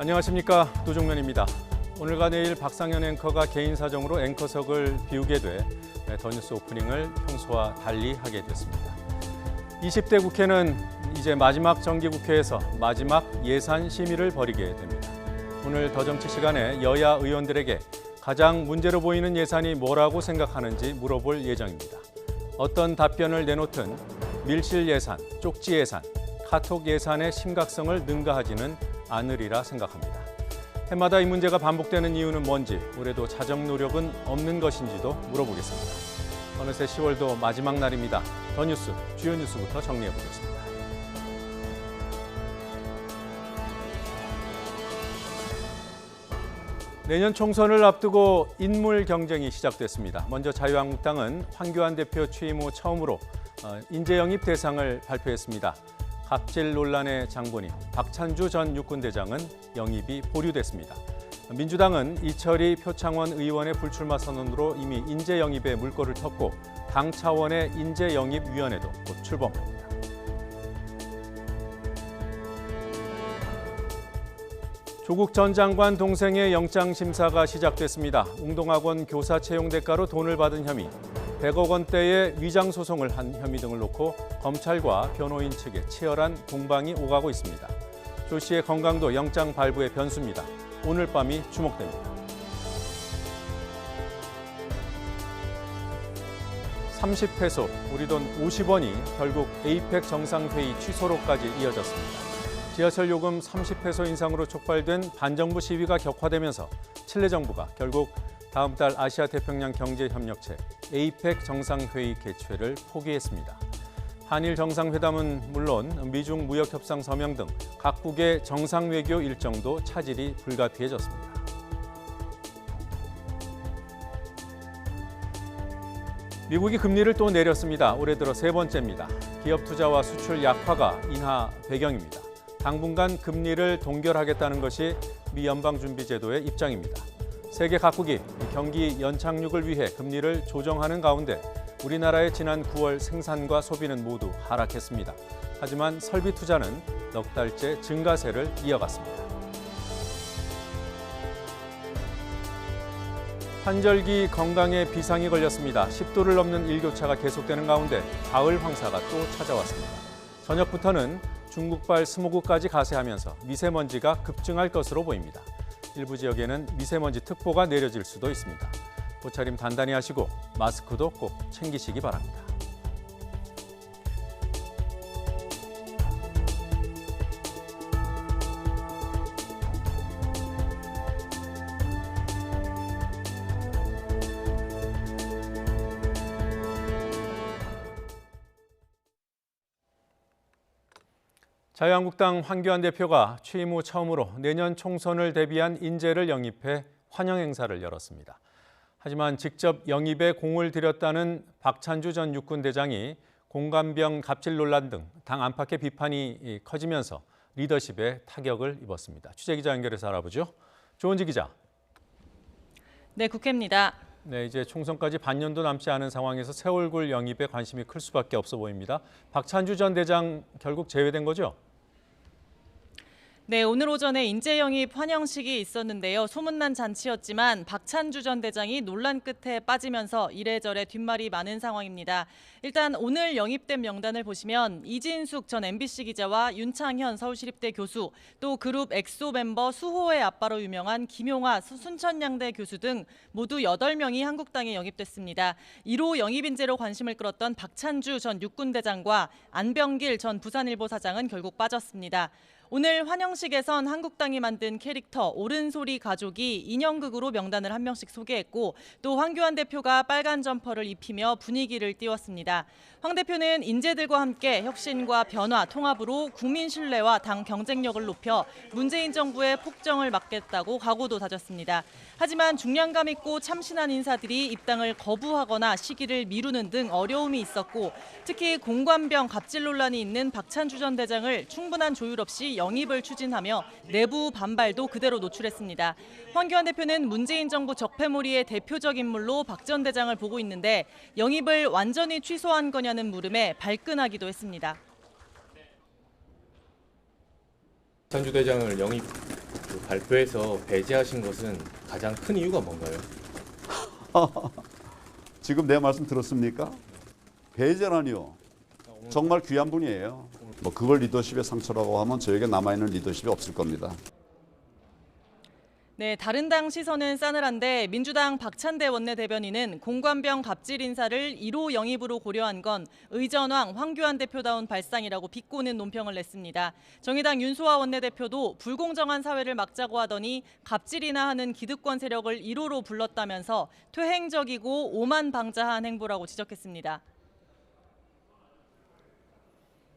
안녕하십니까, 노종면입니다. 오늘과 내일 박상현 앵커가 개인 사정으로 앵커석을 비우게 돼 더 뉴스 오프닝을 평소와 달리 하게 됐습니다. 20대 국회는 이제 마지막 정기국회에서 마지막 예산 심의를 벌이게 됩니다. 오늘 더 정치 시간에 여야 의원들에게 가장 문제로 보이는 예산이 뭐라고 생각하는지 물어볼 예정입니다. 어떤 답변을 내놓든 밀실 예산, 쪽지 예산, 카톡 예산의 심각성을 능가하지는 않으리라 생각합니다. 해마다 이 문제가 반복되는 이유는 뭔지, 올해도 자정 노력은 없는 것인지도 물어보겠습니다. 어느새 10월도 마지막 날입니다. 더 뉴스, 주요 뉴스부터 정리해보겠습니다. 내년 총선을 앞두고 인물 경쟁이 시작됐습니다. 먼저 자유한국당은 황교안 대표 취임 후 처음으로 인재 영입 대상을 발표했습니다. 갑질 논란의 장본인 박찬주 전 육군대장은 영입이 보류됐습니다. 민주당은 이철희 표창원 의원의 불출마 선언으로 이미 인재 영입에 물꼬를 텄고 당 차원의 인재 영입 위원회도 곧 출범합니다. 조국 전 장관 동생의 영장 심사가 시작됐습니다. 웅동학원 교사 채용 대가로 돈을 받은 혐의, 100억 원대의 위장 소송을 한 혐의 등을 놓고 검찰과 변호인 측에 치열한 공방이 오가고 있습니다. 조 씨의 건강도 영장 발부의 변수입니다. 오늘 밤이 주목됩니다. 30페소, 우리 돈 50원이 결국 에이펙 정상회의 취소로까지 이어졌습니다. 지하철 요금 30페소 인상으로 촉발된 반정부 시위가 격화되면서 칠레 정부가 결국 다음 달 아시아 태평양 경제협력체 에이펙 정상회의 개최를 포기했습니다. 한일 정상회담은 물론 미중 무역협상 서명 등 각국의 정상외교 일정도 차질이 불가피해졌습니다. 미국이 금리를 또 내렸습니다. 올해 들어 세 번째입니다. 기업 투자와 수출 약화가 인하 배경입니다. 당분간 금리를 동결하겠다는 것이 미 연방준비제도의 입장입니다. 세계 각국이 경기 연착륙을 위해 금리를 조정하는 가운데 우리나라의 지난 9월 생산과 소비는 모두 하락했습니다. 하지만 설비 투자는 넉 달째 증가세를 이어갔습니다. 환절기 건강에 비상이 걸렸습니다. 10도를 넘는 일교차가 계속되는 가운데 가을 황사가 또 찾아왔습니다. 저녁부터는 중국발 스모그까지 가세하면서 미세먼지가 급증할 것으로 보입니다. 일부 지역에는 미세먼지 특보가 내려질 수도 있습니다. 옷차림 단단히 하시고 마스크도 꼭 챙기시기 바랍니다. 자유한국당 황교안 대표가 취임 후 처음으로 내년 총선을 대비한 인재를 영입해 환영 행사를 열었습니다. 하지만 직접 영입에 공을 들였다는 박찬주 전 육군대장이 공관병 갑질 논란 등 당 안팎의 비판이 커지면서 리더십에 타격을 입었습니다. 취재기자 연결해서 알아보죠. 조은지 기자. 네, 국회입니다. 네, 이제 총선까지 반년도 남지 않은 상황에서 새 얼굴 영입에 관심이 클 수밖에 없어 보입니다. 박찬주 전 대장 결국 제외된 거죠? 네, 오늘 오전에 인재 영입 환영식이 있었는데요. 소문난 잔치였지만 박찬주 전 대장이 논란 끝에 빠지면서 이래저래 뒷말이 많은 상황입니다. 일단 오늘 영입된 명단을 보시면 이진숙 전 MBC 기자와 윤창현 서울시립대 교수, 또 그룹 엑소 멤버 수호의 아빠로 유명한 김용화 순천향대 교수 등 모두 8명이 한국당에 영입됐습니다. 1호 영입 인재로 관심을 끌었던 박찬주 전 육군대장과 안병길 전 부산일보 사장은 결국 빠졌습니다. 오늘 환영식에선 한국당이 만든 캐릭터 옳은소리 가족이 인형극으로 명단을 한 명씩 소개했고, 또 황교안 대표가 빨간 점퍼를 입히며 분위기를 띄웠습니다. 황 대표는 인재들과 함께 혁신과 변화, 통합으로 국민 신뢰와 당 경쟁력을 높여 문재인 정부의 폭정을 막겠다고 각오도 다졌습니다. 하지만 중량감 있고 참신한 인사들이 입당을 거부하거나 시기를 미루는 등 어려움이 있었고, 특히 공관병 갑질 논란이 있는 박찬주 전 대장을 충분한 조율 없이 영입을 추진하며 내부 반발도 그대로 노출했습니다. 황교안 대표는 문재인 정부 적폐몰이의 대표적 인물로 박 전 대장을 보고 있는데 영입을 완전히 취소한 거냐는 물음에 발끈하기도 했습니다. 박찬주 대장을 영입 그 발표에서 배제하신 것은 가장 큰 이유가 뭔가요? 지금 내 말씀 들었습니까? 배제라니요. 정말 귀한 분이에요. 뭐 그걸 리더십의 상처라고 하면 저에게 남아있는 리더십이 없을 겁니다. 네, 다른 당 시선은 싸늘한데 민주당 박찬대 원내대변인은 공관병 갑질 인사를 1호 영입으로 고려한 건 의전왕 황교안 대표다운 발상이라고 비꼬는 논평을 냈습니다. 정의당 윤소아 원내대표도 불공정한 사회를 막자고 하더니 갑질이나 하는 기득권 세력을 1호로 불렀다면서 퇴행적이고 오만방자한 행보라고 지적했습니다.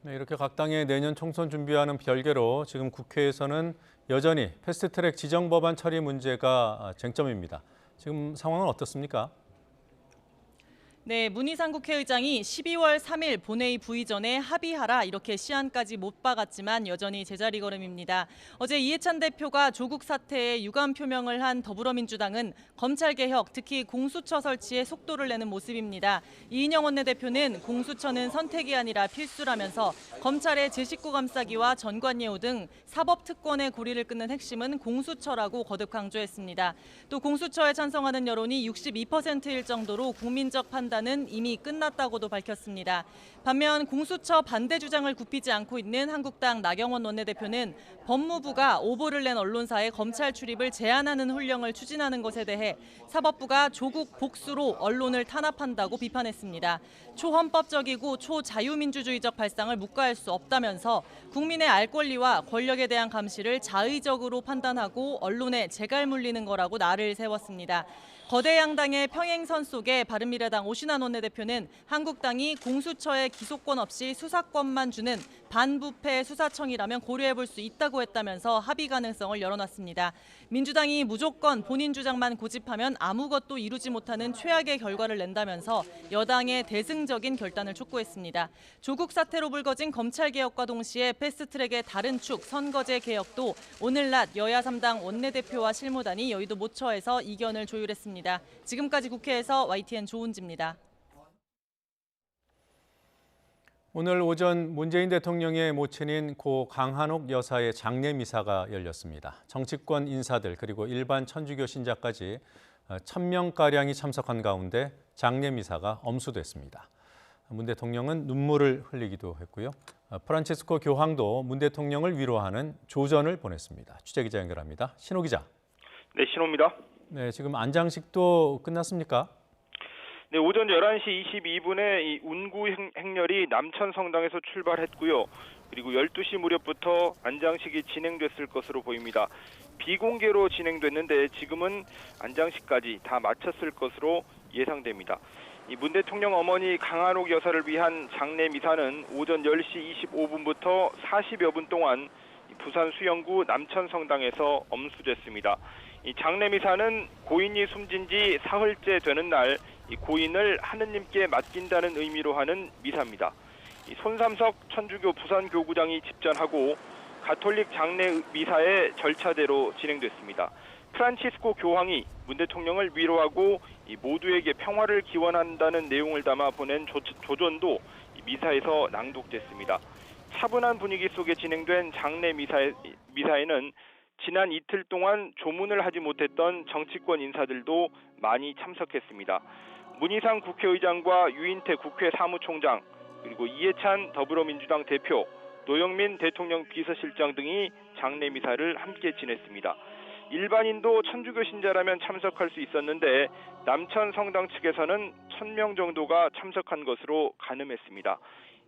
네, 이렇게 각 당의 내년 총선 준비하는 별개로 지금 국회에서는 여전히 패스트트랙 지정 법안 처리 문제가 쟁점입니다. 지금 상황은 어떻습니까? 네, 문희상 국회의장이 12월 3일 본회의 부의 전에 합의하라 이렇게 시한까지 못 박았지만 여전히 제자리 걸음입니다. 어제 이해찬 대표가 조국 사태에 유감 표명을 한 더불어민주당은 검찰개혁, 특히 공수처 설치에 속도를 내는 모습입니다. 이인영 원내대표는 공수처는 선택이 아니라 필수라면서 검찰의 제19 감싸기와 전관예우 등 사법특권의 고리를 끊는 핵심은 공수처라고 거듭 강조했습니다. 또 공수처에 찬성하는 여론이 62%일 정도로 국민적 판단은 이미 끝났다고도 밝혔습니다. 반면 공수처 반대 주장을 굽히지 않고 있는 한국당 나경원 원내대표는 법무부가 오보를 낸 언론사의 검찰 출입을 제한하는 훈령을 추진하는 것에 대해 사법부가 조국 복수로 언론을 탄압한다고 비판했습니다. 초헌법적이고 초자유민주주의적 발상을 묵과할 수 없다면서 국민의 알 권리와 권력에 대한 감시를 자의적으로 판단하고 언론에 재갈 물리는 거라고 날을 세웠습니다. 거대 양당의 평행선 속에 바른미래당 오신환 원내대표는 한국당이 공수처에 기소권 없이 수사권만 주는 반부패 수사청이라면 고려해볼 수 있다고 했다면서 합의 가능성을 열어놨습니다. 민주당이 무조건 본인 주장만 고집하면 아무것도 이루지 못하는 최악의 결과를 낸다면서 여당의 대승적인 결단을 촉구했습니다. 조국 사태로 불거진 검찰개혁과 동시에 패스트트랙의 다른 축 선거제 개혁도 오늘 낮 여야 3당 원내대표와 실무단이 여의도 모처에서 이견을 조율했습니다. 지금까지 국회에서 YTN 조은지입니다. 오늘 오전 문재인 대통령의 모친인 고 강한옥 여사의 장례 미사가 열렸습니다. 정치권 인사들 그리고 일반 천주교 신자까지 1,000명가량이 참석한 가운데 장례 미사가 엄수됐습니다. 문 대통령은 눈물을 흘리기도 했고요. 프란치스코 교황도 문 대통령을 위로하는 조전을 보냈습니다. 취재기자 연결합니다. 신호 기자. 네, 신호입니다. 네, 지금 안장식도 끝났습니까? 네, 오전 11시 22분에 이 운구 행렬이 남천성당에서 출발했고요. 그리고 12시 무렵부터 안장식이 진행됐을 것으로 보입니다. 비공개로 진행됐는데 지금은 안장식까지 다 마쳤을 것으로 예상됩니다. 이 문 대통령 어머니 강한옥 여사를 위한 장례 미사는 오전 10시 25분부터 40여 분 동안 부산 수영구 남천성당에서 엄수됐습니다. 이 장례 미사는 고인이 숨진 지 사흘째 되는 날 이 고인을 하느님께 맡긴다는 의미로 하는 미사입니다. 이 손삼석 천주교 부산교구장이 집전하고 가톨릭 장례 미사의 절차대로 진행됐습니다. 프란치스코 교황이 문 대통령을 위로하고 이 모두에게 평화를 기원한다는 내용을 담아 보낸 조전도 이 미사에서 낭독됐습니다. 차분한 분위기 속에 진행된 장례 미사에는 지난 이틀 동안 조문을 하지 못했던 정치권 인사들도 많이 참석했습니다. 문희상 국회의장과 유인태 국회 사무총장, 그리고 이해찬 더불어민주당 대표, 노영민 대통령 비서실장 등이 장례 미사를 함께 지냈습니다. 일반인도 천주교 신자라면 참석할 수 있었는데 남천 성당 측에서는 1,000명 정도가 참석한 것으로 가늠했습니다.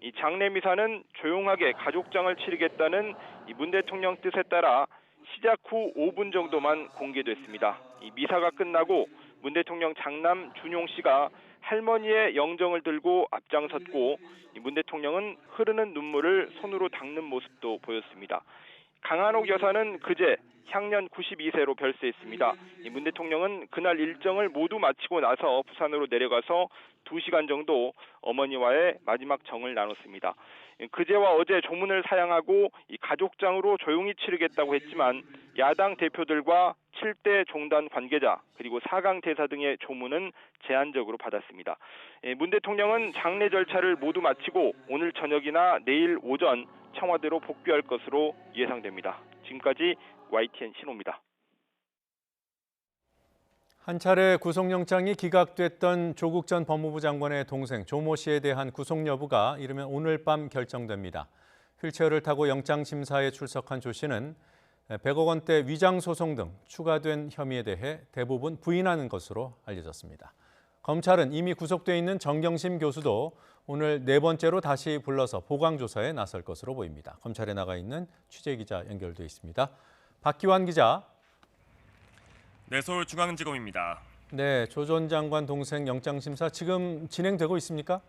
이 장례 미사는 조용하게 가족장을 치르겠다는 문 대통령 뜻에 따라 시작 후 5분 정도만 공개됐습니다. 이 미사가 끝나고 문 대통령 장남 준용 씨가 할머니의 영정을 들고 앞장섰고 문 대통령은 흐르는 눈물을 손으로 닦는 모습도 보였습니다. 강한옥 여사는 그제 향년 92세로 별세했습니다. 문 대통령은 그날 일정을 모두 마치고 나서 부산으로 내려가서 2시간 정도 어머니와의 마지막 정을 나눴습니다. 그제와 어제 조문을 사양하고 이 가족장으로 조용히 치르겠다고 했지만 야당 대표들과 7대 종단 관계자 그리고 4강 대사 등의 조문은 제한적으로 받았습니다. 문 대통령은 장례 절차를 모두 마치고 오늘 저녁이나 내일 오전 청와대로 복귀할 것으로 예상됩니다. 지금까지 YTN 신호입니다. 한 차례 구속영장이 기각됐던 조국 전 법무부 장관의 동생 조모 씨에 대한 구속 여부가 이르면 오늘 밤 결정됩니다. 휠체어를 타고 영장심사에 출석한 조 씨는 100억 원대 위장소송 등 추가된 혐의에 대해 대부분 부인하는 것으로 알려졌습니다. 검찰은 이미 구속돼 있는 정경심 교수도 오늘 네 번째로 다시 불러서 보강조사에 나설 것으로 보입니다. 검찰에 나가 있는 취재기자 연결돼 있습니다. 박기환 기자. 네, 서울중앙지검입니다. 네, 조 전 장관 동생 영장심사 지금 진행되고 있습니까?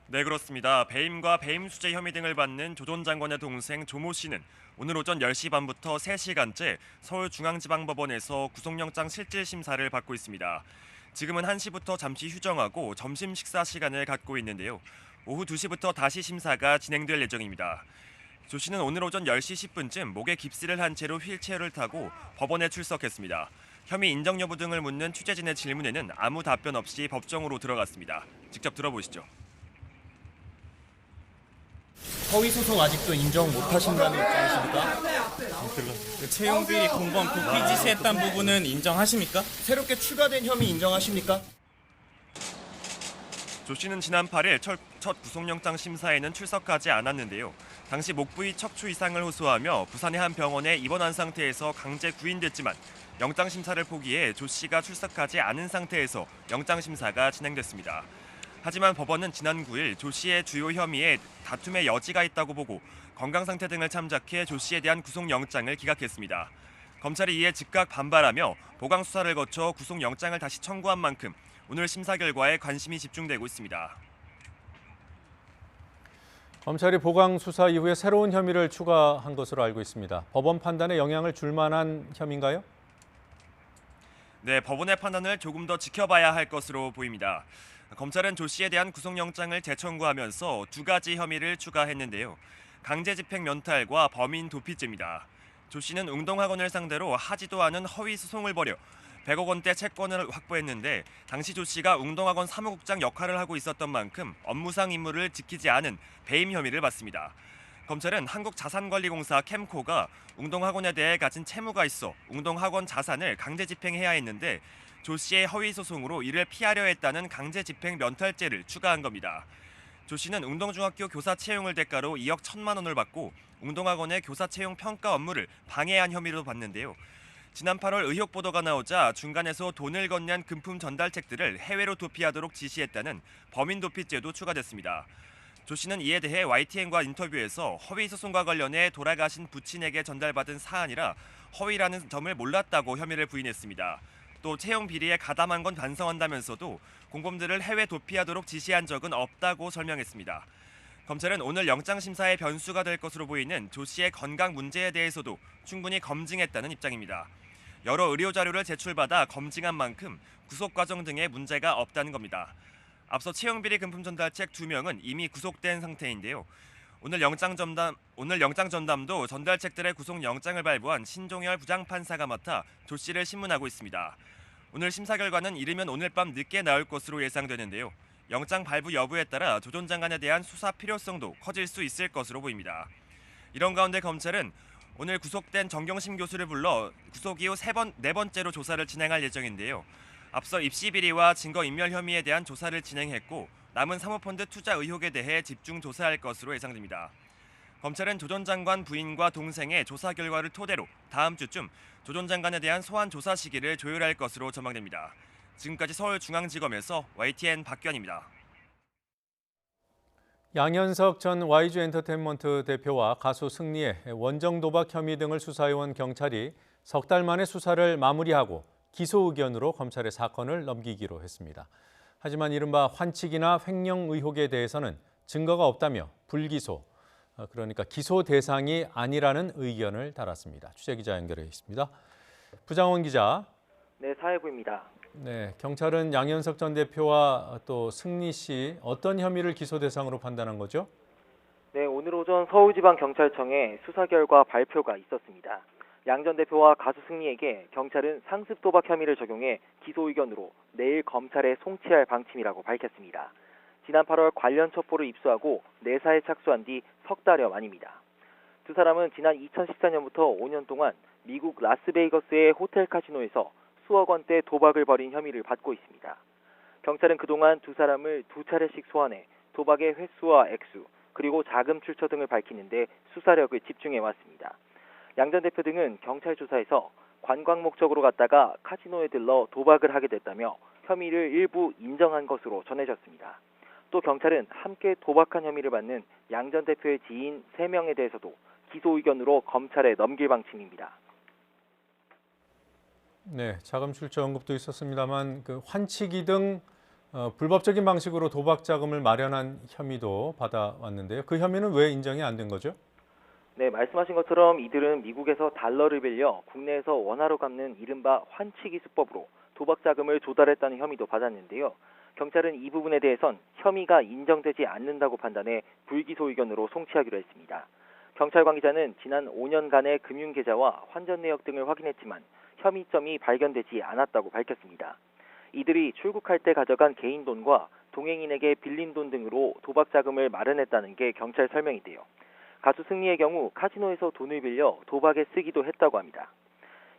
네, 그렇습니다. 배임과 배임 수재 혐의 등을 받는 조 전 장관의 동생 조모 씨는 오늘 오전 10시 반부터 3시간째 서울중앙지방법원에서 구속영장 실질심사를 받고 있습니다. 지금은 1시부터 잠시 휴정하고 점심 식사 시간을 갖고 있는데요. 오후 2시부터 다시 심사가 진행될 예정입니다. 조 씨는 오늘 오전 10시 10분쯤 목에 깁스를 한 채로 휠체어를 타고 법원에 출석했습니다. 혐의 인정 여부 등을 묻는 취재진의 질문에는 아무 답변 없이 법정으로 들어갔습니다. 직접 들어보시죠. 허위 소송 아직도 인정 못하신다는 입장이십니까? 그 채용비리 공범 도피 지시했다는 부분은 인정하십니까? 새롭게 추가된 혐의 인정하십니까? 조 씨는 지난 8일 첫 구속영장 심사에는 출석하지 않았는데요. 당시 목 부위 척추 이상을 호소하며 부산의 한 병원에 입원한 상태에서 강제 구인됐지만 영장 심사를 포기해 조 씨가 출석하지 않은 상태에서 영장 심사가 진행됐습니다. 하지만 법원은 지난 9일 조 씨의 주요 혐의에 다툼의 여지가 있다고 보고 건강 상태 등을 참작해 조 씨에 대한 구속영장을 기각했습니다. 검찰이 이에 즉각 반발하며 보강 수사를 거쳐 구속영장을 다시 청구한 만큼 오늘 심사 결과에 관심이 집중되고 있습니다. 검찰이 보강 수사 이후에 새로운 혐의를 추가한 것으로 알고 있습니다. 법원 판단에 영향을 줄 만한 혐의인가요? 네, 법원의 판단을 조금 더 지켜봐야 할 것으로 보입니다. 검찰은 조 씨에 대한 구속영장을 재청구하면서 두 가지 혐의를 추가했는데요. 강제집행 면탈과 범인 도피죄입니다. 조 씨는 운동학원을 상대로 하지도 않은 허위 소송을 벌여 100억 원대 채권을 확보했는데 당시 조 씨가 운동학원 사무국장 역할을 하고 있었던 만큼 업무상 임무를 지키지 않은 배임 혐의를 받습니다. 검찰은 한국자산관리공사 캠코가 운동학원에 대해 가진 채무가 있어 운동학원 자산을 강제 집행해야 했는데 조 씨의 허위 소송으로 이를 피하려 했다는 강제 집행 면탈죄를 추가한 겁니다. 조 씨는 운동중학교 교사 채용을 대가로 2억 1천만 원을 받고 운동학원의 교사 채용 평가 업무를 방해한 혐의로 받는데요. 지난 8월 의혹 보도가 나오자 중간에서 돈을 건넨 금품 전달책들을 해외로 도피하도록 지시했다는 범인 도피죄도 추가됐습니다. 조 씨는 이에 대해 YTN과 인터뷰에서 허위 소송과 관련해 돌아가신 부친에게 전달받은 사안이라 허위라는 점을 몰랐다고 혐의를 부인했습니다. 또 채용 비리에 가담한 건 반성한다면서도 공범들을 해외 도피하도록 지시한 적은 없다고 설명했습니다. 검찰은 오늘 영장심사의 변수가 될 것으로 보이는 조 씨의 건강 문제에 대해서도 충분히 검증했다는 입장입니다. 여러 의료 자료를 제출받아 검증한 만큼 구속 과정 등에 문제가 없다는 겁니다. 앞서 채용비리 금품 전달책 2명은 이미 구속된 상태인데요. 오늘 영장 전담도 전달책들의 구속 영장을 발부한 신종열 부장판사가 맡아 조 씨를 심문하고 있습니다. 오늘 심사 결과는 이르면 오늘 밤 늦게 나올 것으로 예상되는데요. 영장 발부 여부에 따라 조 전 장관에 대한 수사 필요성도 커질 수 있을 것으로 보입니다. 이런 가운데 검찰은 오늘 구속된 정경심 교수를 불러 구속 이후 네 번째로 조사를 진행할 예정인데요. 앞서 입시 비리와 증거인멸 혐의에 대한 조사를 진행했고 남은 사모펀드 투자 의혹에 대해 집중 조사할 것으로 예상됩니다. 검찰은 조 전 장관 부인과 동생의 조사 결과를 토대로 다음 주쯤 조 전 장관에 대한 소환 조사 시기를 조율할 것으로 전망됩니다. 지금까지 서울중앙지검에서 YTN 박규환입니다. 양현석 전 YG 엔터테인먼트 대표와 가수 승리의 원정 도박 혐의 등을 수사해온 경찰이 석 달 만에 수사를 마무리하고 기소 의견으로 검찰에 사건을 넘기기로 했습니다. 하지만 이른바 환칙이나 횡령 의혹에 대해서는 증거가 없다며 불기소, 그러니까 기소 대상이 아니라는 의견을 달았습니다. 취재기자 연결해 있습니다. 부장원 기자. 네, 사회부입니다. 네, 경찰은 양현석 전 대표와 또 승리 씨 어떤 혐의를 기소 대상으로 판단한 거죠? 네, 오늘 오전 서울지방경찰청에 수사 결과 발표가 있었습니다. 양 전 대표와 가수 승리에게 경찰은 상습 도박 혐의를 적용해 기소 의견으로 내일 검찰에 송치할 방침이라고 밝혔습니다. 지난 8월 관련 첩보를 입수하고 내사에 착수한 뒤 석 달여 만입니다. 두 사람은 지난 2014년부터 5년 동안 미국 라스베이거스의 호텔 카지노에서 수억 원대 도박을 벌인 혐의를 받고 있습니다. 경찰은 그동안 두 사람을 두 차례씩 소환해 도박의 횟수와 액수, 그리고 자금 출처 등을 밝히는데 수사력을 집중해 왔습니다. 양 전 대표 등은 경찰 조사에서 관광 목적으로 갔다가 카지노에 들러 도박을 하게 됐다며 혐의를 일부 인정한 것으로 전해졌습니다. 또 경찰은 함께 도박한 혐의를 받는 양 전 대표의 지인 3명에 대해서도 기소 의견으로 검찰에 넘길 방침입니다. 네, 자금 출처 언급도 있었습니다만 그 환치기 등 불법적인 방식으로 도박 자금을 마련한 혐의도 받아왔는데요. 그 혐의는 왜 인정이 안 된 거죠? 네, 말씀하신 것처럼 이들은 미국에서 달러를 빌려 국내에서 원화로 갚는 이른바 환치기 수법으로 도박 자금을 조달했다는 혐의도 받았는데요. 경찰은 이 부분에 대해선 혐의가 인정되지 않는다고 판단해 불기소 의견으로 송치하기로 했습니다. 경찰 관계자는 지난 5년간의 금융 계좌와 환전 내역 등을 확인했지만 혐의점이 발견되지 않았다고 밝혔습니다. 이들이 출국할 때 가져간 개인 돈과 동행인에게 빌린 돈 등으로 도박 자금을 마련했다는 게 경찰 설명인데요. 가수 승리의 경우 카지노에서 돈을 빌려 도박에 쓰기도 했다고 합니다.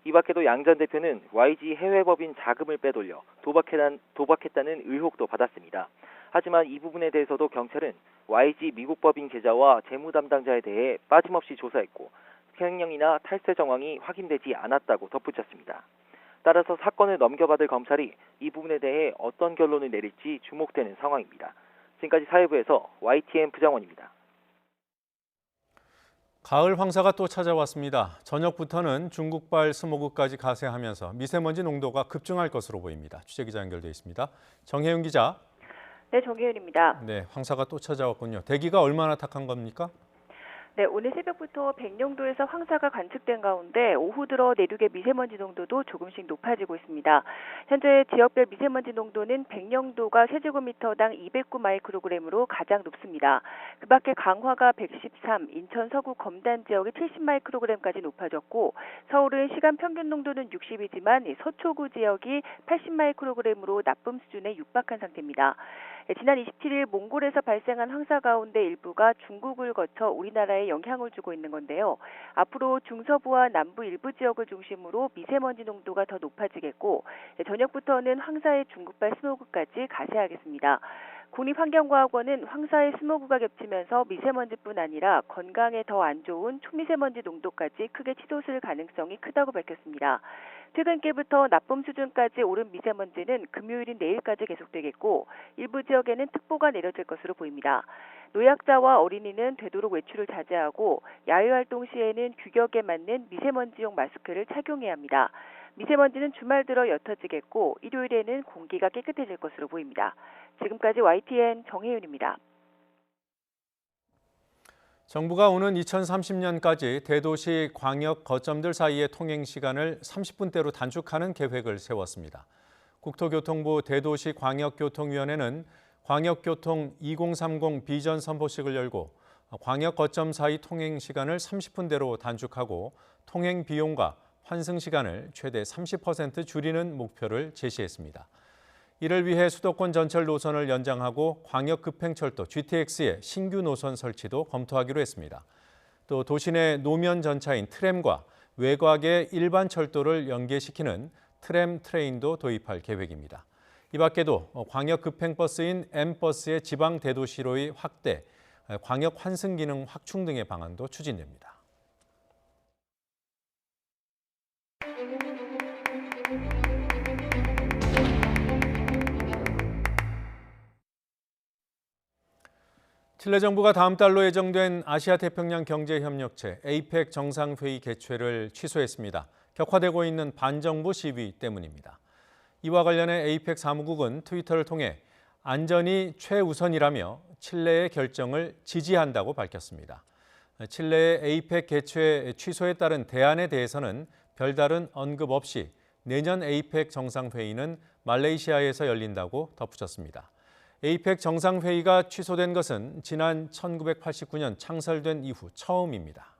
이 밖에도 양 전 대표는 YG 해외법인 자금을 빼돌려 도박했다는 의혹도 받았습니다. 하지만 이 부분에 대해서도 경찰은 YG 미국 법인 계좌와 재무 담당자에 대해 빠짐없이 조사했고 횡령이나 탈세 정황이 확인되지 않았다고 덧붙였습니다. 따라서 사건을 넘겨받을 검찰이 이 부분에 대해 어떤 결론을 내릴지 주목되는 상황입니다. 지금까지 사회부에서 YTN 부장원입니다. 가을 황사가 또 찾아왔습니다. 저녁부터는 중국발 스모그까지 가세하면서 미세먼지 농도가 급증할 것으로 보입니다. 취재기자 연결돼 있습니다. 정혜윤 기자. 네, 정혜윤입니다. 네, 황사가 또 찾아왔군요. 대기가 얼마나 탁한 겁니까? 네, 오늘 새벽부터 백령도에서 황사가 관측된 가운데 오후 들어 내륙의 미세먼지 농도도 조금씩 높아지고 있습니다. 현재 지역별 미세먼지 농도는 백령도가 세제곱미터당 209마이크로그램으로 가장 높습니다. 그 밖에 강화가 113, 인천 서구 검단 지역이 70마이크로그램까지 높아졌고 서울은 시간 평균 농도는 60이지만 서초구 지역이 80마이크로그램으로 나쁨 수준에 육박한 상태입니다. 지난 27일 몽골에서 발생한 황사 가운데 일부가 중국을 거쳐 우리나라에 영향을 주고 있는 건데요. 앞으로 중서부와 남부 일부 지역을 중심으로 미세먼지 농도가 더 높아지겠고 저녁부터는 황사의 중국발 스모그까지 가세하겠습니다. 국립환경과학원은 황사의 스모그가 겹치면서 미세먼지뿐 아니라 건강에 더 안 좋은 초미세먼지 농도까지 크게 치솟을 가능성이 크다고 밝혔습니다. 퇴근길부터 나쁨 수준까지 오른 미세먼지는 금요일인 내일까지 계속되겠고 일부 지역에는 특보가 내려질 것으로 보입니다. 노약자와 어린이는 되도록 외출을 자제하고 야외활동 시에는 규격에 맞는 미세먼지용 마스크를 착용해야 합니다. 미세먼지는 주말 들어 옅어지겠고 일요일에는 공기가 깨끗해질 것으로 보입니다. 지금까지 YTN 정혜윤입니다. 정부가 오는 2030년까지 대도시 광역 거점들 사이의 통행 시간을 30분대로 단축하는 계획을 세웠습니다. 국토교통부 대도시광역교통위원회는 광역교통 2030 비전 선포식을 열고 광역 거점 사이 통행 시간을 30분대로 단축하고 통행 비용과 환승 시간을 최대 30% 줄이는 목표를 제시했습니다. 이를 위해 수도권 전철 노선을 연장하고 광역급행철도 GTX의 신규 노선 설치도 검토하기로 했습니다. 또 도시 내 노면 전차인 트램과 외곽의 일반 철도를 연계시키는 트램 트레인도 도입할 계획입니다. 이 밖에도 광역급행버스인 M버스의 지방 대도시로의 확대, 광역 환승 기능 확충 등의 방안도 추진됩니다. 칠레 정부가 다음 달로 예정된 아시아 태평양 경제협력체 APEC 정상회의 개최를 취소했습니다. 격화되고 있는 반정부 시위 때문입니다. 이와 관련해 APEC 사무국은 트위터를 통해 안전이 최우선이라며 칠레의 결정을 지지한다고 밝혔습니다. 칠레의 APEC 개최 취소에 따른 대안에 대해서는 별다른 언급 없이 내년 APEC 정상회의는 말레이시아에서 열린다고 덧붙였습니다. APEC 정상회의가 취소된 것은 지난 1989년 창설된 이후 처음입니다.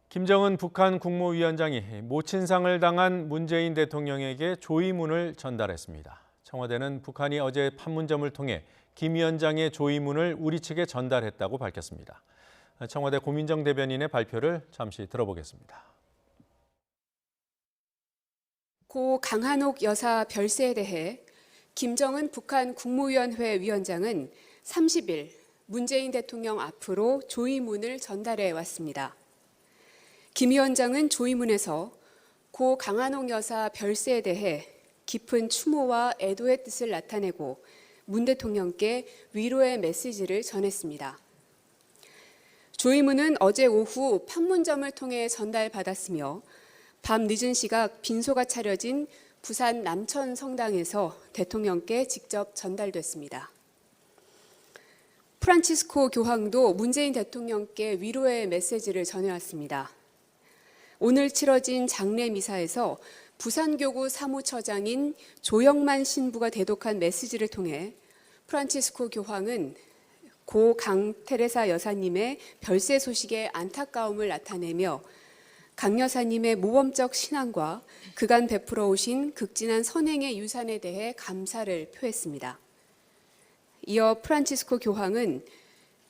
김정은 북한 국무위원장이 모친상을 당한 문재인 대통령에게 조의문을 전달했습니다. 청와대는 북한이 어제 판문점을 통해 김 위원장의 조의문을 우리 측에 전달했다고 밝혔습니다. 청와대 고민정 대변인의 발표를 잠시 들어보겠습니다. 고 강한옥 여사 별세에 대해 김정은 북한 국무위원회 위원장은 30일 문재인 대통령 앞으로 조의문을 전달해 왔습니다. 김 위원장은 조의문에서 고 강한옥 여사 별세에 대해 깊은 추모와 애도의 뜻을 나타내고 문 대통령께 위로의 메시지를 전했습니다. 조의문은 어제 오후 판문점을 통해 전달받았으며 밤 늦은 시각 빈소가 차려진 부산 남천 성당에서 대통령께 직접 전달됐습니다. 프란치스코 교황도 문재인 대통령께 위로의 메시지를 전해왔습니다. 오늘 치러진 장례 미사에서 부산교구 사무처장인 조영만 신부가 대독한 메시지를 통해 프란치스코 교황은 고 강테레사 여사님의 별세 소식에 안타까움을 나타내며 강 여사님의 모범적 신앙과 그간 베풀어 오신 극진한 선행의 유산에 대해 감사를 표했습니다. 이어 프란치스코 교황은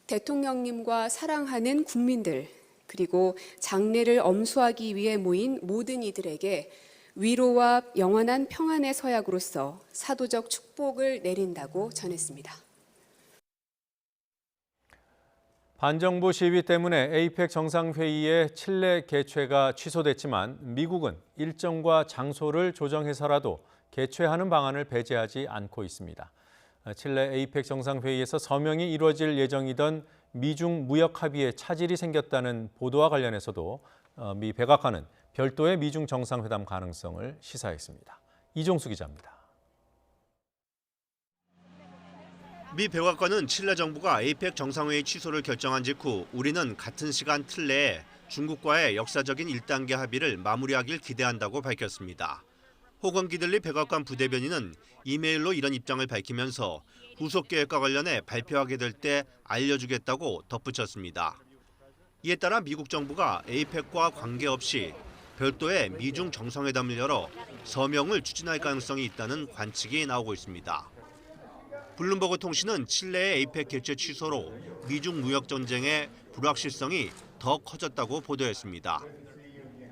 대통령님과 사랑하는 국민들 그리고 장례를 엄수하기 위해 모인 모든 이들에게 위로와 영원한 평안의 서약으로서 사도적 축복을 내린다고 전했습니다. 반정부 시위 때문에 에이펙 정상회의의 칠레 개최가 취소됐지만 미국은 일정과 장소를 조정해서라도 개최하는 방안을 배제하지 않고 있습니다. 칠레 에이펙 정상회의에서 서명이 이루어질 예정이던 미중 무역 합의에 차질이 생겼다는 보도와 관련해서도 미 백악관은 별도의 미중 정상회담 가능성을 시사했습니다. 이종수 기자입니다. 미 백악관은 칠레 정부가 에이펙 정상회의 취소를 결정한 직후 우리는 같은 시간 틀 내에 중국과의 역사적인 1단계 합의를 마무리하길 기대한다고 밝혔습니다. 호건기들리 백악관 부대변인은 이메일로 이런 입장을 밝히면서 후속 계획과 관련해 발표하게 될 때 알려주겠다고 덧붙였습니다. 이에 따라 미국 정부가 에이펙과 관계없이 별도의 미중 정상회담을 열어 서명을 추진할 가능성이 있다는 관측이 나오고 있습니다. 블룸버그 통신은 칠레의 에이펙 개최 취소로 미중 무역 전쟁의 불확실성이 더 커졌다고 보도했습니다.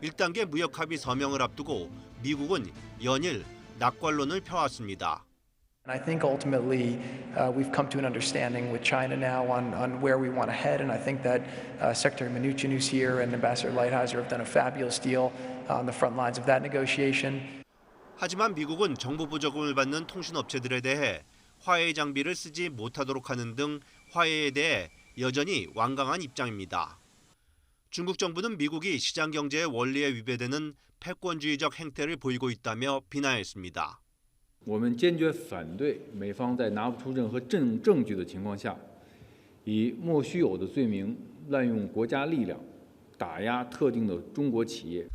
1단계 무역 합의 서명을 앞두고 미국은 연일 낙관론을 펴왔습니다. I think ultimately we've come to an understanding with China now on where we want to head, and I think that Secretary Mnuchin, who's here, and Ambassador Lighthizer have done a fabulous deal on the front lines of that negotiation. 하지만 미국은 정부 보조금을 받는 통신업체들에 대해 화해 장비를 쓰지 못하도록 하는 등 화해에 대해 여전히 완강한 입장입니다. 중국 정부는 미국이 시장 경제의 원리에 위배되는 패권주의적 행태를 보이고 있다며 비난했습니다. 我们坚决反对美方在拿不出任何证据的情况下，以莫须有的罪名滥用国家力量打压特定的中国企业。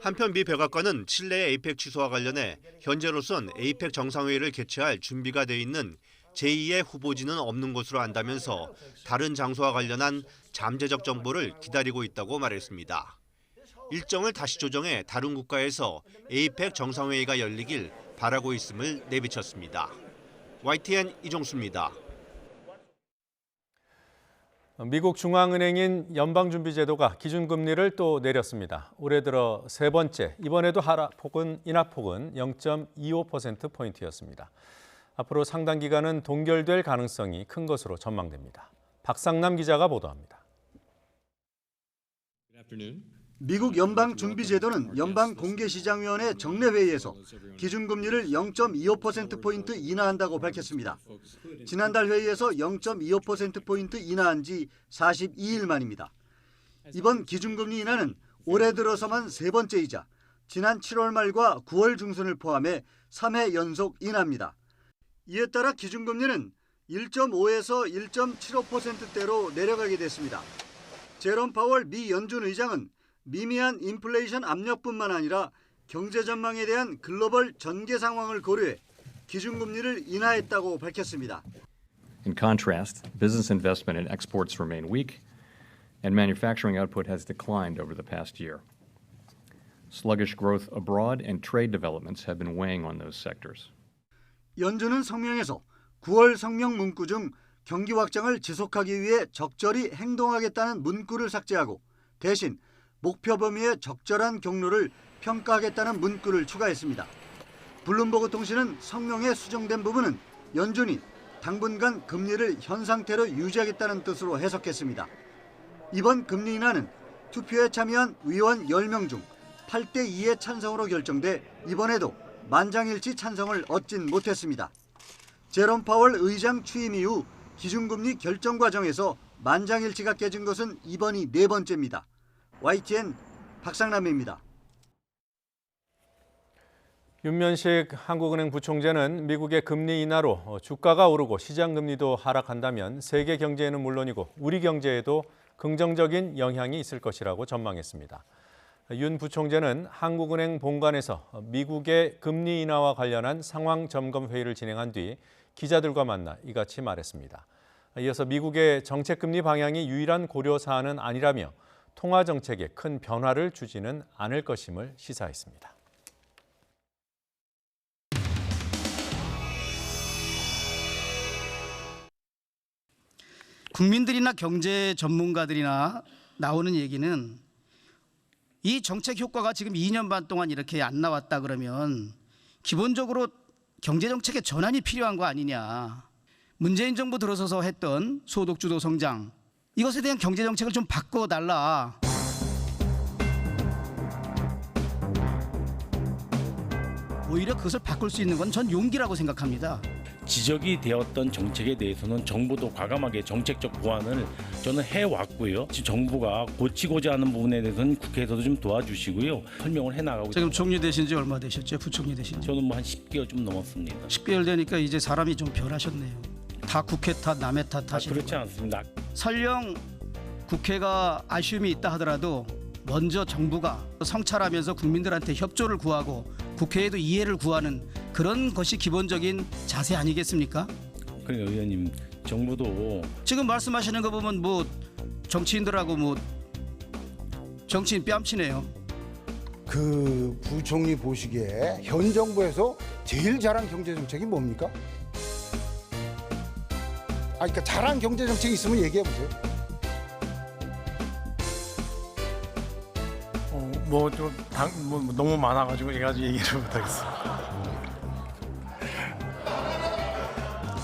한편 미 백악관은 칠레의 에이펙 취소와 관련해 현재로선 에이펙 정상회의를 개최할 준비가 돼 있는 제2의 후보지는 없는 것으로 안다면서 다른 장소와 관련한 잠재적 정보를 기다리고 있다고 말했습니다. 일정을 다시 조정해 다른 국가에서 에이펙 정상회의가 열리길 바라고 있음을 내비쳤습니다. YTN 이종수입니다. 미국 중앙은행인 연방준비제도가 기준금리를 또 내렸습니다. 올해 들어 세 번째, 이번에도 하락폭은 인하폭은 0.25%포인트였습니다. 앞으로 상당 기간은 동결될 가능성이 큰 것으로 전망됩니다. 박상남 기자가 보도합니다. 미국 연방준비제도는 연방공개시장위원회 정례회의에서 기준금리를 0.25%포인트 인하한다고 밝혔습니다. 지난달 회의에서 0.25%포인트 인하한 지 42일 만입니다. 이번 기준금리 인하는 올해 들어서만 세 번째이자 지난 7월 말과 9월 중순을 포함해 3회 연속 인하입니다. 이에 따라 기준금리는 1.5에서 1.75%대로 내려가게 됐습니다. 제롬 파월 미 연준 의장은 미미한 인플레이션 압력뿐만 아니라 경제 전망에 대한 글로벌 전개 상황을 고려해 기준금리를 인하했다고 밝혔습니다. In contrast, business investment and exports remain weak, and manufacturing output has declined over the past year. Sluggish growth abroad and trade developments have been weighing on those sectors. 연준은 성명에서 9월 성명 문구 중 경기 확장을 지속하기 위해 적절히 행동하겠다는 문구를 삭제하고 대신 목표 범위의 적절한 경로를 평가하겠다는 문구를 추가했습니다. 블룸버그 통신은 성명에 수정된 부분은 연준이 당분간 금리를 현 상태로 유지하겠다는 뜻으로 해석했습니다. 이번 금리 인하는 투표에 참여한 의원 10명 중 8대 2의 찬성으로 결정돼 이번에도 만장일치 찬성을 얻진 못했습니다. 제롬 파월 의장 취임 이후 기준금리 결정 과정에서 만장일치가 깨진 것은 이번이 네 번째입니다. YTN 박상남입니다. 윤면식 한국은행 부총재는 미국의 금리 인하로 주가가 오르고 시장 금리도 하락한다면 세계 경제에는 물론이고 우리 경제에도 긍정적인 영향이 있을 것이라고 전망했습니다. 윤 부총재는 한국은행 본관에서 미국의 금리 인하와 관련한 상황 점검 회의를 진행한 뒤 기자들과 만나 이같이 말했습니다. 이어서 미국의 정책 금리 방향이 유일한 고려 사안은 아니라며 통화 정책에 큰 변화를 주지는 않을 것임을 시사했습니다. 국민들이나 경제 전문가들이나 나오는 얘기는 이 정책 효과가 지금 2년 반 동안 이렇게 안 나왔다 그러면 기본적으로 경제 정책의 전환이 필요한 거 아니냐. 문재인 정부 들어서서 했던 소득주도 성장, 이것에 대한 경제 정책을 좀 바꿔달라. 오히려 그것을 바꿀 수 있는 건 전 용기라고 생각합니다. 지적이 되었던 정책에 대해서는 정부도 과감하게 정책적 보완을 저는 해왔고요. 지금 정부가 고치고자 하는 부분에 대해서는 국회에서도 좀 도와주시고요. 설명을 해나가고 지금 총리 되신 지 얼마 되셨죠? 부총리 되신 지? 저는 뭐 한 10개월 좀 넘었습니다. 10개월 되니까 이제 사람이 좀 변하셨네요. 다 국회 탓, 남의 탓 하시는 그렇지 않습니다. 설령 국회가 아쉬움이 있다 하더라도 먼저 정부가 성찰하면서 국민들한테 협조를 구하고 국회에도 이해를 구하는 그런 것이 기본적인 자세 아니겠습니까? 그러니까 의원님, 정부도 지금 말씀하시는 거 보면 뭐 정치인들하고 뭐 정치인 뺨치네요. 그 부총리 보시기에 현 정부에서 제일 잘한 경제 정책이 뭡니까? 그러니까 잘한 경제 정책이 있으면 얘기해 보세요. 너무 많아가지고 얘기를 못하겠어요.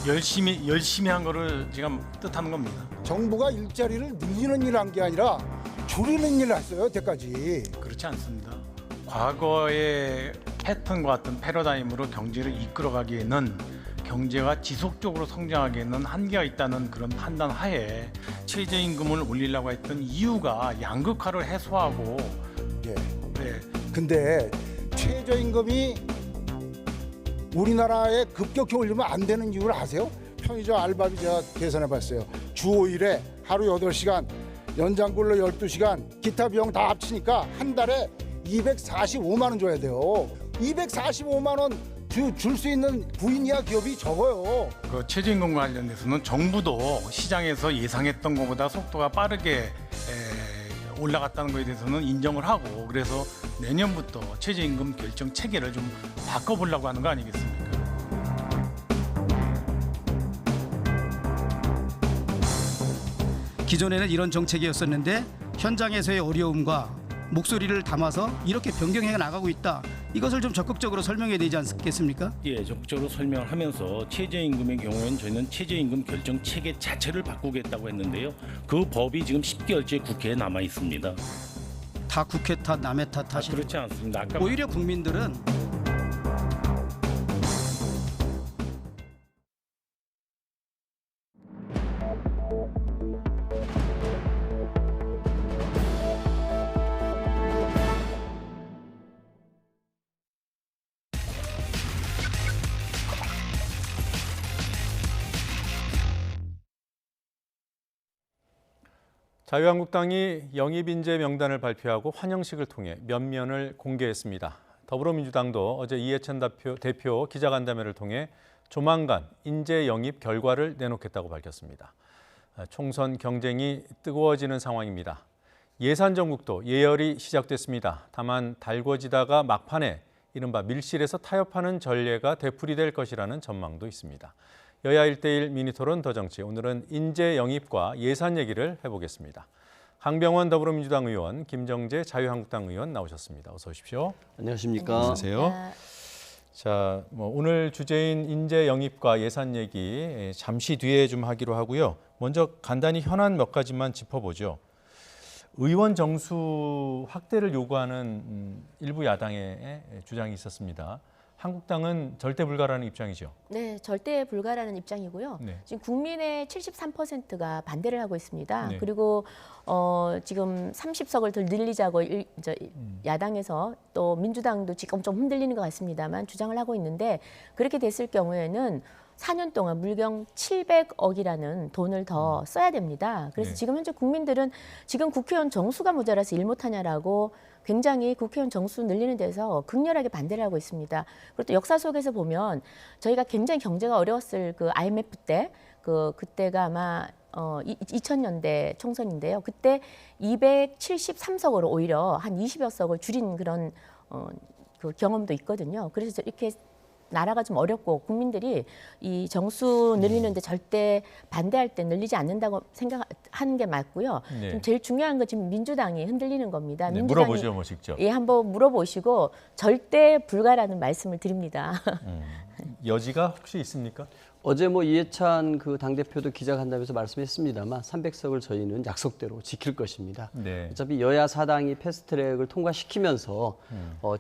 열심히 한 거를 지금 뜻하는 겁니다. 정부가 일자리를 늘리는 일을 한 게 아니라 줄이는 일을 했어요, 여태까지. 그렇지 않습니다. 과거의 패턴과 같은 패러다임으로 경제를 이끌어가기에는 경제가 지속적으로 성장하기에는 한계가 있다는 그런 판단 하에 최저임금을 올리려고 했던 이유가 양극화를 해소하고 네. 근데 최저임금이 우리나라에 급격히 올리면 안 되는 이유를 아세요? 편의점 알바비 제가 계산해 봤어요. 주 5일에 하루 8시간, 연장근로 12시간, 기타 비용 다 합치니까 한 달에 245만 원 줘야 돼요. 245만 원 줄 수 있는 구인이야 기업이 적어요. 그 최저임금 관련돼서는 정부도 시장에서 예상했던 것보다 속도가 빠르게 올라갔다는 것에 대해서는 인정을 하고, 그래서 내년부터 최저임금 결정 체계를 좀 바꿔보려고 하는 거 아니겠습니까? 기존에는 이런 정책이었었는데 현장에서의 어려움과 목소리를 담아서 이렇게 변경해 나가고 있다. 이것을 좀 적극적으로 설명해야 되지 않겠습니까? 예, 적극적으로 설명을 하면서 최저임금의 경우에는 저희는 최저임금 결정 체계 자체를 바꾸겠다고 했는데요. 그 법이 지금 10개월째 국회에 남아 있습니다. 다 국회 탓, 남의 탓 하시는 그렇지 않습니다. 오히려 국민들은 자유한국당이 영입인재 명단을 발표하고 환영식을 통해 면면을 공개했습니다. 더불어민주당도 어제 이해찬 대표 기자간담회를 통해 조만간 인재 영입 결과를 내놓겠다고 밝혔습니다. 총선 경쟁이 뜨거워지는 상황입니다. 예산 전국도 예열이 시작됐습니다. 다만 달궈지다가 막판에 이른바 밀실에서 타협하는 전례가 되풀이될 것이라는 전망도 있습니다. 여야 1대1 미니토론 더 정치, 오늘은 인재 영입과 예산 얘기를 해보겠습니다. 강병원 더불어민주당 의원, 김정재 자유한국당 의원 나오셨습니다. 어서 오십시오. 안녕하십니까. 안녕하세요. 자, 오늘 주제인 인재 영입과 예산 얘기 잠시 뒤에 좀 하기로 하고요. 먼저 간단히 현안 몇 가지만 짚어보죠. 의원 정수 확대를 요구하는 일부 야당의 주장이 있었습니다. 한국당은 절대 불가라는 입장이죠. 네, 절대 불가라는 입장이고요. 네. 지금 국민의 73%가 반대를 하고 있습니다. 네. 그리고 지금 30석을 더 늘리자고 야당에서 또 민주당도 지금 좀 흔들리는 것 같습니다만 주장을 하고 있는데 그렇게 됐을 경우에는 4년 동안 물경 700억이라는 돈을 더 써야 됩니다. 그래서 네. 지금 현재 국민들은 지금 국회의원 정수가 모자라서 일 못하냐라고 굉장히 국회의원 정수 늘리는 데서 극렬하게 반대를 하고 있습니다. 그리고 또 역사 속에서 보면 저희가 굉장히 경제가 어려웠을 그 IMF 때 그때가 아마 2000년대 총선인데요. 그때 273석으로 오히려 한 20여 석을 줄인 그런 그 경험도 있거든요. 그래서 이렇게 나라가 좀 어렵고 국민들이 이 정수 늘리는데 절대 반대할 때 늘리지 않는다고 생각하는 게 맞고요. 네. 좀 제일 중요한 건 지금 민주당이 흔들리는 겁니다. 네, 민주당이 물어보죠, 뭐 직접. 예, 한번 물어보시고 절대 불가라는 말씀을 드립니다. 여지가 혹시 있습니까? 어제 이해찬 그 당대표도 기자간담회에서 말씀했습니다만 300석을 저희는 약속대로 지킬 것입니다. 네. 어차피 여야 사당이 패스트트랙을 통과시키면서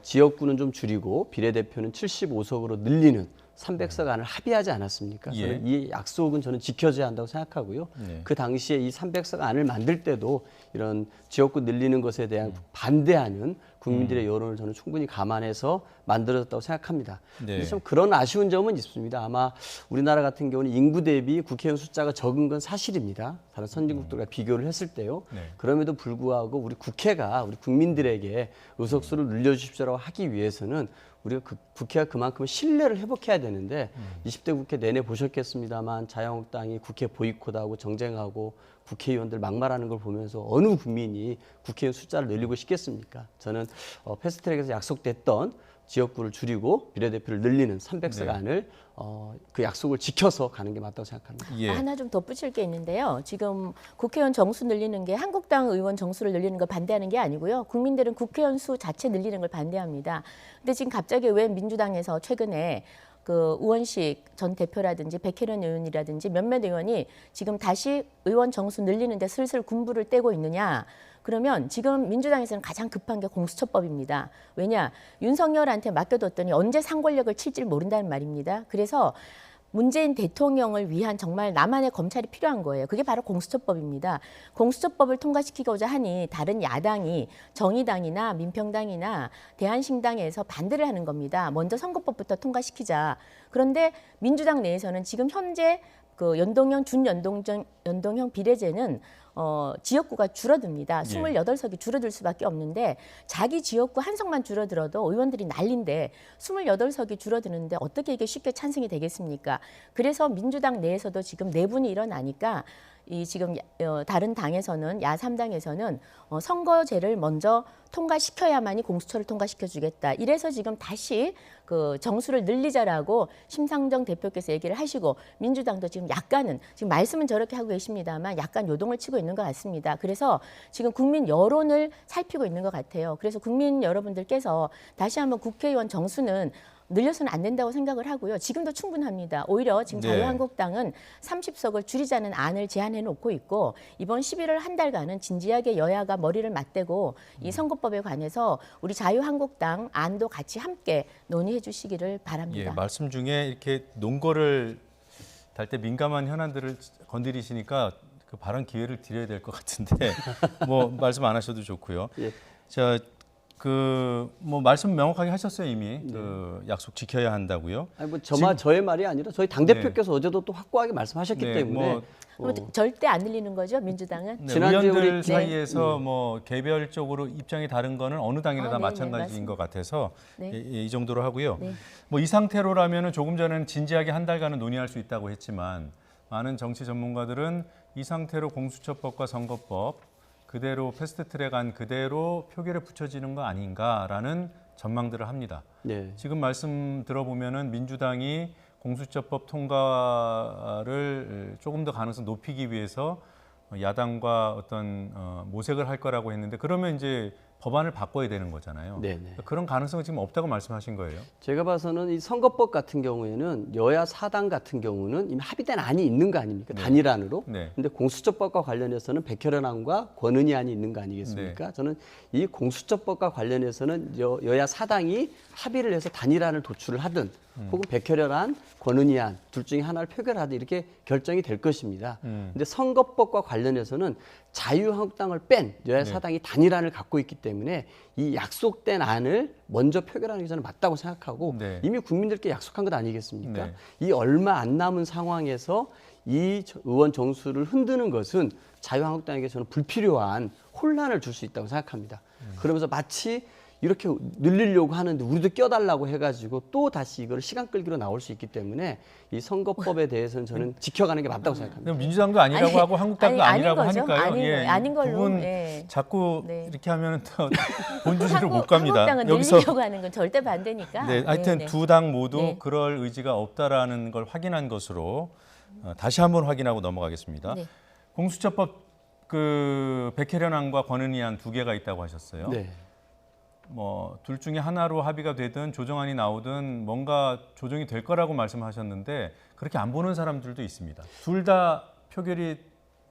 지역구는 좀 줄이고 비례대표는 75석으로 늘리는 300석 안을 합의하지 않았습니까? 예. 저는 이 약속은 저는 지켜져야 한다고 생각하고요. 네. 그 당시에 이 300석 안을 만들 때도 이런 지역구 늘리는 것에 대한 반대하는 국민들의 여론을 저는 충분히 감안해서 만들어졌다고 생각합니다. 네. 근데 좀 그런 아쉬운 점은 있습니다. 아마 우리나라 같은 경우는 인구 대비 국회의원 숫자가 적은 건 사실입니다. 다른 선진국들과 비교를 했을 때요. 네. 그럼에도 불구하고 우리 국회가 우리 국민들에게 의석수를 늘려주십시오라고 하기 위해서는 우리가 국회가 그만큼 신뢰를 회복해야 되는데 20대 국회 내내 보셨겠습니다만 자유한국당이 국회 보이콧하고 정쟁하고 국회의원들 막말하는 걸 보면서 어느 국민이 국회의원 숫자를 늘리고 싶겠습니까? 저는 패스트트랙에서 약속됐던 지역구를 줄이고 비례대표를 늘리는 300석 네. 안을 그 약속을 지켜서 가는 게 맞다고 생각합니다. 예. 하나 좀 덧붙일 게 있는데요. 지금 국회의원 정수 늘리는 게 한국당 의원 정수를 늘리는 걸 반대하는 게 아니고요. 국민들은 국회의원 수 자체 늘리는 걸 반대합니다. 근데 지금 갑자기 왜 민주당에서 최근에 그 우원식 전 대표라든지 백혜련 의원이라든지 몇몇 의원이 지금 다시 의원 정수 늘리는데 슬슬 군부를 떼고 있느냐. 그러면 지금 민주당에서는 가장 급한 게 공수처법입니다. 왜냐? 윤석열한테 맡겨뒀더니 언제 상권력을 칠지 모른다는 말입니다. 그래서 문재인 대통령을 위한 정말 나만의 검찰이 필요한 거예요. 그게 바로 공수처법입니다. 공수처법을 통과시키고자 하니 다른 야당이 정의당이나 민평당이나 대한신당에서 반대를 하는 겁니다. 먼저 선거법부터 통과시키자. 그런데 민주당 내에서는 지금 현재 그 연동형 비례제는 지역구가 줄어듭니다. 28석이 줄어들 수밖에 없는데 자기 지역구 한 석만 줄어들어도 의원들이 난리인데 28석이 줄어드는데 어떻게 이게 쉽게 찬성이 되겠습니까? 그래서 민주당 내에서도 지금 내분이 일어나니까 이 지금 다른 당에서는 야3당에서는 선거제를 먼저 통과시켜야만이 공수처를 통과시켜주겠다. 이래서 지금 다시 그 정수를 늘리자라고 심상정 대표께서 얘기를 하시고 민주당도 지금 약간은 지금 말씀은 저렇게 하고 계십니다만 약간 요동을 치고 있는 것 같습니다. 그래서 지금 국민 여론을 살피고 있는 것 같아요. 그래서 국민 여러분들께서 다시 한번 국회의원 정수는 늘려서는 안 된다고 생각을 하고요. 지금도 충분합니다. 오히려 지금 네. 자유한국당은 30석을 줄이자는 안을 제안해 놓고 있고 이번 11월 한 달간은 진지하게 여야가 머리를 맞대고 이 선거법에 관해서 우리 자유한국당 안도 같이 함께 논의해 주시기를 바랍니다. 예, 말씀 중에 이렇게 논거를 달 때 민감한 현안들을 건드리시니까 그 발언 기회를 드려야 될 것 같은데 뭐 말씀 안 하셔도 좋고요. 예. 자, 뭐 말씀 명확하게 하셨어요 이미. 그 약속 지켜야 한다고요. 아니 저의 말이 아니라 저희 당 대표께서 어제도 또 확고하게 말씀하셨기 때문에 절대 안 늘리는 거죠 민주당은? 네, 의원들 사이에서 뭐 개별적으로 입장이 다른 거는 어느 당이나 다 네, 마찬가지인 것 같아서 네. 이 정도로 하고요. 네. 뭐 이 상태로라면은 조금 전에는 진지하게 한 달간은 논의할 수 있다고 했지만 많은 정치 전문가들은 이 상태로 공수처법과 선거법 그대로 패스트트랙 안 그대로 표결에 붙여지는 거 아닌가라는 전망들을 합니다. 네. 지금 말씀 들어보면은 민주당이 공수처법 통과를 조금 더 가능성 높이기 위해서 야당과 어떤 모색을 할 거라고 했는데 그러면 이제 법안을 바꿔야 되는 거잖아요. 네네. 그런 가능성은 지금 없다고 말씀하신 거예요? 제가 봐서는 이 선거법 같은 경우에는 여야 사당 같은 경우는 이미 합의된 안이 있는 거 아닙니까? 네. 단일안으로. 네. 근데 공수처법과 관련해서는 백혈연안과 권은희 안이 있는 거 아니겠습니까? 네. 저는 이 공수처법과 관련해서는 여야 사당이 합의를 해서 단일안을 도출을 하든 혹은 백혈연안, 권은희 안 둘 중에 하나를 표결하든 이렇게 결정이 될 것입니다. 근데 선거법과 관련해서는 자유한국당을 뺀 여야 네. 사당이 단일안을 갖고 있기 때문에 이 약속된 안을 먼저 표결하는 게 저는 맞다고 생각하고 네. 이미 국민들께 약속한 것 아니겠습니까? 네. 이 얼마 안 남은 상황에서 이 의원 정수를 흔드는 것은 자유한국당에게 저는 불필요한 혼란을 줄 수 있다고 생각합니다. 그러면서 마치 이렇게 늘리려고 하는데 우리도 껴달라고 해가지고 또 다시 이걸 시간 끌기로 나올 수 있기 때문에 이 선거법에 대해서는 저는 지켜가는 게 맞다고 생각합니다. 민주당도 아니라고 하고 한국당도 아니라고 하니까요. 아닌 걸로. 두분 예. 자꾸 네. 이렇게 하면 또 본주지로 못 갑니다. 한국당은 늘리려고 하는 건 절대 반대니까. 네, 하여튼 네, 네. 두 당 모두 네. 그럴 의지가 없다라는 걸 확인한 것으로 다시 한번 확인하고 넘어가겠습니다. 네. 공수처법 그 백혜련안과 권은희 안 두 개가 있다고 하셨어요. 네. 뭐 둘 중에 하나로 합의가 되든 조정안이 나오든 뭔가 조정이 될 거라고 말씀하셨는데 그렇게 안 보는 사람들도 있습니다. 둘 다 표결이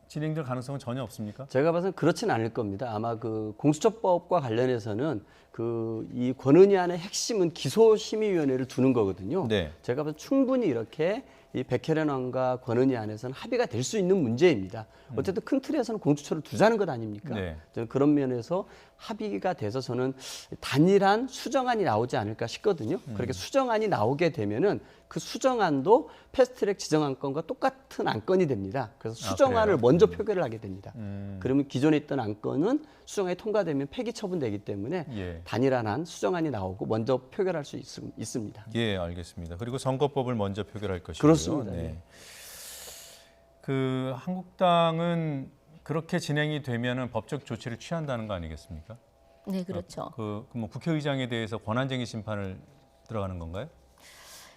진행될 가능성은 전혀 없습니까? 제가 봐서는 그렇진 않을 겁니다. 아마 그 공수처법과 관련해서는 그 이 권은희 안의 핵심은 기소심의위원회를 두는 거거든요. 네. 제가 봐서 충분히 이렇게 이 백혜련안과 권은희 안에서는 합의가 될 수 있는 문제입니다. 어쨌든 큰 틀에서는 공수처를 두자는 것 아닙니까? 네. 저는 그런 면에서 합의가 돼서 저는 단일한 수정안이 나오지 않을까 싶거든요. 그렇게 수정안이 나오게 되면은 그 수정안도 패스트트랙 지정안건과 똑같은 안건이 됩니다. 그래서 수정안을 그래요? 먼저 표결을 하게 됩니다. 그러면 기존에 있던 안건은 수정안이 통과되면 폐기 처분되기 때문에 예. 단일한 수정안이 나오고 먼저 표결할 수 있습니다. 예, 알겠습니다. 그리고 선거법을 먼저 표결할 것이고요. 그렇습니다. 네. 네. 그 한국당은 그렇게 진행이 되면은 법적 조치를 취한다는 거 아니겠습니까? 네, 그렇죠. 뭐 국회의장에 대해서 권한쟁의 심판을 들어가는 건가요?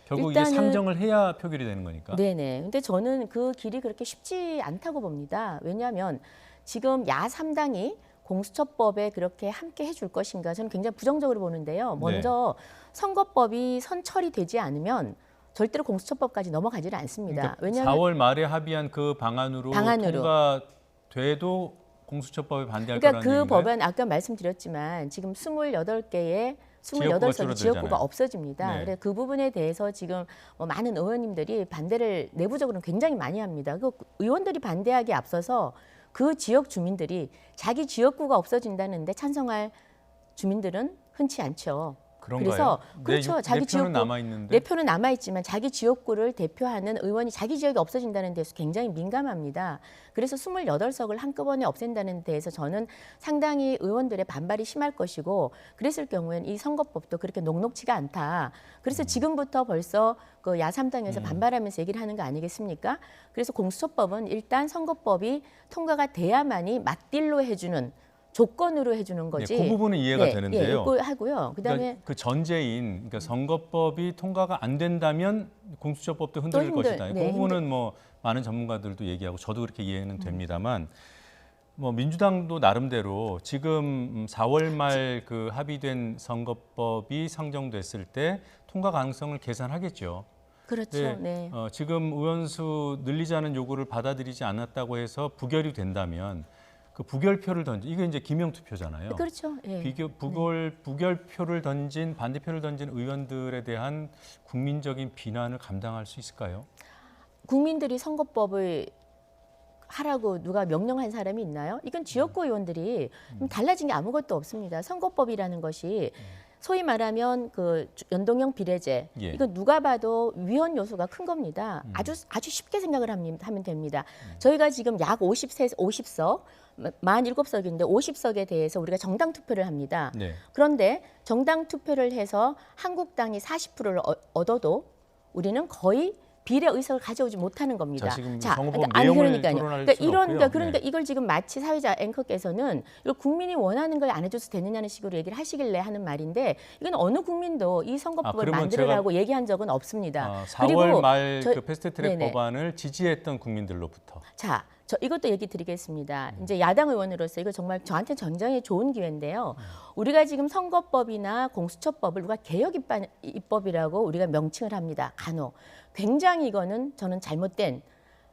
결국 이게 일단은 상정을 해야 표결이 되는 거니까. 네네. 근데 저는 그 길이 그렇게 쉽지 않다고 봅니다. 왜냐하면 지금 야3당이 공수처법에 그렇게 함께 해줄 것인가 저는 굉장히 부정적으로 보는데요. 먼저 선거법이 선처리 되지 않으면 절대로 공수처법까지 넘어가지는 않습니다. 그러니까 왜냐하면 4월 말에 합의한 그 방안으로 통과돼도 공수처법에 반대할 그러니까 거라는 그 얘기인가요? 법안 아까 말씀드렸지만 지금 28개의 지역구가 28석 줄어들잖아요. 지역구가 없어집니다. 네. 그래서 그 부분에 대해서 지금 많은 의원님들이 반대를 내부적으로는 굉장히 많이 합니다. 그 의원들이 반대하기에 앞서서 그 지역 주민들이 자기 지역구가 없어진다는데 찬성할 주민들은 흔치 않죠. 그런가요? 그래서 그렇죠. 내 자기 표는 지역구 남아 있는데. 내 표는 남아 있지만 자기 지역구를 대표하는 의원이 자기 지역이 없어진다는 데서 굉장히 민감합니다. 그래서 28석을 한꺼번에 없앤다는 데에서 저는 상당히 의원들의 반발이 심할 것이고 그랬을 경우에는 이 선거법도 그렇게 녹록치가 않다. 그래서 지금부터 벌써 그 야3당에서 반발하면서 얘기를 하는 거 아니겠습니까? 그래서 공수처법은 일단 선거법이 통과가 돼야만이 맞딜로 해주는 조건으로 해주는 거지. 네, 그 부분은 이해가 되는데요. 예, 이거 하고요. 그다음에 그러니까 그 전제인 그러니까 선거법이 통과가 안 된다면 공수처법도 흔들릴 것이다. 네, 그 부분은 뭐 많은 전문가들도 얘기하고 저도 그렇게 이해는 됩니다만 뭐 민주당도 나름대로 지금 4월 말 그 합의된 선거법이 상정됐을 때 통과 가능성을 계산하겠죠. 그렇죠. 네. 지금 의원수 늘리자는 요구를 받아들이지 않았다고 해서 부결이 된다면 그 부결표를 이게 이제 기명투표잖아요. 그렇죠. 예. 부결표를 던진 반대표를 던진 의원들에 대한 국민적인 비난을 감당할 수 있을까요? 국민들이 선거법을 하라고 누가 명령한 사람이 있나요? 이건 지역구 의원들이 달라진 게 아무것도 없습니다. 선거법이라는 것이 소위 말하면 그 연동형 비례제 예. 이건 누가 봐도 위헌 요소가 큰 겁니다. 아주 쉽게 생각을 하면 됩니다. 저희가 지금 약 50석 47석인데 50석에 대해서 우리가 정당 투표를 합니다. 네. 그런데 정당 투표를 해서 한국당이 40%를 얻어도 우리는 거의 비례 의석을 가져오지 못하는 겁니다. 자, 지금 선거법 아니 내용을 그러니까요. 토론할 그러니까 수는 없고요. 그러니까 네. 이걸 지금 마치 사회자 앵커께서는 이걸 국민이 원하는 걸 안 해줘서 되느냐는 식으로 얘기를 하시길래 하는 말인데 이건 어느 국민도 이 선거법을 그러면 만들으라고 얘기한 적은 없습니다. 4월 말 저- 그 패스트트랙 네네. 법안을 지지했던 국민들로부터. 자, 저 이것도 얘기 드리겠습니다. 이제 야당 의원으로서 이거 정말 저한테 굉장히 좋은 기회인데요. 우리가 지금 선거법이나 공수처법을 누가 개혁 입법이라고 우리가 명칭을 합니다. 간혹. 굉장히 이거는 저는 잘못된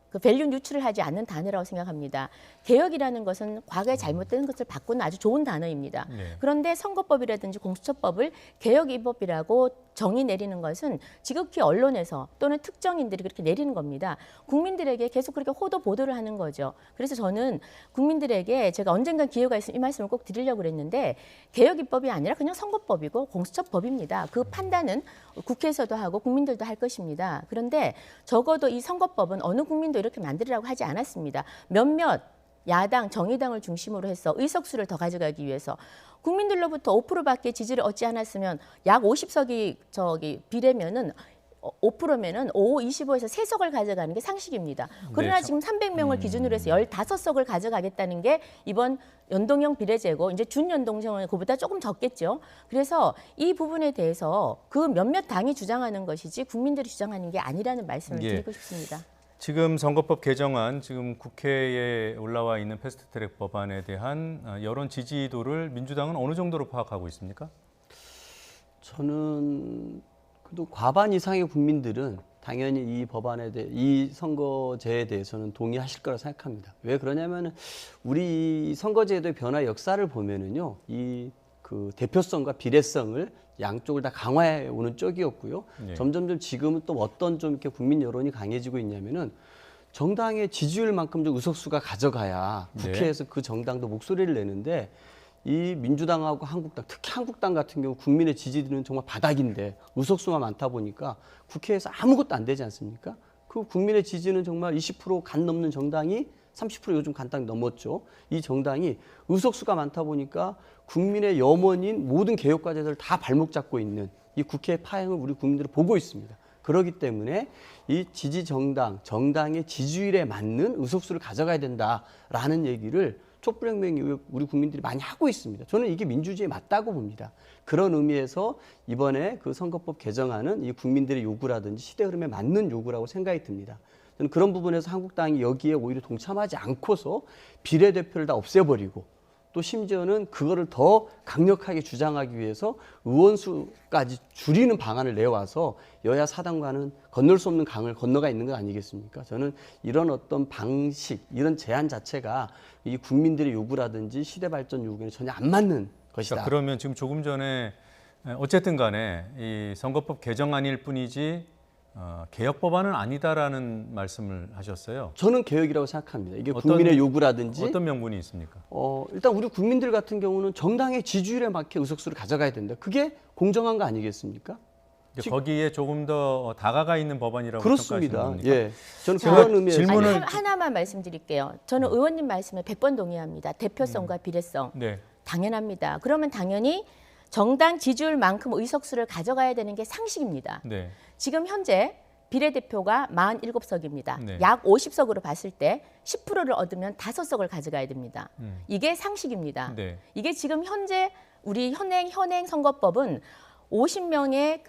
그 밸류 유출을 하지 않는 단어라고 생각합니다. 개혁이라는 것은 과거에 잘못된 것을 바꾸는 아주 좋은 단어입니다. 네. 그런데 선거법이라든지 공수처법을 개혁 입법이라고 정의 내리는 것은 지극히 언론에서 또는 특정인들이 그렇게 내리는 겁니다. 국민들에게 계속 그렇게 호도 보도를 하는 거죠. 그래서 저는 국민들에게 제가 언젠가 기회가 있으면 이 말씀을 꼭 드리려고 그랬는데 개혁 입법이 아니라 그냥 선거법이고 공수처법입니다. 그 판단은 국회에서도 하고 국민들도 할 것입니다. 그런데 적어도 이 선거법은 어느 국민도 이렇게 만들으라고 하지 않았습니다. 몇몇 야당, 정의당을 중심으로 해서 의석수를 더 가져가기 위해서 국민들로부터 5%밖에 지지를 얻지 않았으면 약 50석이 비례면은 5%면은 5, 25에서 3석을 가져가는 게 상식입니다. 그러나 네, 지금 300명을 기준으로 해서 15석을 가져가겠다는 게 이번 연동형 비례제고 이제 준연동형은 그보다 조금 적겠죠. 그래서 이 부분에 대해서 그 몇몇 당이 주장하는 것이지 국민들이 주장하는 게 아니라는 말씀을 예. 드리고 싶습니다. 지금 선거법 개정안 지금 국회에 올라와 있는 패스트트랙 법안에 대한 여론 지지도를 민주당은 어느 정도로 파악하고 있습니까? 저는 그래도 과반 이상의 국민들은 당연히 이 법안에 대해 이 선거제에 대해서는 동의하실 거라 생각합니다. 왜 그러냐면은 우리 선거제도의 변화 역사를 보면은요, 이 그 대표성과 비례성을 양쪽을 다 강화해 오는 쪽이었고요. 네. 점점점 지금은 또 어떤 좀 이렇게 국민 여론이 강해지고 있냐면은 정당의 지지율만큼 좀 의석수가 가져가야 네. 국회에서 그 정당도 목소리를 내는데 이 민주당하고 한국당, 특히 한국당 같은 경우 국민의 지지율은 정말 바닥인데 의석수가 많다 보니까 국회에서 아무것도 안 되지 않습니까? 그 국민의 지지는 정말 20% 간 넘는 정당이 30% 요즘 간당 넘었죠. 이 정당이 의석수가 많다 보니까 국민의 염원인 모든 개혁 과제들을 다 발목 잡고 있는 이 국회의 파행을 우리 국민들이 보고 있습니다. 그렇기 때문에 이 지지 정당, 정당의 지지율에 맞는 의석수를 가져가야 된다라는 얘기를 촛불혁명 이후에 우리 국민들이 많이 하고 있습니다. 저는 이게 민주주의에 맞다고 봅니다. 그런 의미에서 이번에 그 선거법 개정안은 이 국민들의 요구라든지 시대 흐름에 맞는 요구라고 생각이 듭니다. 저는 그런 부분에서 한국당이 여기에 오히려 동참하지 않고서 비례대표를 다 없애버리고 또 심지어는 그거를 더 강력하게 주장하기 위해서 의원수까지 줄이는 방안을 내와서 여야 사당과는 건널 수 없는 강을 건너가 있는 것 아니겠습니까? 저는 이런 어떤 방식, 이런 제안 자체가 이 국민들의 요구라든지 시대 발전 요구에 전혀 안 맞는 것이다. 자, 그러면 지금 조금 전에 어쨌든 간에 이 선거법 개정안일 뿐이지 개혁 법안은 아니다라는 말씀을 하셨어요. 저는 개혁이라고 생각합니다. 이게 국민의 요구라든지 어떤 명분이 있습니까? 일단 우리 국민들 같은 경우는 정당의 지지율에 맞게 의석수를 가져가야 된다. 그게 공정한 거 아니겠습니까? 거기에 조금 더 다가가 있는 법안이라고 그렇습니다. 평가하시는 겁니까? 예, 저는 그런 의미에서 질문을 하나만 말씀드릴게요. 저는 의원님 말씀에 100번 동의합니다. 대표성과 비례성. 네. 당연합니다. 그러면 당연히 정당 지지율만큼 의석수를 가져가야 되는 게 상식입니다. 네. 지금 현재 비례대표가 47석입니다. 네. 약 50석으로 봤을 때 10%를 얻으면 5석을 가져가야 됩니다. 이게 상식입니다. 네. 이게 지금 현재 우리 현행 선거법은 50명의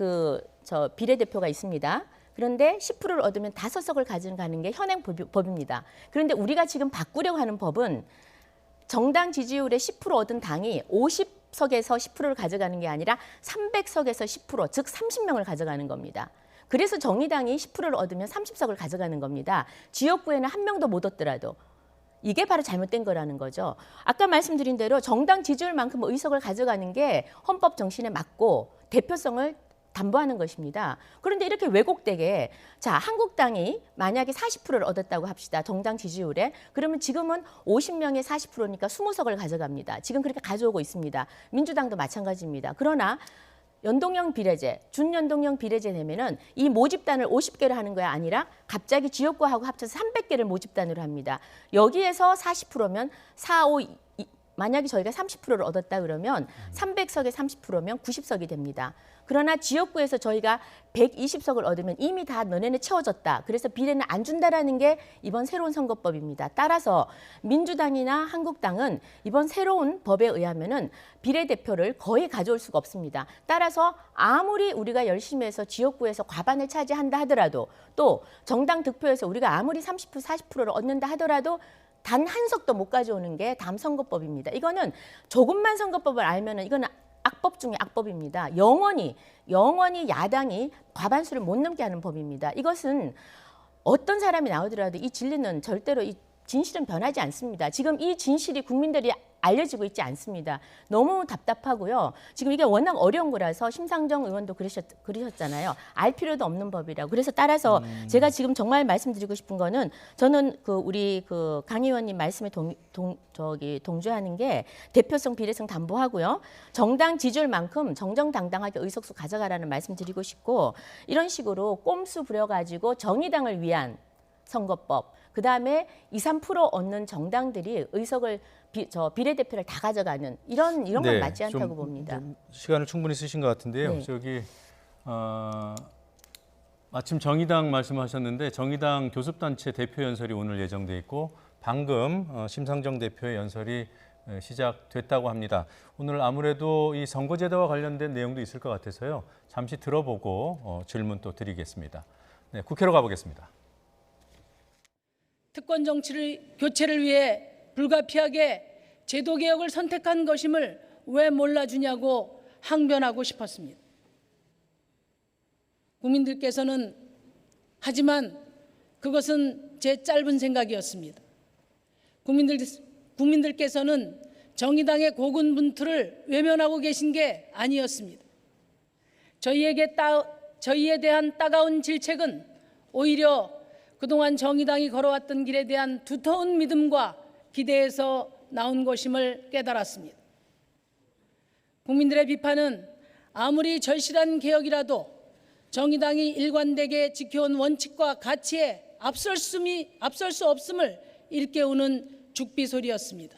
비례대표가 있습니다. 그런데 10%를 얻으면 5석을 가져가는 게 현행 법입니다. 그런데 우리가 지금 바꾸려고 하는 법은 정당 지지율의 10% 얻은 당이 50석에서 10%를 가져가는 게 아니라 300석에서 10%, 즉 30명을 가져가는 겁니다. 그래서 정의당이 10%를 얻으면 30석을 가져가는 겁니다. 지역구에는 한 명도 못 얻더라도. 이게 바로 잘못된 거라는 거죠. 아까 말씀드린 대로 정당 지지율만큼 의석을 가져가는 게 헌법 정신에 맞고 대표성을 담보하는 것입니다. 그런데 이렇게 왜곡되게 한국당이 만약에 40%를 얻었다고 합시다. 정당 지지율에. 그러면 지금은 50명의 40%니까 20석을 가져갑니다. 지금 그렇게 가져오고 있습니다. 민주당도 마찬가지입니다. 그러나 연동형 비례제, 준연동형 비례제 되면은 이 모집단을 50개를 하는 거야 아니라 갑자기 지역구하고 합쳐서 300개를 모집단으로 합니다. 여기에서 40%면 4, 5, 만약에 저희가 30%를 얻었다 그러면 300석에 30%면 90석이 됩니다. 그러나 지역구에서 저희가 120석을 얻으면 이미 다 너네는 채워졌다. 그래서 비례는 안 준다라는 게 이번 새로운 선거법입니다. 따라서 민주당이나 한국당은 이번 새로운 법에 의하면은 비례대표를 거의 가져올 수가 없습니다. 따라서 아무리 우리가 열심히 해서 지역구에서 과반을 차지한다 하더라도 또 정당 득표에서 우리가 아무리 30% 40%를 얻는다 하더라도 단 한 석도 못 가져오는 게 다음 선거법입니다. 이거는 조금만 선거법을 알면은 이거는 악법 중에 악법입니다. 영원히 야당이 과반수를 못 넘게 하는 법입니다. 이것은 어떤 사람이 나오더라도 이 진리는 절대로 이 진실은 변하지 않습니다. 지금 이 진실이 국민들이 알려지고 있지 않습니다. 너무 답답하고요. 지금 이게 워낙 어려운 거라서 심상정 의원도 그러셨잖아요. 알 필요도 없는 법이라고. 그래서 따라서 제가 지금 정말 말씀드리고 싶은 거는 저는 우리 강 의원님 말씀에 동조하는 게 대표성, 비례성 담보하고요. 정당 지지율만큼 정정당당하게 의석수 가져가라는 말씀 드리고 싶고 이런 식으로 꼼수 부려가지고 정의당을 위한 선거법, 그다음에 2, 3% 얻는 정당들이 의석을 비례대표를 다 가져가는 이런 건 맞지 않다고 봅니다. 시간을 충분히 쓰신 것 같은데요. 네. 마침 정의당 말씀하셨는데 정의당 교섭단체 대표 연설이 오늘 예정돼 있고 방금 심상정 대표의 연설이 시작됐다고 합니다. 오늘 아무래도 이 선거제도와 관련된 내용도 있을 것 같아서요. 잠시 들어보고 질문 또 드리겠습니다. 네, 국회로 가보겠습니다. 특권 정치를 교체를 위해 불가피하게 제도 개혁을 선택한 것임을 왜 몰라주냐고 항변하고 싶었습니다. 국민들께서는 하지만 그것은 제 짧은 생각이었습니다. 국민들께서는 정의당의 고군분투를 외면하고 계신 게 아니었습니다. 저희에 대한 따가운 질책은 오히려 그동안 정의당이 걸어왔던 길에 대한 두터운 믿음과 기대에서 나온 것임을 깨달았습니다. 국민들의 비판은 아무리 절실한 개혁이라도 정의당이 일관되게 지켜온 원칙과 가치에 앞설 수 없음을 일깨우는 죽비소리였습니다.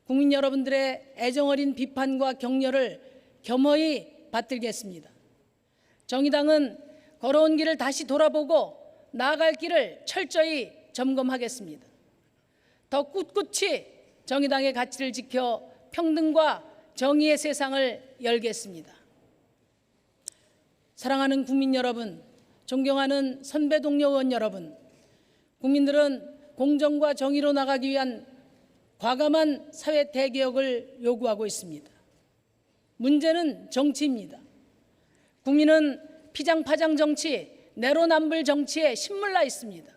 국민 여러분들의 애정어린 비판과 격려를 겸허히 받들겠습니다. 정의당은 걸어온 길을 다시 돌아보고 나아갈 길을 철저히 점검하겠습니다. 더 꿋꿋이 정의당의 가치를 지켜 평등과 정의의 세상을 열겠습니다. 사랑하는 국민 여러분, 존경하는 선배 동료 의원 여러분, 국민들은 공정과 정의로 나가기 위한 과감한 사회 대개혁을 요구하고 있습니다. 문제는 정치입니다. 국민은 피장파장 정치, 내로남불 정치에 신물나 있습니다.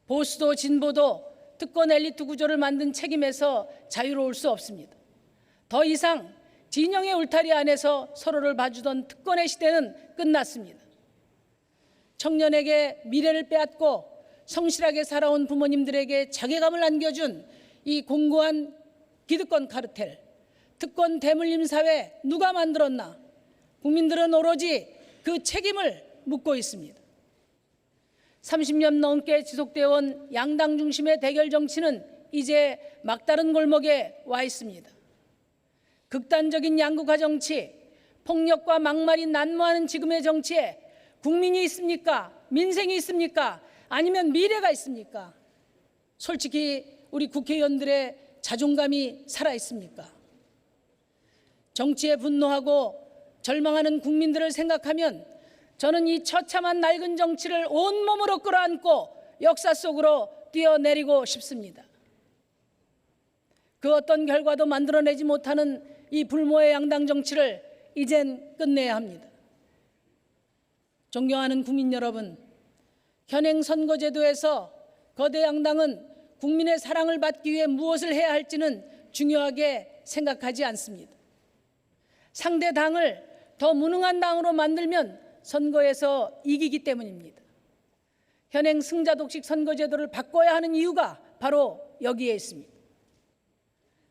보수도 진보도 특권 엘리트 구조를 만든 책임에서 자유로울 수 없습니다. 더 이상 진영의 울타리 안에서 서로를 봐주던 특권의 시대는 끝났습니다. 청년에게 미래를 빼앗고 성실하게 살아온 부모님들에게 자괴감을 안겨준 이 공고한 기득권 카르텔, 특권 대물림 사회 누가 만들었나? 국민들은 오로지 그 책임을 묻고 있습니다. 30년 넘게 지속되어 온 양당 중심의 대결 정치는 이제 막다른 골목에 와 있습니다. 극단적인 양극화 정치, 폭력과 막말이 난무하는 지금의 정치에 국민이 있습니까? 민생이 있습니까? 아니면 미래가 있습니까? 솔직히 우리 국회의원들의 자존감이 살아 있습니까? 정치에 분노하고 절망하는 국민들을 생각하면 저는 이 처참한 낡은 정치를 온몸으로 끌어안고 역사 속으로 뛰어내리고 싶습니다. 그 어떤 결과도 만들어내지 못하는 이 불모의 양당 정치를 이젠 끝내야 합니다. 존경하는 국민 여러분, 현행 선거제도에서 거대 양당은 국민의 사랑을 받기 위해 무엇을 해야 할지는 중요하게 생각하지 않습니다. 상대 당을 더 무능한 당으로 만들면 선거에서 이기기 때문입니다. 현행 승자 독식 선거제도를 바꿔야 하는 이유가 바로 여기에 있습니다.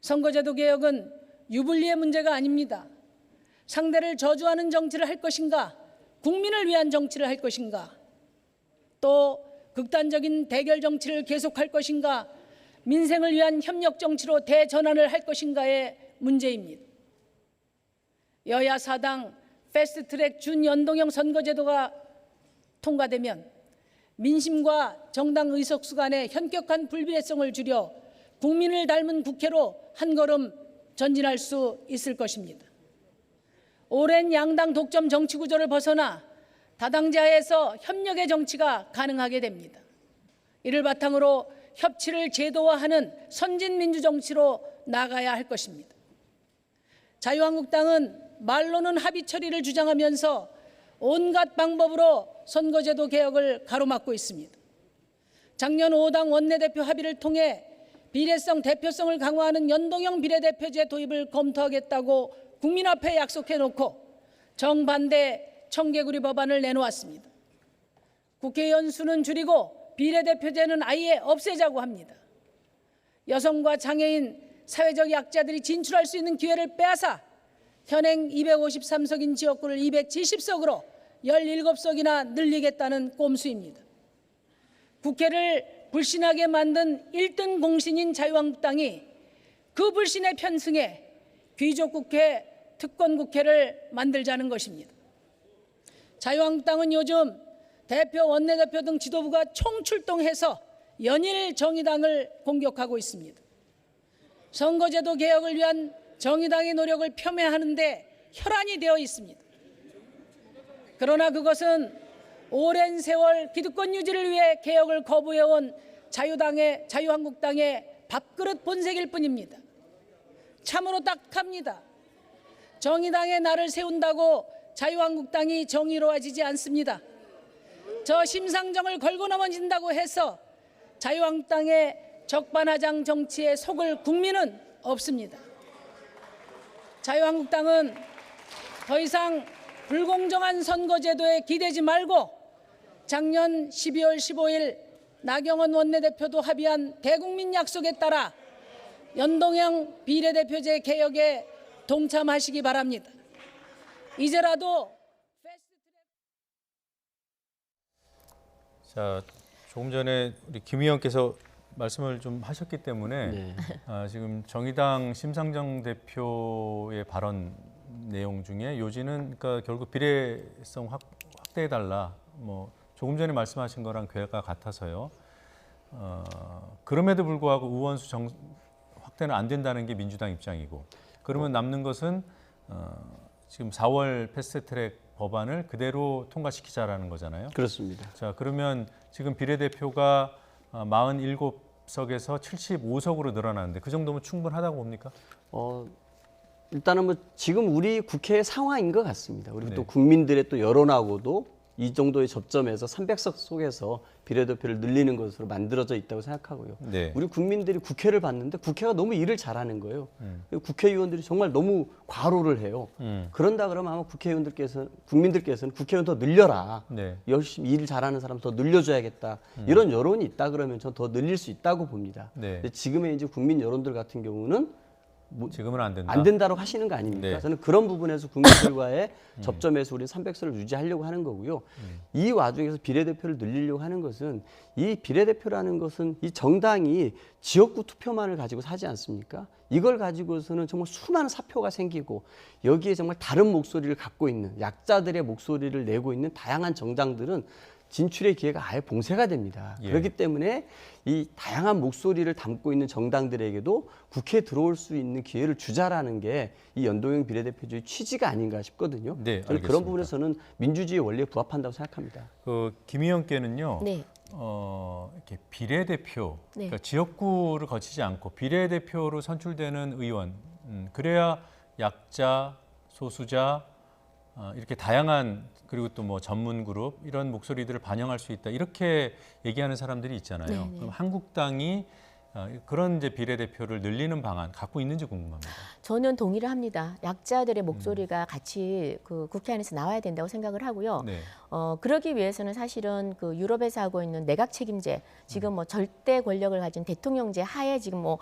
선거제도 개혁은 유불리의 문제가 아닙니다. 상대를 저주하는 정치를 할 것인가, 국민을 위한 정치를 할 것인가, 또 극단적인 대결 정치를 계속할 것인가, 민생을 위한 협력 정치로 대전환을 할 것인가의 문제입니다. 여야 사당 패스트트랙 준연동형 선거제도가 통과되면 민심과 정당 의석수 간의 현격한 불비례성을 줄여 국민을 닮은 국회로 한 걸음 전진할 수 있을 것입니다. 오랜 양당 독점 정치 구조를 벗어나 다당제하에서 협력의 정치가 가능하게 됩니다. 이를 바탕으로 협치를 제도화하는 선진 민주 정치로 나가야 할 것입니다. 자유한국당은 말로는 합의 처리를 주장하면서 온갖 방법으로 선거제도 개혁을 가로막고 있습니다. 작년 5당 원내대표 합의를 통해 비례성, 대표성을 강화하는 연동형 비례대표제 도입을 검토하겠다고 국민 앞에 약속해놓고 정반대 청개구리 법안을 내놓았습니다. 국회의원 수는 줄이고 비례대표제는 아예 없애자고 합니다. 여성과 장애인, 사회적 약자들이 진출할 수 있는 기회를 빼앗아 현행 253석인 지역구를 270석으로 17석이나 늘리겠다는 꼼수입니다. 국회를 불신하게 만든 1등 공신인 자유한국당이 그 불신에 편승해 귀족국회, 특권국회를 만들자는 것입니다. 자유한국당은 요즘 대표, 원내대표 등 지도부가 총출동해서 연일 정의당을 공격하고 있습니다. 선거제도 개혁을 위한 정의당의 노력을 폄훼하는데 혈안이 되어 있습니다. 그러나 그것은 오랜 세월 기득권 유지를 위해 개혁을 거부해온 자유한국당의 밥그릇 본색일 뿐입니다. 참으로 딱합니다. 정의당의 날을 세운다고 자유한국당이 정의로워지지 않습니다. 저 심상정을 걸고 넘어진다고 해서 자유한국당의 적반하장 정치에 속을 국민은 없습니다. 자유한국당은 더 이상 불공정한 선거제도에 기대지 말고 작년 12월 15일 나경원 원내대표도 합의한 대국민 약속에 따라 연동형 비례대표제 개혁에 동참하시기 바랍니다. 이제라도 자, 조금 전에 우리 김 의원께서 말씀을 좀 하셨기 때문에 지금 정의당 심상정 대표의 발언 내용 중에 요지는 그러니까 결국 비례성 확대해달라. 뭐 조금 전에 말씀하신 거랑 괴가 같아서요. 그럼에도 불구하고 의원수 확대는 안 된다는 게 민주당 입장이고, 그러면 남는 것은 지금 4월 패스트트랙 법안을 그대로 통과시키자라는 거잖아요. 그렇습니다. 자, 그러면 지금 비례대표가 47석에서 75석으로 늘어나는데 그 정도면 충분하다고 봅니까? 일단은 뭐 지금 우리 국회의 상황인 것 같습니다. 그리고 또 국민들의 또 여론하고도 이 정도의 접점에서 300석 속에서 비례대표를 늘리는 것으로 만들어져 있다고 생각하고요. 우리 국민들이 국회를 봤는데 국회가 너무 일을 잘하는 거예요. 국회의원들이 정말 너무 과로를 해요. 그런다 그러면 아마 국민들께서는 국회의원 더 늘려라. 열심히 일 잘하는 사람 더 늘려줘야겠다. 이런 여론이 있다 그러면 전 더 늘릴 수 있다고 봅니다. 근데 지금의 이제 국민 여론들 같은 경우는 지금은 안 된다. 안 된다고 하시는 거 아닙니까? 저는 그런 부분에서 국민들과의 접점에서 우리는 300석을 유지하려고 하는 거고요. 이 와중에서 비례대표를 늘리려고 하는 것은 이 비례대표라는 것은 이 정당이 지역구 투표만을 가지고 사지 않습니까? 이걸 가지고서는 정말 수많은 사표가 생기고 여기에 정말 다른 목소리를 갖고 있는 약자들의 목소리를 내고 있는 다양한 정당들은 진출의 기회가 아예 봉쇄가 됩니다. 그렇기 때문에 이 다양한 목소리를 담고 있는 정당들에게도 국회에 들어올 수 있는 기회를 주자라는 게 이 연동형 비례대표제의 취지가 아닌가 싶거든요. 저는 그런 부분에서는 민주주의 원리에 부합한다고 생각합니다. 김 의원께는요. 이렇게 비례대표, 그러니까 지역구를 거치지 않고 비례대표로 선출되는 의원, 그래야 약자, 소수자, 이렇게 다양한 그리고 또 뭐 전문 그룹 이런 목소리들을 반영할 수 있다 이렇게 얘기하는 사람들이 있잖아요. 그럼 한국당이 그런 이제 비례대표를 늘리는 방안 갖고 있는지 궁금합니다. 저는 동의를 합니다. 약자들의 목소리가 같이 그 국회 안에서 나와야 된다고 생각을 하고요. 그러기 위해서는 사실은 그 유럽에서 하고 있는 내각 책임제, 지금 뭐 절대 권력을 가진 대통령제 하에 지금 뭐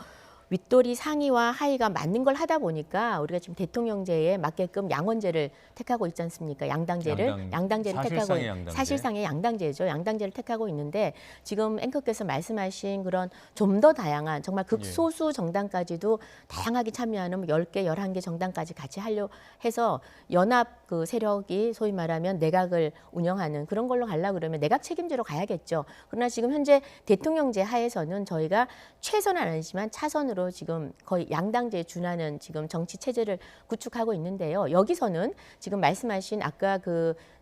윗돌이 상위와 하위가 맞는 걸 하다 보니까 우리가 지금 대통령제에 맞게끔 양원제를 택하고 있지 않습니까? 양당제를 택하고 사실상의 양당제죠. 양당제를 택하고 있는데 지금 앵커께서 말씀하신 그런 좀 더 다양한 정말 극소수 정당까지도 다양하게 참여하는 10개, 11개 정당까지 같이 하려 해서 연합 그 세력이 소위 말하면 내각을 운영하는 그런 걸로 가려고 그러면 내각 책임제로 가야겠죠. 그러나 지금 현재 대통령제 하에서는 저희가 최선은 아니지만 차선으로 지금 거의 양당제에 준하는 지금 정치 체제를 구축하고 있는데요. 여기서는 지금 말씀하신 아까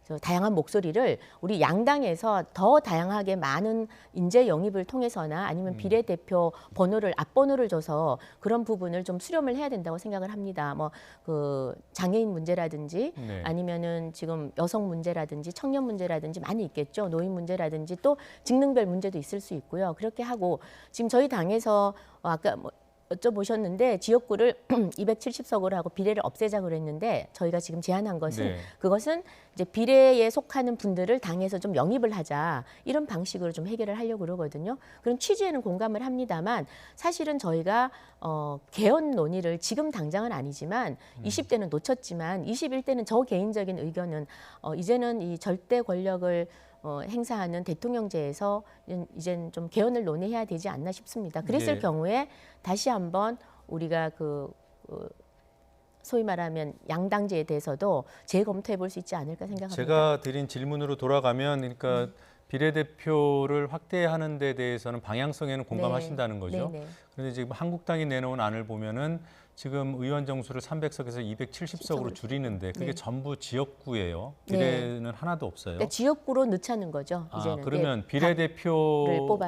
저 다양한 목소리를 우리 양당에서 더 다양하게 많은 인재 영입을 통해서나 아니면 비례대표 번호를 앞번호를 줘서 그런 부분을 좀 수렴을 해야 된다고 생각을 합니다. 뭐 그 장애인 문제라든지 아니면은 지금 여성 문제라든지 청년 문제라든지 많이 있겠죠. 노인 문제라든지 또 직능별 문제도 있을 수 있고요. 그렇게 하고 지금 저희 당에서 아까 뭐 여쭤보셨는데 지역구를 270석으로 하고 비례를 없애자고 그랬는데 저희가 지금 제안한 것은 그것은 이제 비례에 속하는 분들을 당에서 좀 영입을 하자 이런 방식으로 좀 해결을 하려고 그러거든요. 그런 취지에는 공감을 합니다만 사실은 저희가 개헌 논의를 지금 당장은 아니지만 20대는 놓쳤지만 21대는 저 개인적인 의견은 이제는 이 절대 권력을 행사하는 대통령제에서 이제는 좀 개헌을 논의해야 되지 않나 싶습니다. 그랬을 경우에 다시 한번 우리가 소위 말하면 양당제에 대해서도 재검토해 볼 수 있지 않을까 생각합니다. 제가 드린 질문으로 돌아가면 그러니까 비례대표를 확대하는 데 대해서는 방향성에는 공감하신다는 거죠. 그런데 지금 한국당이 내놓은 안을 보면은 지금 의원 정수를 300석에서 270석으로 줄이는데 그게 전부 지역구예요. 비례는 하나도 없어요. 그러니까 지역구로 넣자는 거죠. 이제는. 그러면 비례대표로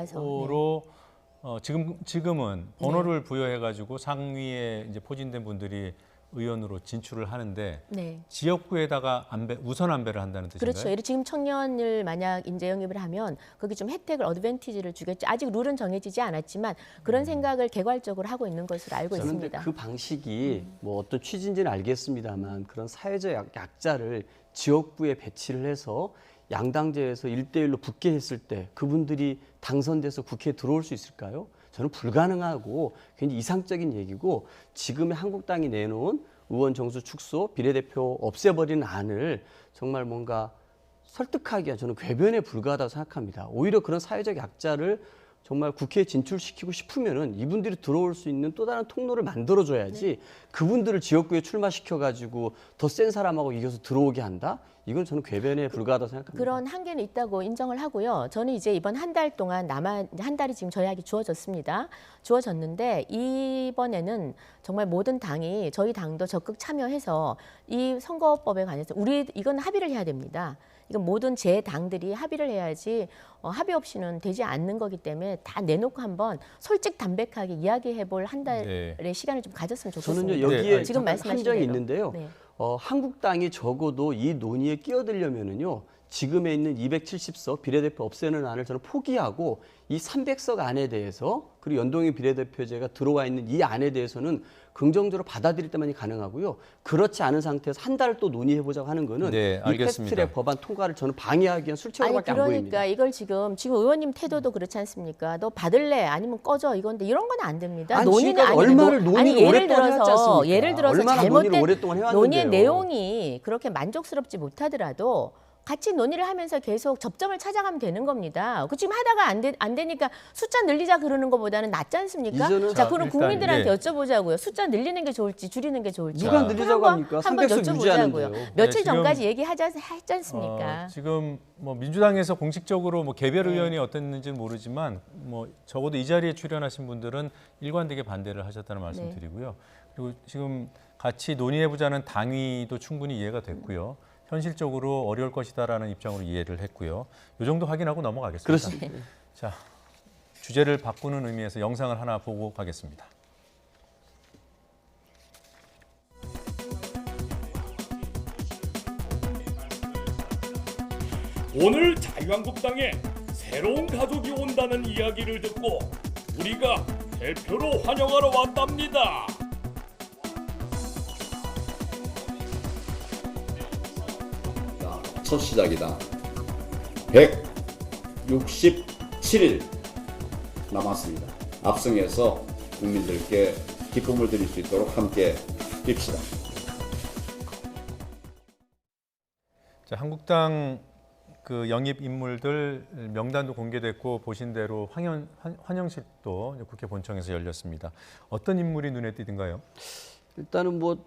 지금은 번호를 부여해가지고 상위에 이제 포진된 분들이 의원으로 진출을 하는데 지역구에다가 우선 안배를 한다는 뜻인가요? 그렇죠. 지금 청년을 만약 인재 영입을 하면 거기 좀 혜택을 어드밴티지를 주겠죠. 아직 룰은 정해지지 않았지만 그런 생각을 개괄적으로 하고 있는 것으로 알고 있습니다. 그 방식이 뭐 어떤 취지인지는 알겠습니다만 그런 사회적 약자를 지역구에 배치를 해서 양당제에서 1대1로 붙게 했을 때 그분들이 당선돼서 국회에 들어올 수 있을까요? 저는 불가능하고 굉장히 이상적인 얘기고 지금의 한국당이 내놓은 의원 정수 축소, 비례대표 없애버리는 안을 정말 뭔가 설득하기가 저는 궤변에 불과하다고 생각합니다. 오히려 그런 사회적 약자를 정말 국회에 진출시키고 싶으면은 이분들이 들어올 수 있는 또 다른 통로를 만들어줘야지 그분들을 지역구에 출마시켜가지고 더 센 사람하고 이겨서 들어오게 한다? 이건 저는 궤변에 불과하다고 생각합니다. 그런 한계는 있다고 인정을 하고요. 저는 이제 이번 한 달 동안 한 달이 지금 저희에게 주어졌습니다. 주어졌는데 이번에는 정말 모든 당이 저희 당도 적극 참여해서 이 선거법에 관해서 이건 합의를 해야 됩니다. 이건 모든 제 당들이 합의를 해야지 합의 없이는 되지 않는 거기 때문에 다 내놓고 한번 솔직담백하게 이야기해볼 한 달의 시간을 좀 가졌으면 좋겠습니다. 저는요 여기에 지금 말씀하신 함정이 대로. 있는데요. 한국당이 적어도 이 논의에 끼어들려면은요. 지금에 있는 270석 비례대표 없애는 안을 저는 포기하고 이 300석 안에 대해서 그리고 연동형 비례대표제가 들어와 있는 이 안에 대해서는 긍정적으로 받아들일 때만이 가능하고요. 그렇지 않은 상태에서 한 달을 또 논의해보자고 하는 거는 이 패스트트랙 법안 통과를 저는 방해하기 위한 술책으로밖에 안 보입니다. 그러니까 이걸 지금 의원님 태도도 그렇지 않습니까? 너 받을래? 아니면 꺼져? 이건데 이런 건 안 됩니다. 논의는 얼마를 논의를 오랫동안 해왔지 않습니까? 예를 들어서 잘못된 논의의 내용이 그렇게 만족스럽지 못하더라도 같이 논의를 하면서 계속 접점을 찾아가면 되는 겁니다. 지금 하다가 안 되니까 숫자 늘리자 그러는 것보다는 낫지 않습니까? 자, 그럼 국민들한테 여쭤보자고요. 숫자 늘리는 게 좋을지 줄이는 게 좋을지. 누가 늘리자고 합니까? 한번 300석 유지하는데요. 며칠 전까지 했지 않습니까? 지금 뭐 민주당에서 공식적으로 뭐 개별 의원이 어땠는지는 모르지만 뭐 적어도 이 자리에 출연하신 분들은 일관되게 반대를 하셨다는 말씀드리고요. 그리고 지금 같이 논의해보자는 당위도 충분히 이해가 됐고요. 현실적으로 어려울 것이다라는 입장으로 이해를 했고요. 이 정도 확인하고 넘어가겠습니다. 그렇습니다. 자, 주제를 바꾸는 의미에서 영상을 하나 보고 가겠습니다. 오늘 자유한국당에 새로운 가족이 온다는 이야기를 듣고 우리가 대표로 환영하러 왔답니다. 첫 시작이다. 167일 남았습니다. 압승해서 국민들께 기쁨을 드릴 수 있도록 함께 빕시다. 자, 한국당 그 영입 인물들 명단도 공개됐고 보신 대로 환영식도 국회 본청에서 열렸습니다. 어떤 인물이 눈에 띄던가요? 일단은 뭐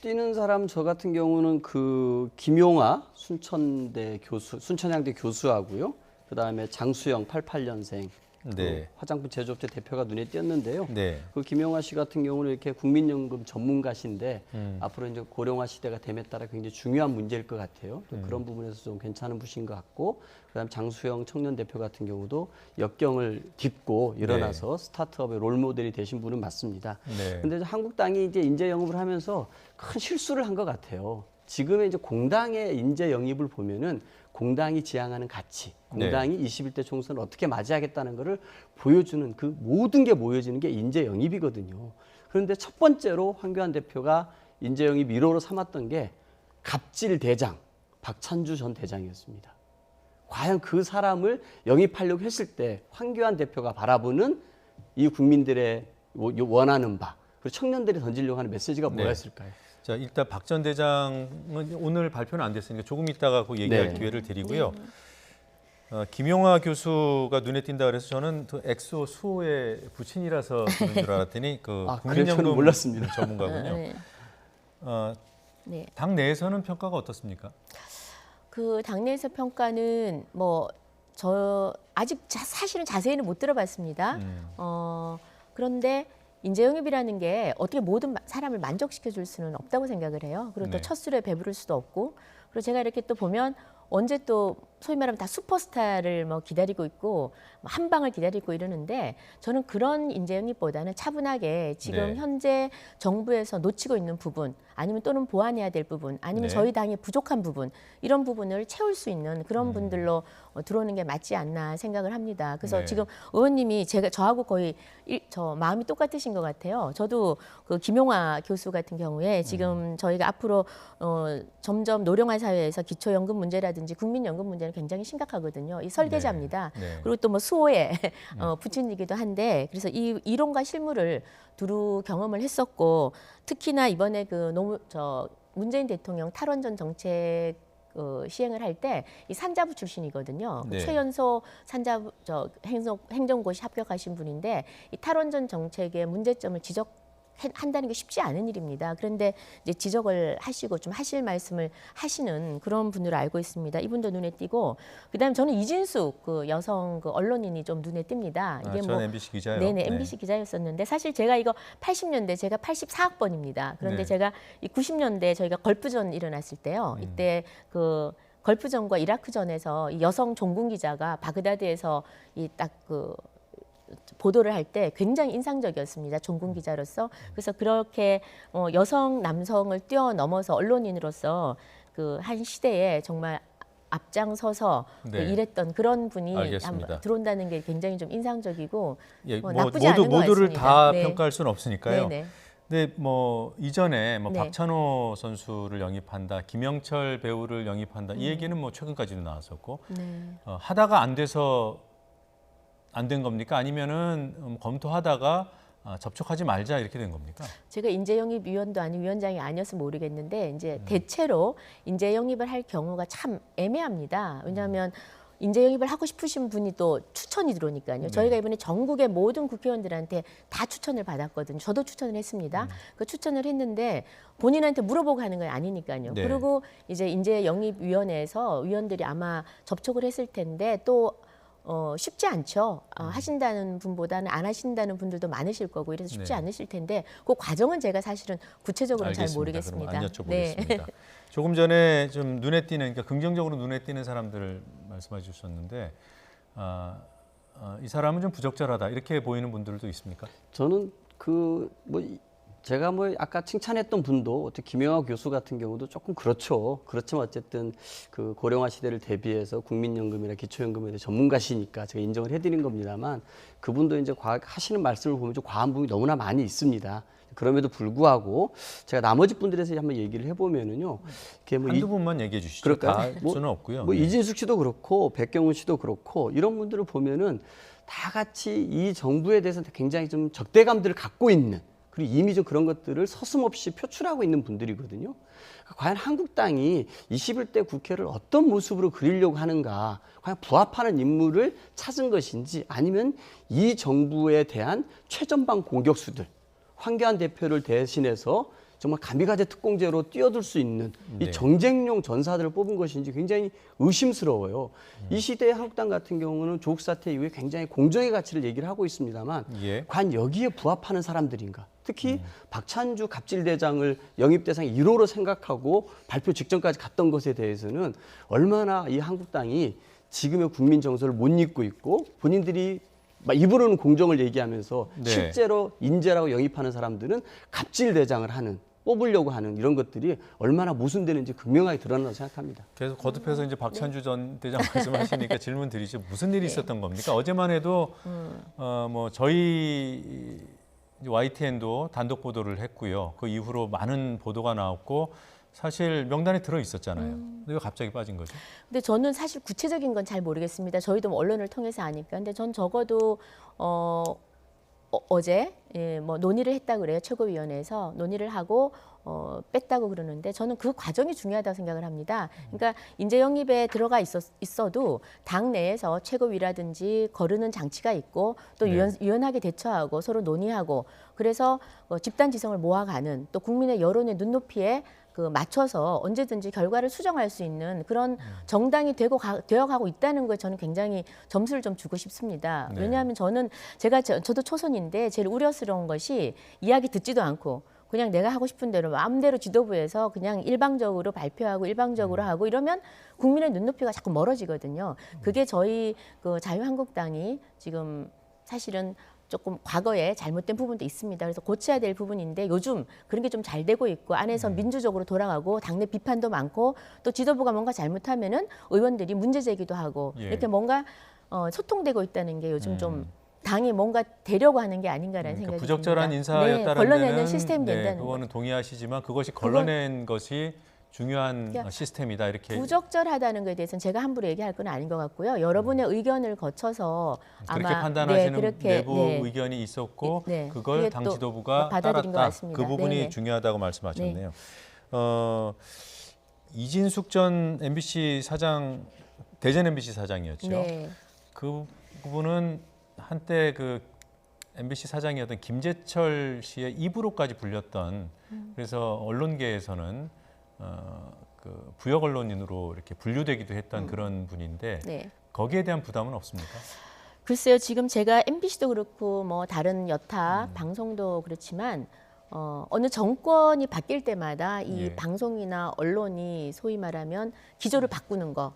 뛰는 사람 저 같은 경우는 그 김용하 순천향대 교수하고요. 그다음에 장수영 88년생 네. 화장품 제조업체 대표가 눈에 띄었는데요. 네. 그 김용하 씨 같은 경우는 이렇게 국민연금 전문가신데 앞으로 이제 고령화 시대가 됨에 따라 굉장히 중요한 문제일 것 같아요. 또 그런 부분에서 좀 괜찮은 분인 것 같고, 그다음 장수영 청년 대표 같은 경우도 역경을 딛고 일어나서 스타트업의 롤 모델이 되신 분은 맞습니다. 그런데 한국당이 이제 인재 영입을 하면서 큰 실수를 한 것 같아요. 지금의 이제 공당의 인재 영입을 보면은 공당이 지향하는 가치, 공당이 21대 총선을 어떻게 맞이하겠다는 것을 보여주는 그 모든 게 모여지는 게 인재 영입이거든요. 그런데 첫 번째로 황교안 대표가 인재 영입 1호로 삼았던 게 갑질 대장, 박찬주 전 대장이었습니다. 과연 그 사람을 영입하려고 했을 때 황교안 대표가 바라보는 이 국민들의 원하는 바, 그리고 청년들이 던지려고 하는 메시지가 뭐였을까요? 자, 일단 박 전 대장은 오늘 발표는 안 됐으니까 조금 이따가 그 얘기할 기회를 드리고요. 김용하 교수가 눈에 띈다 그래서 저는 그 엑소 수호의 부친이라서 그런 줄 알았더니 그 국민연금 몰랐습니다. 전문가군요. 당 내에서는 평가가 어떻습니까? 그 당내에서 평가는 뭐 아직 사실은 자세히는 못 들어봤습니다. 그런데 인재 영입이라는 게 어떻게 모든 사람을 만족시켜 줄 수는 없다고 생각을 해요. 그리고 또 첫 술에 배부를 수도 없고, 그리고 제가 이렇게 또 보면 언제 또 소위 말하면 다 슈퍼스타를 뭐 기다리고 있고 한 방을 기다리고 이러는데, 저는 그런 인재 영입보다는 차분하게 지금 현재 정부에서 놓치고 있는 부분, 아니면 또는 보완해야 될 부분, 아니면 저희 당의 부족한 부분, 이런 부분을 채울 수 있는 그런 분들로 들어오는 게 맞지 않나 생각을 합니다. 그래서 지금 의원님이 저하고 거의 마음이 똑같으신 것 같아요. 저도 그 김용하 교수 같은 경우에 지금 저희가 앞으로 점점 노령화 사회에서 기초연금 문제라든지 국민연금 문제는 굉장히 심각하거든요. 이 설계자입니다. 그리고 또 뭐 수호의 부친이기도 한데, 그래서 이 이론과 실무를 두루 경험을 했었고, 특히나 이번에 문재인 대통령 탈원전 정책 시행을 할 때 이 산자부 출신이거든요. 최연소 산자부 행정고시 합격하신 분인데, 이 탈원전 정책의 문제점을 한다는 게 쉽지 않은 일입니다. 그런데 이제 지적을 하시고 좀 하실 말씀을 하시는 그런 분으로 알고 있습니다. 이분도 눈에 띄고, 그다음에 저는 이진숙 그 여성 그 언론인이 좀 눈에 띕니다. 이게 전 MBC 기자요. 네네, MBC 기자였었는데, 사실 제가 이거 80년대 제가 84학번입니다. 그런데 제가 이 90년대 저희가 걸프전 일어났을 때요. 이때 그 걸프전과 이라크전에서 이 여성 종군 기자가 바그다드에서 보도를 할 때 굉장히 인상적이었습니다. 종군 기자로서. 그래서 그렇게 여성 남성을 뛰어넘어서 언론인으로서 그 한 시대에 정말 앞장서서 일했던 그런 분이 들어온다는 게 굉장히 좀 인상적이고 나쁘지 않은 것 같습니다. 모두를 다 평가할 수는 없으니까요. 근데 뭐 이전에 박찬호 선수를 영입한다, 김영철 배우를 영입한다, 이 얘기는 뭐 최근까지도 나왔었고 하다가 안 돼서 안 된 겁니까? 아니면은 검토하다가 접촉하지 말자 이렇게 된 겁니까? 제가 인재영입위원도 아닌 위원장이 아니어서 모르겠는데, 이제 대체로 인재영입을 할 경우가 참 애매합니다. 왜냐하면 인재영입을 하고 싶으신 분이 또 추천이 들어오니까요. 저희가 이번에 전국의 모든 국회의원들한테 다 추천을 받았거든요. 저도 추천을 했습니다. 그 추천을 했는데 본인한테 물어보고 하는 건 아니니까요. 그리고 이제 인재영입위원회에서 위원들이 아마 접촉을 했을 텐데 또 쉽지 않죠. 하신다는 분보다는 안 하신다는 분들도 많으실 거고, 이래서 쉽지 않으실 텐데 그 과정은 제가 사실은 구체적으로는 잘 모르겠습니다. 그럼 안 여쭤보겠습니다. 조금 전에 좀 눈에 띄는, 그러니까 긍정적으로 눈에 띄는 사람들을 말씀해 주셨는데 이 사람은 좀 부적절하다 이렇게 보이는 분들도 있습니까? 저는 제가 아까 칭찬했던 분도 김용하 교수 같은 경우도 조금 그렇죠. 그렇지만 어쨌든 그 고령화 시대를 대비해서 국민연금이나 기초연금에 대해 전문가시니까 제가 인정을 해드린 겁니다만, 그분도 이제 하시는 말씀을 보면 좀 과한 부분이 너무나 많이 있습니다. 그럼에도 불구하고 제가 나머지 분들에서 한번 얘기를 해보면은요. 한두 분만 얘기해 주시죠. 그럴까요? 다 수는 없고요. 이진숙 씨도 그렇고 백경훈 씨도 그렇고 이런 분들을 보면은 다 같이 이 정부에 대해서 굉장히 좀 적대감들을 갖고 있는, 그리고 이미 좀 그런 것들을 서슴없이 표출하고 있는 분들이거든요. 과연 한국당이 21대 국회를 어떤 모습으로 그리려고 하는가, 과연 부합하는 인물을 찾은 것인지, 아니면 이 정부에 대한 최전방 공격수들, 황교안 대표를 대신해서 정말 가미가제 특공제로 뛰어들 수 있는 이 정쟁용 전사들을 뽑은 것인지 굉장히 의심스러워요. 이 시대의 한국당 같은 경우는 조국 사태 이후에 굉장히 공정의 가치를 얘기를 하고 있습니다만 과연 여기에 부합하는 사람들인가? 특히 박찬주 갑질대장을 영입대상 1호로 생각하고 발표 직전까지 갔던 것에 대해서는 얼마나 이 한국당이 지금의 국민 정서를 못 잊고 있고, 본인들이 입으로는 공정을 얘기하면서 실제로 인재라고 영입하는 사람들은 갑질대장을 하는, 뽑으려고 하는 이런 것들이 얼마나 모순되는지 극명하게 드러난다고 생각합니다. 그래서 거듭해서 이제 박찬주 전 대장 말씀하시니까 질문 드리죠. 무슨 일이 있었던 겁니까? 어제만 해도 뭐 저희 YTN도 단독 보도를 했고요. 그 이후로 많은 보도가 나왔고 사실 명단에 들어 있었잖아요. 근데 왜 갑자기 빠진 거죠? 근데 저는 사실 구체적인 건 잘 모르겠습니다. 저희도 뭐 언론을 통해서 아니까. 근데 전 적어도 어제 뭐 논의를 했다고 그래요. 최고위원회에서 논의를 하고 뺐다고 그러는데, 저는 그 과정이 중요하다고 생각을 합니다. 그러니까 인재 영입에 들어가 있어도 당 내에서 최고위라든지 거르는 장치가 있고, 또 유연하게 대처하고 서로 논의하고, 그래서 집단 지성을 모아가는, 또 국민의 여론의 눈높이에 맞춰서 언제든지 결과를 수정할 수 있는 그런 정당이 되어가고 있다는 거에 저는 굉장히 점수를 좀 주고 싶습니다. 왜냐하면 저도 초선인데 제일 우려스러운 것이 이야기 듣지도 않고 그냥 내가 하고 싶은 대로 마음대로 지도부에서 그냥 일방적으로 발표하고 일방적으로 하고 이러면 국민의 눈높이가 자꾸 멀어지거든요. 그게 저희 자유한국당이 지금 사실은 조금 과거에 잘못된 부분도 있습니다. 그래서 고쳐야 될 부분인데 요즘 그런 게 좀 잘 되고 있고, 안에서 민주적으로 돌아가고 당내 비판도 많고, 또 지도부가 뭔가 잘못하면은 의원들이 문제 제기도 하고 이렇게 뭔가 소통되고 있다는 게 요즘 좀 당이 뭔가 되려고 하는 게 아닌가라는 생각이 듭니다. 부적절한 인사였다는 걸러내는 시스템이 된다는 그거는 동의하시지만 그것이 걸러낸 것이 중요한 시스템이다, 이렇게. 부적절하다는 것에 대해서는 제가 함부로 얘기할 건 아닌 것 같고요. 여러분의 의견을 거쳐서 그렇게 아마 판단하시는 내부 의견이 있었고 그걸 당 지도부가 따랐다. 그 부분이 중요하다고 말씀하셨네요. 이진숙 전 MBC 사장, 대전 MBC 사장이었죠. 그 부분은 한때 그 MBC 사장이었던 김재철 씨의 입으로까지 불렸던, 그래서 언론계에서는 그 부역 언론인으로 이렇게 분류되기도 했던 그런 분인데 거기에 대한 부담은 없습니까? 글쎄요, 지금 제가 MBC도 그렇고 뭐 다른 여타 방송도 그렇지만 어느 정권이 바뀔 때마다 이 방송이나 언론이 소위 말하면 기조를 바꾸는 거,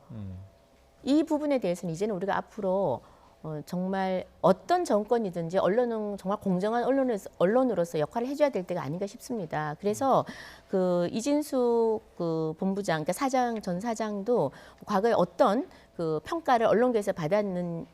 이 부분에 대해서는 이제는 우리가 앞으로 정말 어떤 정권이든지 언론은 정말 공정한 언론으로서 역할을 해줘야 될 때가 아닌가 싶습니다. 그래서 그 이진숙 그 본부장, 그러니까 전 사장도 과거에 어떤 그 평가를 언론계에서 받았는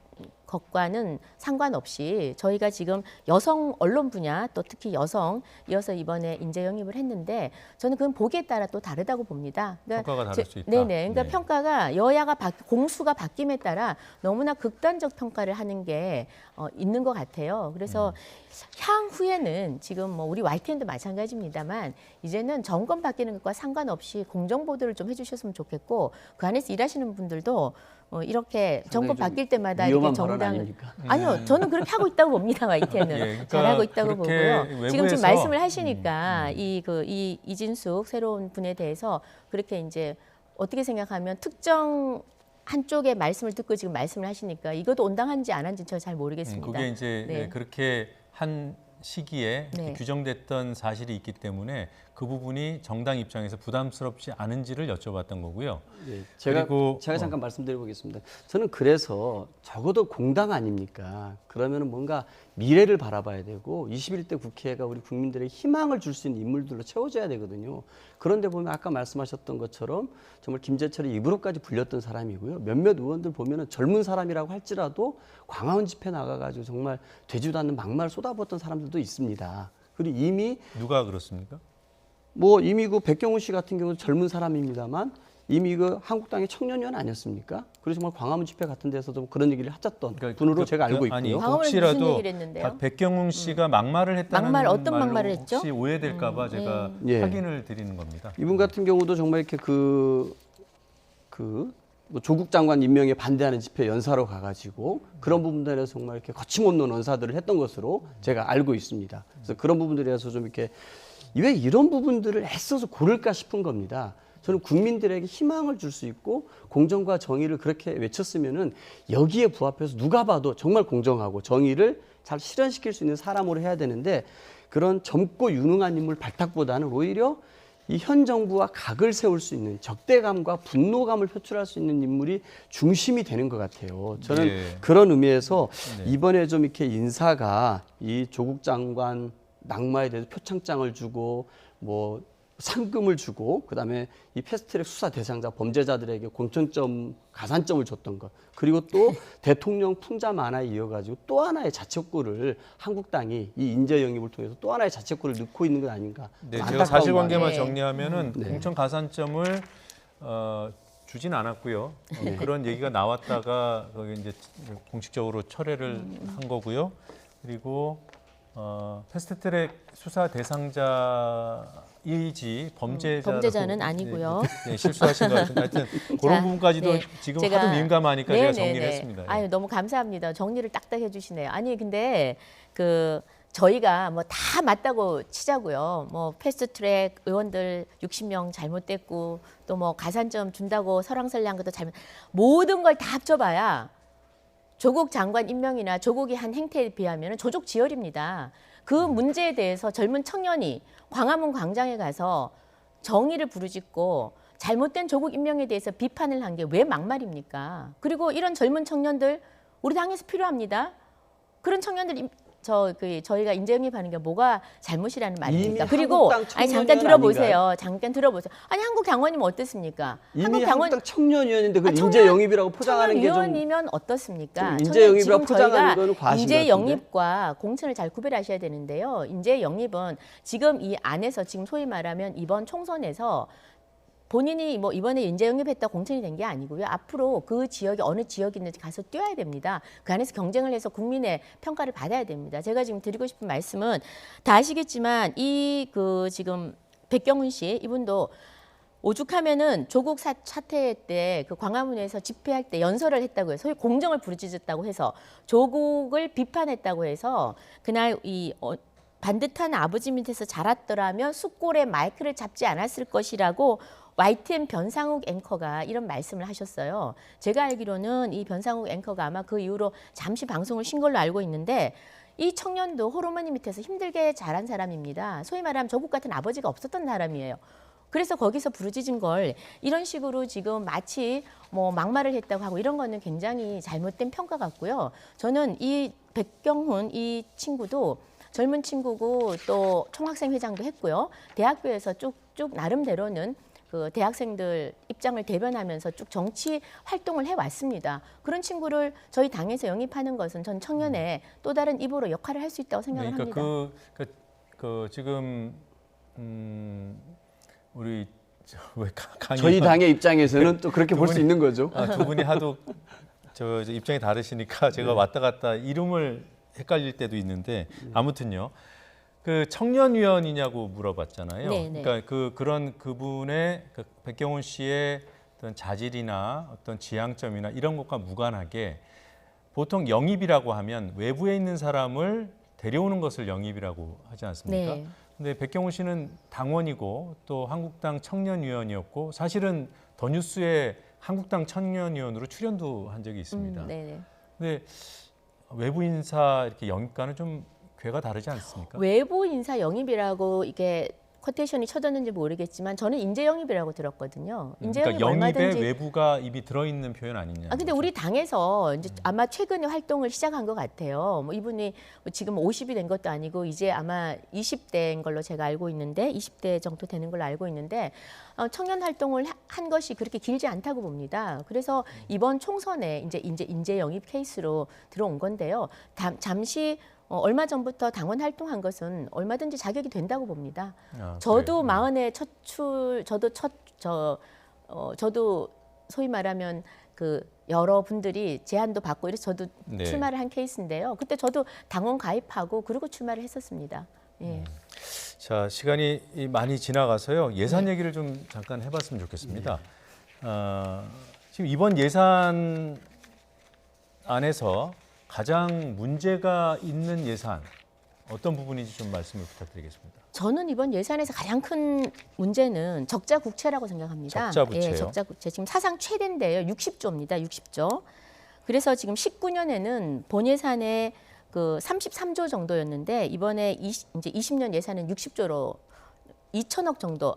것과는 상관없이 저희가 지금 여성 언론 분야, 또 특히 여성 이어서 이번에 인재 영입을 했는데, 저는 그건 보기에 따라 또 다르다고 봅니다. 그러니까 평가가 다를 수 있다. 그러니까 평가가 여야가 공수가 바뀜에 따라 너무나 극단적 평가를 하는 게 있는 것 같아요. 그래서 향후에는 지금 뭐 우리 YTN도 마찬가지입니다만 이제는 정권 바뀌는 것과 상관없이 공정 보도를 좀 해주셨으면 좋겠고, 그 안에서 일하시는 분들도 이렇게 정권 바뀔 때마다 이렇게 정당을 아니요, 저는 그렇게 하고 있다고 봅니다. YTN은 그러니까 잘하고 있다고 보고요. 지금 말씀을 하시니까 이 이진숙 새로운 분에 대해서 그렇게 이제 어떻게 생각하면 특정 한쪽의 말씀을 듣고 지금 말씀을 하시니까 이것도 온당한지 안 한지 저 잘 모르겠습니다. 그게 이제 그렇게 한 시기에 규정됐던 사실이 있기 때문에 그 부분이 정당 입장에서 부담스럽지 않은지를 여쭤봤던 거고요. 제가 잠깐 말씀드려보겠습니다. 저는 그래서 적어도 공당 아닙니까? 그러면 뭔가 미래를 바라봐야 되고 21대 국회가 우리 국민들의 희망을 줄 수 있는 인물들로 채워져야 되거든요. 그런데 보면 아까 말씀하셨던 것처럼 정말 김재철이 입으로까지 불렸던 사람이고요. 몇몇 의원들 보면은 젊은 사람이라고 할지라도 광화문 집회 나가가지고 정말 되지도 않는 막말을 쏟아붓던 사람들도 있습니다. 그리고 이미 누가 그렇습니까? 뭐 이미 그 백경훈 씨 같은 경우는 젊은 사람입니다만 이미 그 한국당의 청년위원 아니었습니까? 그래서 정말 광화문 집회 같은 데서도 그런 얘기를 하셨던 분으로 제가 알고 있고요. 아니, 광화문에 혹시라도 무슨 얘기를 했는데요? 백경훈 씨가 막말을 했다는 막말, 어떤 말로 막말을 했죠? 혹시 오해될까봐 제가 예. 확인을 드리는 겁니다. 이분 같은 경우도 정말 이렇게 뭐 조국 장관 임명에 반대하는 집회 연사로 가가지고 그런 부분들에서 정말 이렇게 거침없는 언사들을 했던 것으로 제가 알고 있습니다. 그래서 그런 부분들에 대해서 좀 이렇게 왜 이런 부분들을 애써서 고를까 싶은 겁니다. 저는 국민들에게 희망을 줄 수 있고 공정과 정의를 그렇게 외쳤으면은 여기에 부합해서 누가 봐도 정말 공정하고 정의를 잘 실현시킬 수 있는 사람으로 해야 되는데 그런 젊고 유능한 인물 발탁보다는 오히려 이 현 정부와 각을 세울 수 있는 적대감과 분노감을 표출할 수 있는 인물이 중심이 되는 것 같아요. 저는 예. 그런 의미에서 네. 이번에 좀 이렇게 인사가 이 조국 장관 낙마에 대해서 표창장을 주고 뭐 상금을 주고 그다음에 이 패스트트랙 수사 대상자 범죄자들에게 공천점 가산점을 줬던 것 그리고 또 대통령 풍자 만화에 이어가지고 또 하나의 자책구를 한국당이 이 인재 영입을 통해서 또 하나의 자책구를 넣고 있는 건 아닌가. 네, 안타까운 제가 사실관계만 마음이. 정리하면은 네. 공천 가산점을 주진 않았고요. 그런 얘기가 나왔다가 거기 이제 공식적으로 철회를 한 거고요. 그리고 패스트트랙 수사 대상자이지 범죄자는 아니고요. 네, 실수하신 것 같은데 하여튼 그런 부분까지도 지금 하도 민감하니까 제가 정리를 했습니다. 아유, 너무 감사합니다. 정리를 딱딱 해주시네요. 아니 근데 저희가 뭐 다 맞다고 치자고요. 뭐 패스트트랙 의원들 60명 잘못됐고 또 뭐 가산점 준다고 설왕설래한 것도 잘못 모든 걸 다 합쳐봐야 조국 장관 임명이나 조국이 한 행태에 비하면 조족지혈입니다. 그 문제에 대해서 젊은 청년이 광화문 광장에 가서 정의를 부르짖고 잘못된 조국 임명에 대해서 비판을 한 게 왜 막말입니까? 그리고 이런 젊은 청년들 우리 당에서 필요합니다. 그런 청년들 저희가 인재 영입하는 게 뭐가 잘못이라는 말입니까? 그리고 아니 잠깐 들어보세요. 잠깐 들어보세요. 아니 한국 당원이면 어떻습니까? 이미 한국당 청년위원인데 그 인재 영입이라고 포장하는 게 좀 청년위원이면 어떻습니까? 인재 영입이라고 포장하는 거는 과하신 인재 것 같은데. 영입과 공천을 잘 구별하셔야 되는데요. 인재 영입은 지금 이 안에서 지금 소위 말하면 이번 총선에서 본인이 뭐 이번에 인재 영입했다 공천이 된 게 아니고요. 앞으로 그 지역이 어느 지역이 있는지 가서 뛰어야 됩니다. 그 안에서 경쟁을 해서 국민의 평가를 받아야 됩니다. 제가 지금 드리고 싶은 말씀은 다 아시겠지만 지금 백경훈 씨 이분도 오죽하면은 조국 사태 때 그 광화문에서 집회할 때 연설을 했다고 해서 소위 공정을 부르짖었다고 해서 조국을 비판했다고 해서 그날 반듯한 아버지 밑에서 자랐더라면 숫골에 마이크를 잡지 않았을 것이라고 YTN 변상욱 앵커가 이런 말씀을 하셨어요. 제가 알기로는 이 변상욱 앵커가 아마 그 이후로 잠시 방송을 쉰 걸로 알고 있는데 이 청년도 호르머니 밑에서 힘들게 자란 사람입니다. 소위 말하면 조국 같은 아버지가 없었던 사람이에요. 그래서 거기서 부르짖은 걸 이런 식으로 지금 마치 뭐 막말을 했다고 하고 이런 거는 굉장히 잘못된 평가 같고요. 저는 이 백경훈 이 친구도 젊은 친구고 또 총학생 회장도 했고요. 대학교에서 쭉쭉 나름대로는 그 대학생들 입장을 대변하면서 쭉 정치 활동을 해왔습니다. 그런 친구를 저희 당에서 영입하는 것은 전 청년의 또 다른 입으로 역할을 할 수 있다고 생각을 합니다. 지금 우리 왜 저희 당의 입장에서는 또 그렇게 볼 수 있는 거죠. 두 분이 하도 입장이 다르시니까 제가 왔다 갔다 이름을 헷갈릴 때도 있는데 아무튼요. 그 청년위원이냐고 물어봤잖아요. 네네. 그러니까 그런 그분의 백경훈 씨의 어떤 자질이나 어떤 지향점이나 이런 것과 무관하게 보통 영입이라고 하면 외부에 있는 사람을 데려오는 것을 영입이라고 하지 않습니까? 네. 근데 백경훈 씨는 당원이고 또 한국당 청년위원이었고 사실은 더 뉴스에 한국당 청년위원으로 출연도 한 적이 있습니다. 네네. 근데 외부 인사 이렇게 영입과는 좀 궤가 다르지 않습니까? 외부 인사 영입이라고 이게 쿼테이션이 쳐졌는지 모르겠지만 저는 인재 영입이라고 들었거든요. 인재 영입 그러니까 영입에 얼마든지 외부가 입이 들어있는 표현 아니냐? 근데 우리 당에서 이제 아마 최근에 활동을 시작한 것 같아요. 뭐 이분이 지금 50이 된 것도 아니고 이제 아마 20대인 걸로 제가 알고 있는데 20대 정도 되는 걸로 알고 있는데 청년 활동을 한 것이 그렇게 길지 않다고 봅니다. 그래서 이번 총선에 이제 인재 영입 케이스로 들어온 건데요. 잠시 얼마 전부터 당원 활동한 것은 얼마든지 자격이 된다고 봅니다. 저도 마흔에 저도 저도 소위 말하면 그 여러분들이 제안도 받고 이래서 저도 네. 출마를 한 케이스인데요. 그때 저도 당원 가입하고 그리고 출마를 했었습니다. 예. 자, 시간이 많이 지나가서요. 예산 얘기를 좀 잠깐 해봤으면 좋겠습니다. 지금 이번 예산 안에서 가장 문제가 있는 예산 어떤 부분인지 좀 말씀을 부탁드리겠습니다. 저는 이번 예산에서 가장 큰 문제는 적자 국채라고 생각합니다. 적자 국채요? 예, 적자 국채 지금 사상 최대인데요. 60조입니다. 60조. 그래서 지금 19년에는 본 예산의 그 33조 정도였는데 이번에 이제 20년 예산은 60조로 2천억 정도,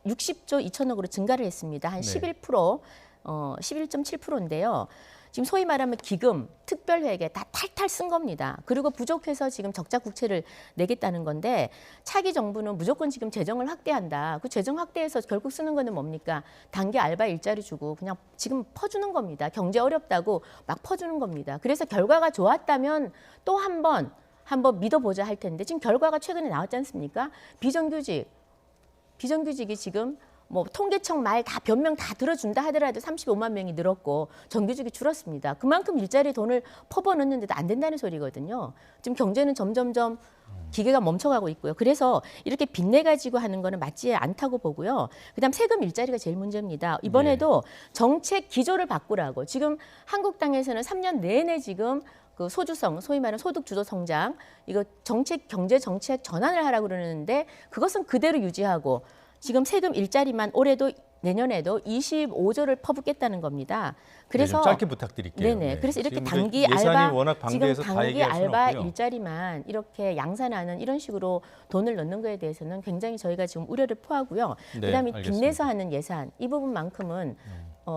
60조 2천억으로 증가를 했습니다. 한 11%, 11.7%인데요. 지금 소위 말하면 기금, 특별회계 다 탈탈 쓴 겁니다. 그리고 부족해서 지금 적자 국채를 내겠다는 건데 차기 정부는 무조건 지금 재정을 확대한다. 그 재정 확대해서 결국 쓰는 거는 뭡니까? 단기 알바 일자리 주고 그냥 지금 퍼주는 겁니다. 경제 어렵다고 막 퍼주는 겁니다. 그래서 결과가 좋았다면 또 한번 믿어보자 할 텐데 지금 결과가 최근에 나왔지 않습니까? 비정규직이 지금 뭐 통계청 말 다 변명 다 들어준다 하더라도 35만 명이 늘었고 정규직이 줄었습니다. 그만큼 일자리 돈을 퍼부어넣는데도 안 된다는 소리거든요. 지금 경제는 점점점 기계가 멈춰가고 있고요. 그래서 이렇게 빚내 가지고 하는 거는 맞지 않다고 보고요. 그다음 세금 일자리가 제일 문제입니다. 이번에도 정책 기조를 바꾸라고 지금 한국당에서는 3년 내내 지금 그 소주성, 소위 말하는 소득 주도 성장 이거 경제 정책 전환을 하라고 그러는데 그것은 그대로 유지하고 지금 세금 일자리만 올해도 내년에도 25조를 퍼붓겠다는 겁니다. 그래서 네, 좀 짧게 부탁드릴게요. 네네. 그래서 이렇게 지금 단기 예산이 알바 워낙 지금 방대해서 다 단기 얘기할 수는 알바 없고요. 일자리만 이렇게 양산하는 이런 식으로 돈을 넣는 거에 대해서는 굉장히 저희가 지금 우려를 표하고요. 네, 그다음에 알겠습니다. 빚내서 하는 예산 이 부분만큼은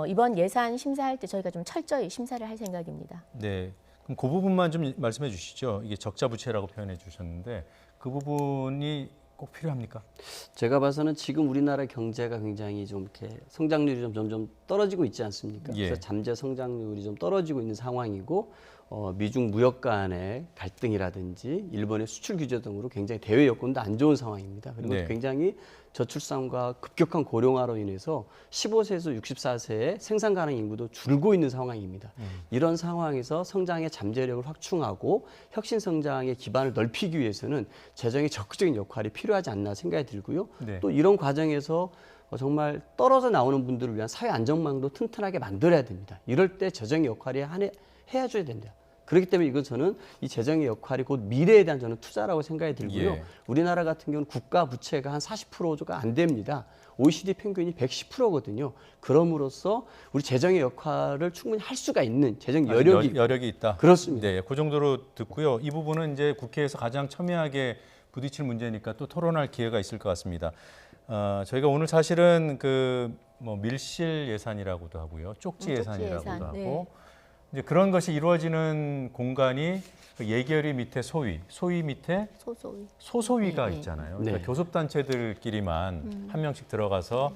이번 예산 심사할 때 저희가 좀 철저히 심사를 할 생각입니다. 네, 그럼 그 부분만 좀 말씀해 주시죠. 이게 적자 부채라고 표현해 주셨는데 그 부분이 꼭 필요합니까? 제가 봐서는 지금 우리나라 경제가 굉장히 좀 이렇게 성장률이 좀 점점 떨어지고 있지 않습니까? 예. 그래서 잠재 성장률이 좀 떨어지고 있는 상황이고 미중 무역 간의 갈등이라든지 일본의 수출 규제 등으로 굉장히 대외 여건도 안 좋은 상황입니다. 그리고 네. 굉장히 저출산과 급격한 고령화로 인해서 15세에서 64세의 생산 가능 인구도 줄고 있는 상황입니다. 이런 상황에서 성장의 잠재력을 확충하고 혁신 성장의 기반을 넓히기 위해서는 재정의 적극적인 역할이 필요하지 않나 생각이 들고요. 네. 또 이런 과정에서 정말 떨어져 나오는 분들을 위한 사회 안전망도 튼튼하게 만들어야 됩니다. 이럴 때 재정의 역할이 해줘야 된다. 그렇기 때문에 이건 저는 이 재정의 역할이 곧 미래에 대한 저는 투자라고 생각이 들고요. 예. 우리나라 같은 경우는 국가 부채가 한 40%가 안 됩니다. OECD 평균이 110%거든요. 그럼으로써 우리 재정의 역할을 충분히 할 수가 있는 재정 여력이 있다. 그렇습니다. 네, 그 정도로 듣고요. 이 부분은 이제 국회에서 가장 첨예하게 부딪힐 문제니까 또 토론할 기회가 있을 것 같습니다. 저희가 오늘 사실은 그 뭐 밀실 예산이라고도 하고요, 쪽지 예산이라고도 예산, 하고. 네. 이제 그런 것이 이루어지는 공간이 그 예결위 밑에 소위 밑에 소소위가 네, 있잖아요. 네. 그러니까 교섭단체들끼리만 한 명씩 들어가서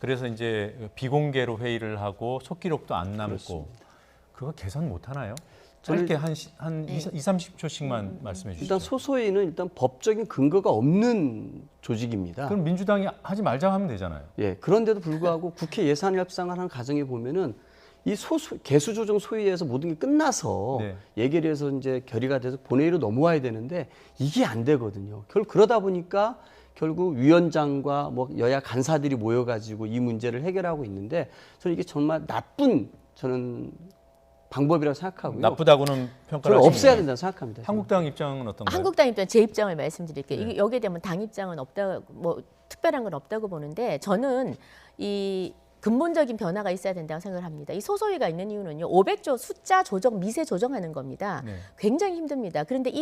그래서 이제 비공개로 회의를 하고 속기록도 안 남고 그렇습니다. 그거 개선 못 하나요? 짧게 한 20-30초씩만 말씀해 주시죠. 일단 소소위는 일단 법적인 근거가 없는 조직입니다. 그럼 민주당이 하지 말자 하면 되잖아요. 예, 그런데도 불구하고 국회 예산 협상을 하는 과정에 보면은 이 개수 조정 소위에서 모든 게 끝나서 네. 예결위에서 이제 결의가 돼서 본회의로 넘어와야 되는데 이게 안 되거든요. 그러다 보니까 결국 위원장과 뭐 여야 간사들이 모여가지고 이 문제를 해결하고 있는데 저는 이게 정말 나쁜 방법이라고 생각하고요. 나쁘다고는 평가를 저는 없애야 하시는데 된다고 생각합니다. 한국당 입장은 어떤가요? 한국당 입장 제 입장을 말씀드릴게요. 네. 이게 여기에 대한 당 입장은 없다, 뭐 특별한 건 없다고 보는데 저는 이 근본적인 변화가 있어야 된다고 생각을 합니다. 이 소소위가 있는 이유는요. 500조 숫자 조정, 미세 조정하는 겁니다. 네. 굉장히 힘듭니다. 그런데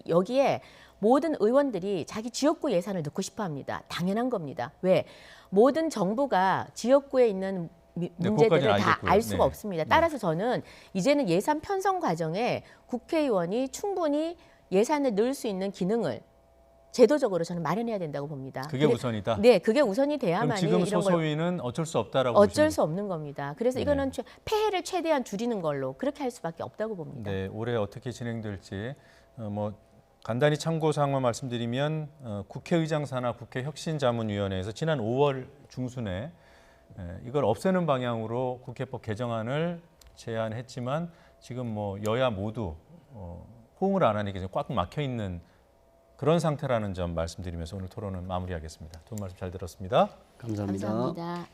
여기에 모든 의원들이 자기 지역구 예산을 넣고 싶어 합니다. 당연한 겁니다. 왜? 모든 정부가 지역구에 있는 문제들을 다 알 수가 없습니다. 따라서 저는 이제는 예산 편성 과정에 국회의원이 충분히 예산을 넣을 수 있는 기능을 제도적으로 저는 마련해야 된다고 봅니다. 그게 우선이다? 네, 그게 우선이 돼야만이 그럼 지금 이런 소소위는 어쩔 수 없다라고 어쩔 수 없는 겁니다. 그래서 네. 이거는 폐해를 최대한 줄이는 걸로 그렇게 할 수밖에 없다고 봅니다. 네, 올해 어떻게 진행될지 뭐 간단히 참고사항만 말씀드리면 국회의장사나 국회혁신자문위원회에서 지난 5월 중순에 이걸 없애는 방향으로 국회법 개정안을 제안했지만 지금 뭐 여야 모두 호응을 안 하니까 꽉 막혀 있는 그런 상태라는 점 말씀드리면서 오늘 토론은 마무리하겠습니다. 두 분 말씀 잘 들었습니다. 감사합니다. 감사합니다.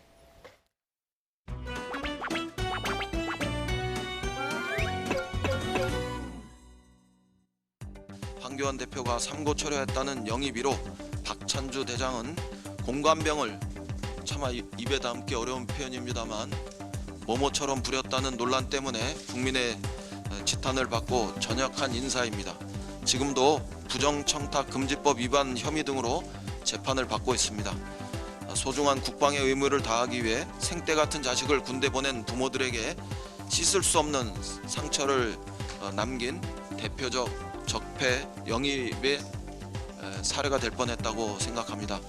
황교안 대표가 삼고 철회했다는 영입 1호 박찬주 대장은 공관병을 차마 입에 담기 어려운 표현입니다만 모모처럼 부렸다는 논란 때문에 국민의 지탄을 받고 전역한 인사입니다. 지금도 부정청탁금지법 위반 혐의 등으로 재판을 받고 있습니다. 소중한 국방의 의무를 다하기 위해 생때 같은 자식을 군대 보낸 부모들에게 씻을 수 없는 상처를 남긴 대표적 적폐 영입의 사례가 될 뻔했다고 생각합니다.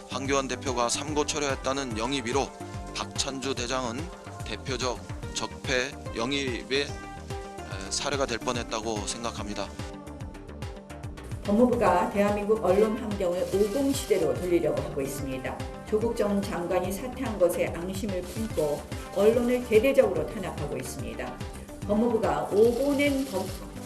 황교안 대표가 삼고 철회했다는 영입 1호 박찬주 대장은 대표적 적폐 영입의 사례가 될 뻔했다고 생각합니다. 법무부가 대한민국 언론 환경을 오공시대로 돌리려고 하고 있습니다. 조국 전 장관이 사퇴한 것에 앙심을 품고 언론을 대대적으로 탄압하고 있습니다. 법무부가 오보낸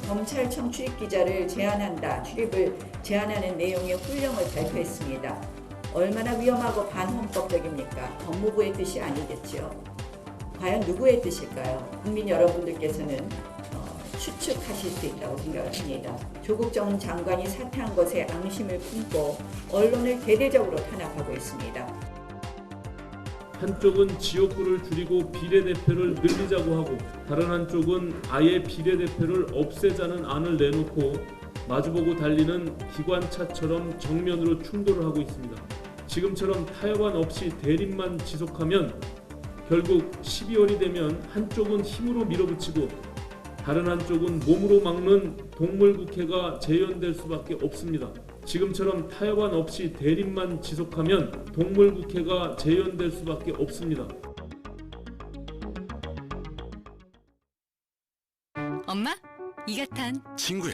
검찰청 출입기자를 제한한다, 출입을 제한하는 내용의 훈령을 발표했습니다. 얼마나 위험하고 반헌법적입니까? 법무부의 뜻이 아니겠죠. 과연 누구의 뜻일까요? 국민 여러분들께서는 추측하실 수 있다고 생각을 합니다. 조국 전 장관이 사퇴한 것에 앙심을 품고 언론을 대대적으로 탄압하고 있습니다. 한쪽은 지역구를 줄이고 비례대표를 늘리자고 하고 다른 한쪽은 아예 비례대표를 없애자는 안을 내놓고 마주보고 달리는 기관차처럼 정면으로 충돌을 하고 있습니다. 지금처럼 타협안 없이 대립만 지속하면 결국 12월이 되면 한쪽은 힘으로 밀어붙이고 다른 한쪽은 몸으로 막는 동물국회가 재현될 수밖에 없습니다. 지금처럼 타협안 없이 대립만 지속하면 동물국회가 재현될 수밖에 없습니다. 엄마, 이가탄. 친구야.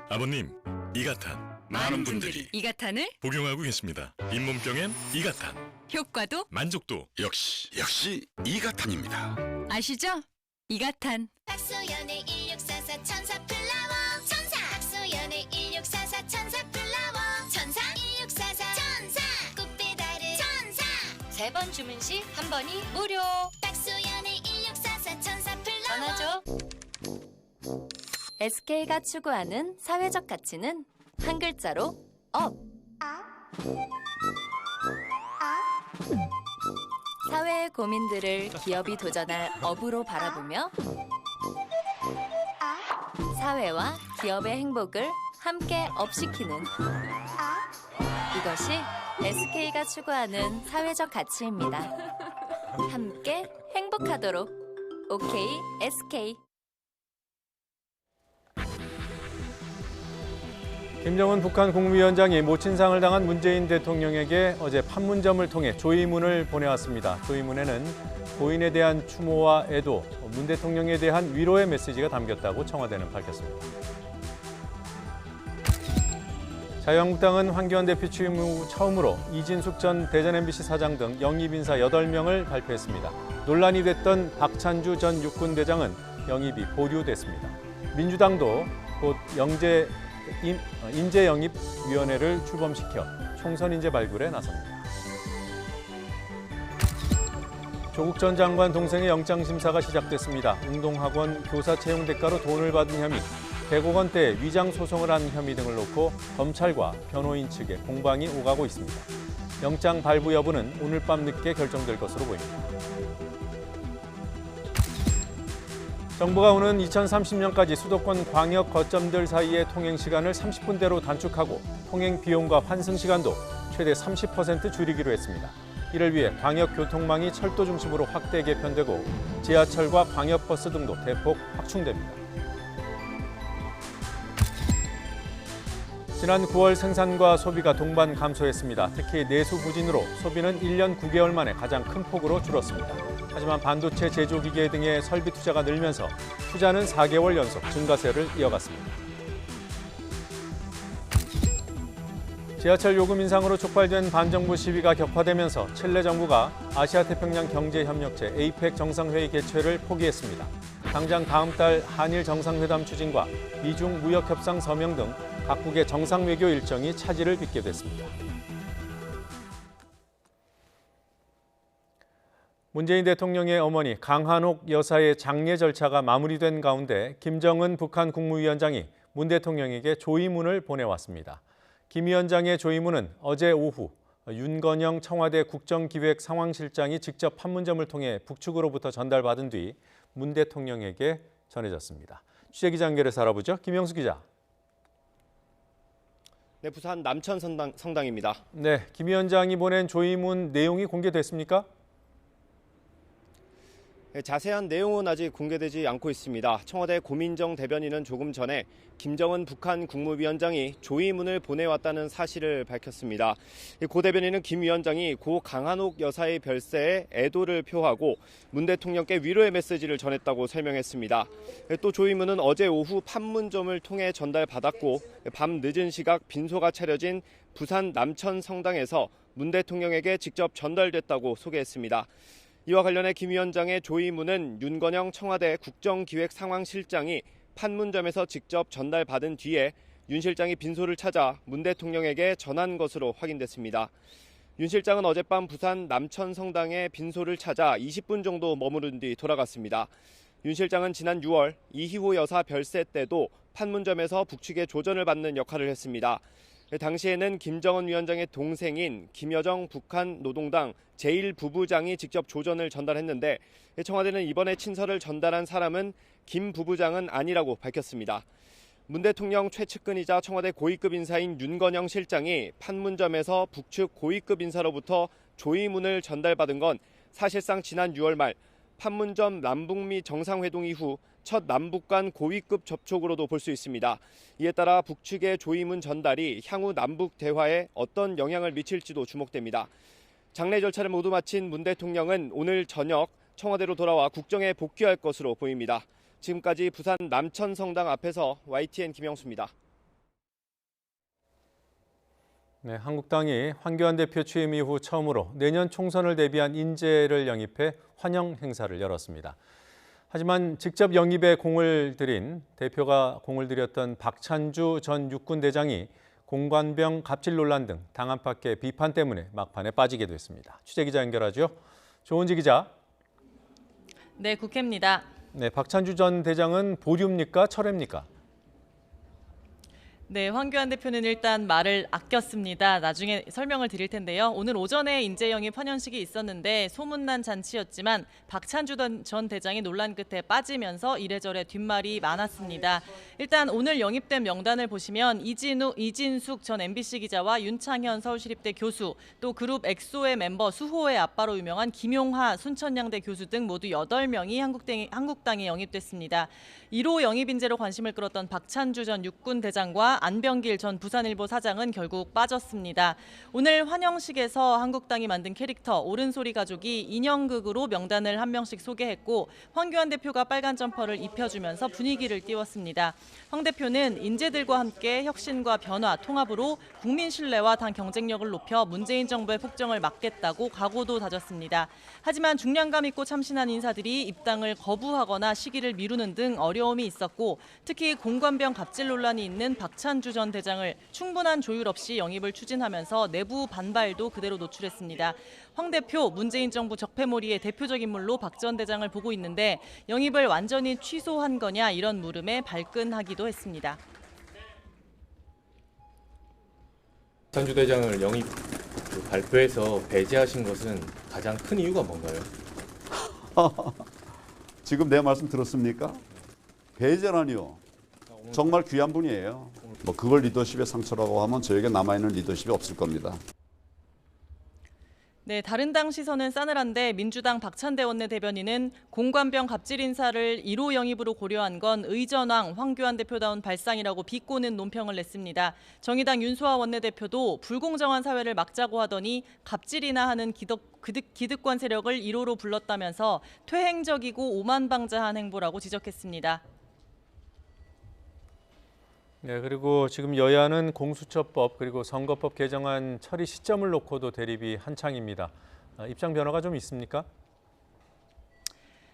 아버님, 이가탄. 많은 분들이 이가탄을 복용하고 계십니다. 잇몸병엔 이가탄. 효과도 만족도 역시 이가탄입니다. 아시죠? 이가탄. 박소연의 1644 천사 플라워 천사 박소연의 1644 천사 플라워 천사 1644 천사 꽃배달을 천사 3번 주문 시 한 번이 무료 박소연의 1644 천사 플라워 전화줘. SK가 추구하는 사회적 가치는 한 글자로 업. 사회의 고민들을 기업이 도전할 업으로 바라보며 사회와 기업의 행복을 함께 업시키는 이것이 SK가 추구하는 사회적 가치입니다. 함께 행복하도록 OK SK. 김정은 북한 국무위원장이 모친상을 당한 문재인 대통령에게 어제 판문점을 통해 조의문을 보내왔습니다. 조의문에는 고인에 대한 추모와 애도, 문 대통령에 대한 위로의 메시지가 담겼다고 청와대는 밝혔습니다. 자유한국당은 황교안 대표 취임 후 처음으로 이진숙 전 대전 MBC 사장 등 영입 인사 8명을 발표했습니다. 논란이 됐던 박찬주 전 육군대장은 영입이 보류됐습니다. 민주당도 곧 인재영입위원회를 출범시켜 총선 인재 발굴에 나섭니다. 조국 전 장관 동생의 영장심사가 시작됐습니다. 운동학원 교사 채용 대가로 돈을 받은 혐의, 100억 원대 위장 소송을 한 혐의 등을 놓고 검찰과 변호인 측에 공방이 오가고 있습니다. 영장 발부 여부는 오늘 밤 늦게 결정될 것으로 보입니다. 정부가 오는 2030년까지 수도권 광역 거점들 사이의 통행 시간을 30분대로 단축하고 통행 비용과 환승 시간도 최대 30% 줄이기로 했습니다. 이를 위해 광역 교통망이 철도 중심으로 확대 개편되고 지하철과 광역버스 등도 대폭 확충됩니다. 지난 9월 생산과 소비가 동반 감소했습니다. 특히 내수 부진으로 소비는 1년 9개월 만에 가장 큰 폭으로 줄었습니다. 하지만 반도체 제조기계 등의 설비 투자가 늘면서 투자는 4개월 연속 증가세를 이어갔습니다. 지하철 요금 인상으로 촉발된 반정부 시위가 격화되면서 칠레 정부가 아시아태평양 경제협력체 APEC 정상회의 개최를 포기했습니다. 당장 다음 달 한일 정상회담 추진과 미중 무역협상 서명 등 각국의 정상외교 일정이 차질을 빚게 됐습니다. 문재인 대통령의 어머니 강한옥 여사의 장례 절차가 마무리된 가운데 김정은 북한 국무위원장이 문 대통령에게 조의문을 보내왔습니다. 김 위원장의 조의문은 어제 오후 윤건영 청와대 국정기획상황실장이 직접 판문점을 통해 북측으로부터 전달받은 뒤 문 대통령에게 전해졌습니다. 취재기자 연결해서 알아보죠. 김영수 기자. 네, 부산 남천 성당입니다. 네, 김 위원장이 보낸 조의문 내용이 공개됐습니까? 네, 자세한 내용은 아직 공개되지 않고 있습니다. 청와대 고민정 대변인은 조금 전에 김정은 북한 국무위원장이 조의문을 보내왔다는 사실을 밝혔습니다. 고 대변인은 김 위원장이 고 강한옥 여사의 별세에 애도를 표하고 문 대통령께 위로의 메시지를 전했다고 설명했습니다. 또 조의문은 어제 오후 판문점을 통해 전달받았고 밤 늦은 시각 빈소가 차려진 부산 남천 성당에서 문 대통령에게 직접 전달됐다고 소개했습니다. 이와 관련해 김 위원장의 조의문은 윤건영 청와대 국정기획상황실장이 판문점에서 직접 전달받은 뒤에 윤 실장이 빈소를 찾아 문 대통령에게 전한 것으로 확인됐습니다. 윤 실장은 어젯밤 부산 남천 성당의 빈소를 찾아 20분 정도 머무른 뒤 돌아갔습니다. 윤 실장은 지난 6월 이희호 여사 별세 때도 판문점에서 북측의 조전을 받는 역할을 했습니다. 당시에는 김정은 위원장의 동생인 김여정 북한 노동당 제1부부장이 직접 조전을 전달했는데 청와대는 이번에 친서를 전달한 사람은 김 부부장은 아니라고 밝혔습니다. 문 대통령 최측근이자 청와대 고위급 인사인 윤건영 실장이 판문점에서 북측 고위급 인사로부터 조의문을 전달받은 건 사실상 지난 6월 말 판문점 남북미 정상회동 이후 첫 남북 간 고위급 접촉으로도 볼 수 있습니다. 이에 따라 북측의 조의문 전달이 향후 남북 대화에 어떤 영향을 미칠지도 주목됩니다. 장례 절차를 모두 마친 문 대통령은 오늘 저녁 청와대로 돌아와 국정에 복귀할 것으로 보입니다. 지금까지 부산 남천 성당 앞에서 YTN 김영수입니다. 네, 한국당이 황교안 대표 취임 이후 처음으로 내년 총선을 대비한 인재를 영입해 환영 행사를 열었습니다. 하지만 직접 영입에 공을 들인 대표가 공을 들였던 박찬주 전 육군대장이 공관병 갑질 논란 등 당 안팎의 비판 때문에 막판에 빠지게 됐습니다. 취재기자 연결하죠. 조은지 기자. 네, 국회입니다. 네, 박찬주 전 대장은 보류입니까? 철회입니까? 네, 황교안 대표는 일단 말을 아꼈습니다. 나중에 설명을 드릴 텐데요. 오늘 오전에 인재 영입 환영식이 있었는데 소문난 잔치였지만 박찬주 전 대장이 논란 끝에 빠지면서 이래저래 뒷말이 많았습니다. 일단 오늘 영입된 명단을 보시면 이진숙 전 MBC 기자와 윤창현 서울시립대 교수, 또 그룹 엑소의 멤버 수호의 아빠로 유명한 김용하 순천향대 교수 등 모두 8명이 한국당에 영입됐습니다. 1호 영입 인재로 관심을 끌었던 박찬주 전 육군 대장과 안병길 전 부산일보 사장은 결국 빠졌습니다. 오늘 환영식에서 한국당이 만든 캐릭터 옳은소리 가족이 인형극으로 명단을 한 명씩 소개했고 황교안 대표가 빨간 점퍼를 입혀주면서 분위기를 띄웠습니다. 황 대표는 인재들과 함께 혁신과 변화, 통합으로 국민 신뢰와 당 경쟁력을 높여 문재인 정부의 폭정을 막겠다고 각오도 다졌습니다. 하지만 중량감 있고 참신한 인사들이 입당을 거부하거나 시기를 미루는 등 어려움이 있었고 특히 공관병 갑질 논란이 있는 박찬주 전 대장을 충분한 조율 없이 영입을 추진하면서 내부 반발도 그대로 노출했습니다. 황 대표, 문재인 정부 적폐몰이의 대표적 인물로 박 전 대장을 보고 있는데 영입을 완전히 취소한 거냐 이런 물음에 발끈하기도 했습니다. 박찬주 대장을 영입 발표해서 배제하신 것은 가장 큰 이유가 뭔가요? 지금 내 말씀 들었습니까? 배제라니요. 정말 귀한 분이에요. 뭐 그걸 리더십의 상처라고 하면 저에게 남아있는 리더십이 없을 겁니다. 네, 다른 당 시선은 싸늘한데 민주당 박찬대 원내대변인은 공관병 갑질 인사를 1호 영입으로 고려한 건 의전왕 황교안 대표다운 발상이라고 비꼬는 논평을 냈습니다. 정의당 윤소아 원내대표도 불공정한 사회를 막자고 하더니 갑질이나 하는 기득권 세력을 1호로 불렀다면서 퇴행적이고 오만방자한 행보라고 지적했습니다. 네, 그리고 지금 여야는 공수처법 그리고 선거법 개정안 처리 시점을 놓고도 대립이 한창입니다. 입장 변화가 좀 있습니까?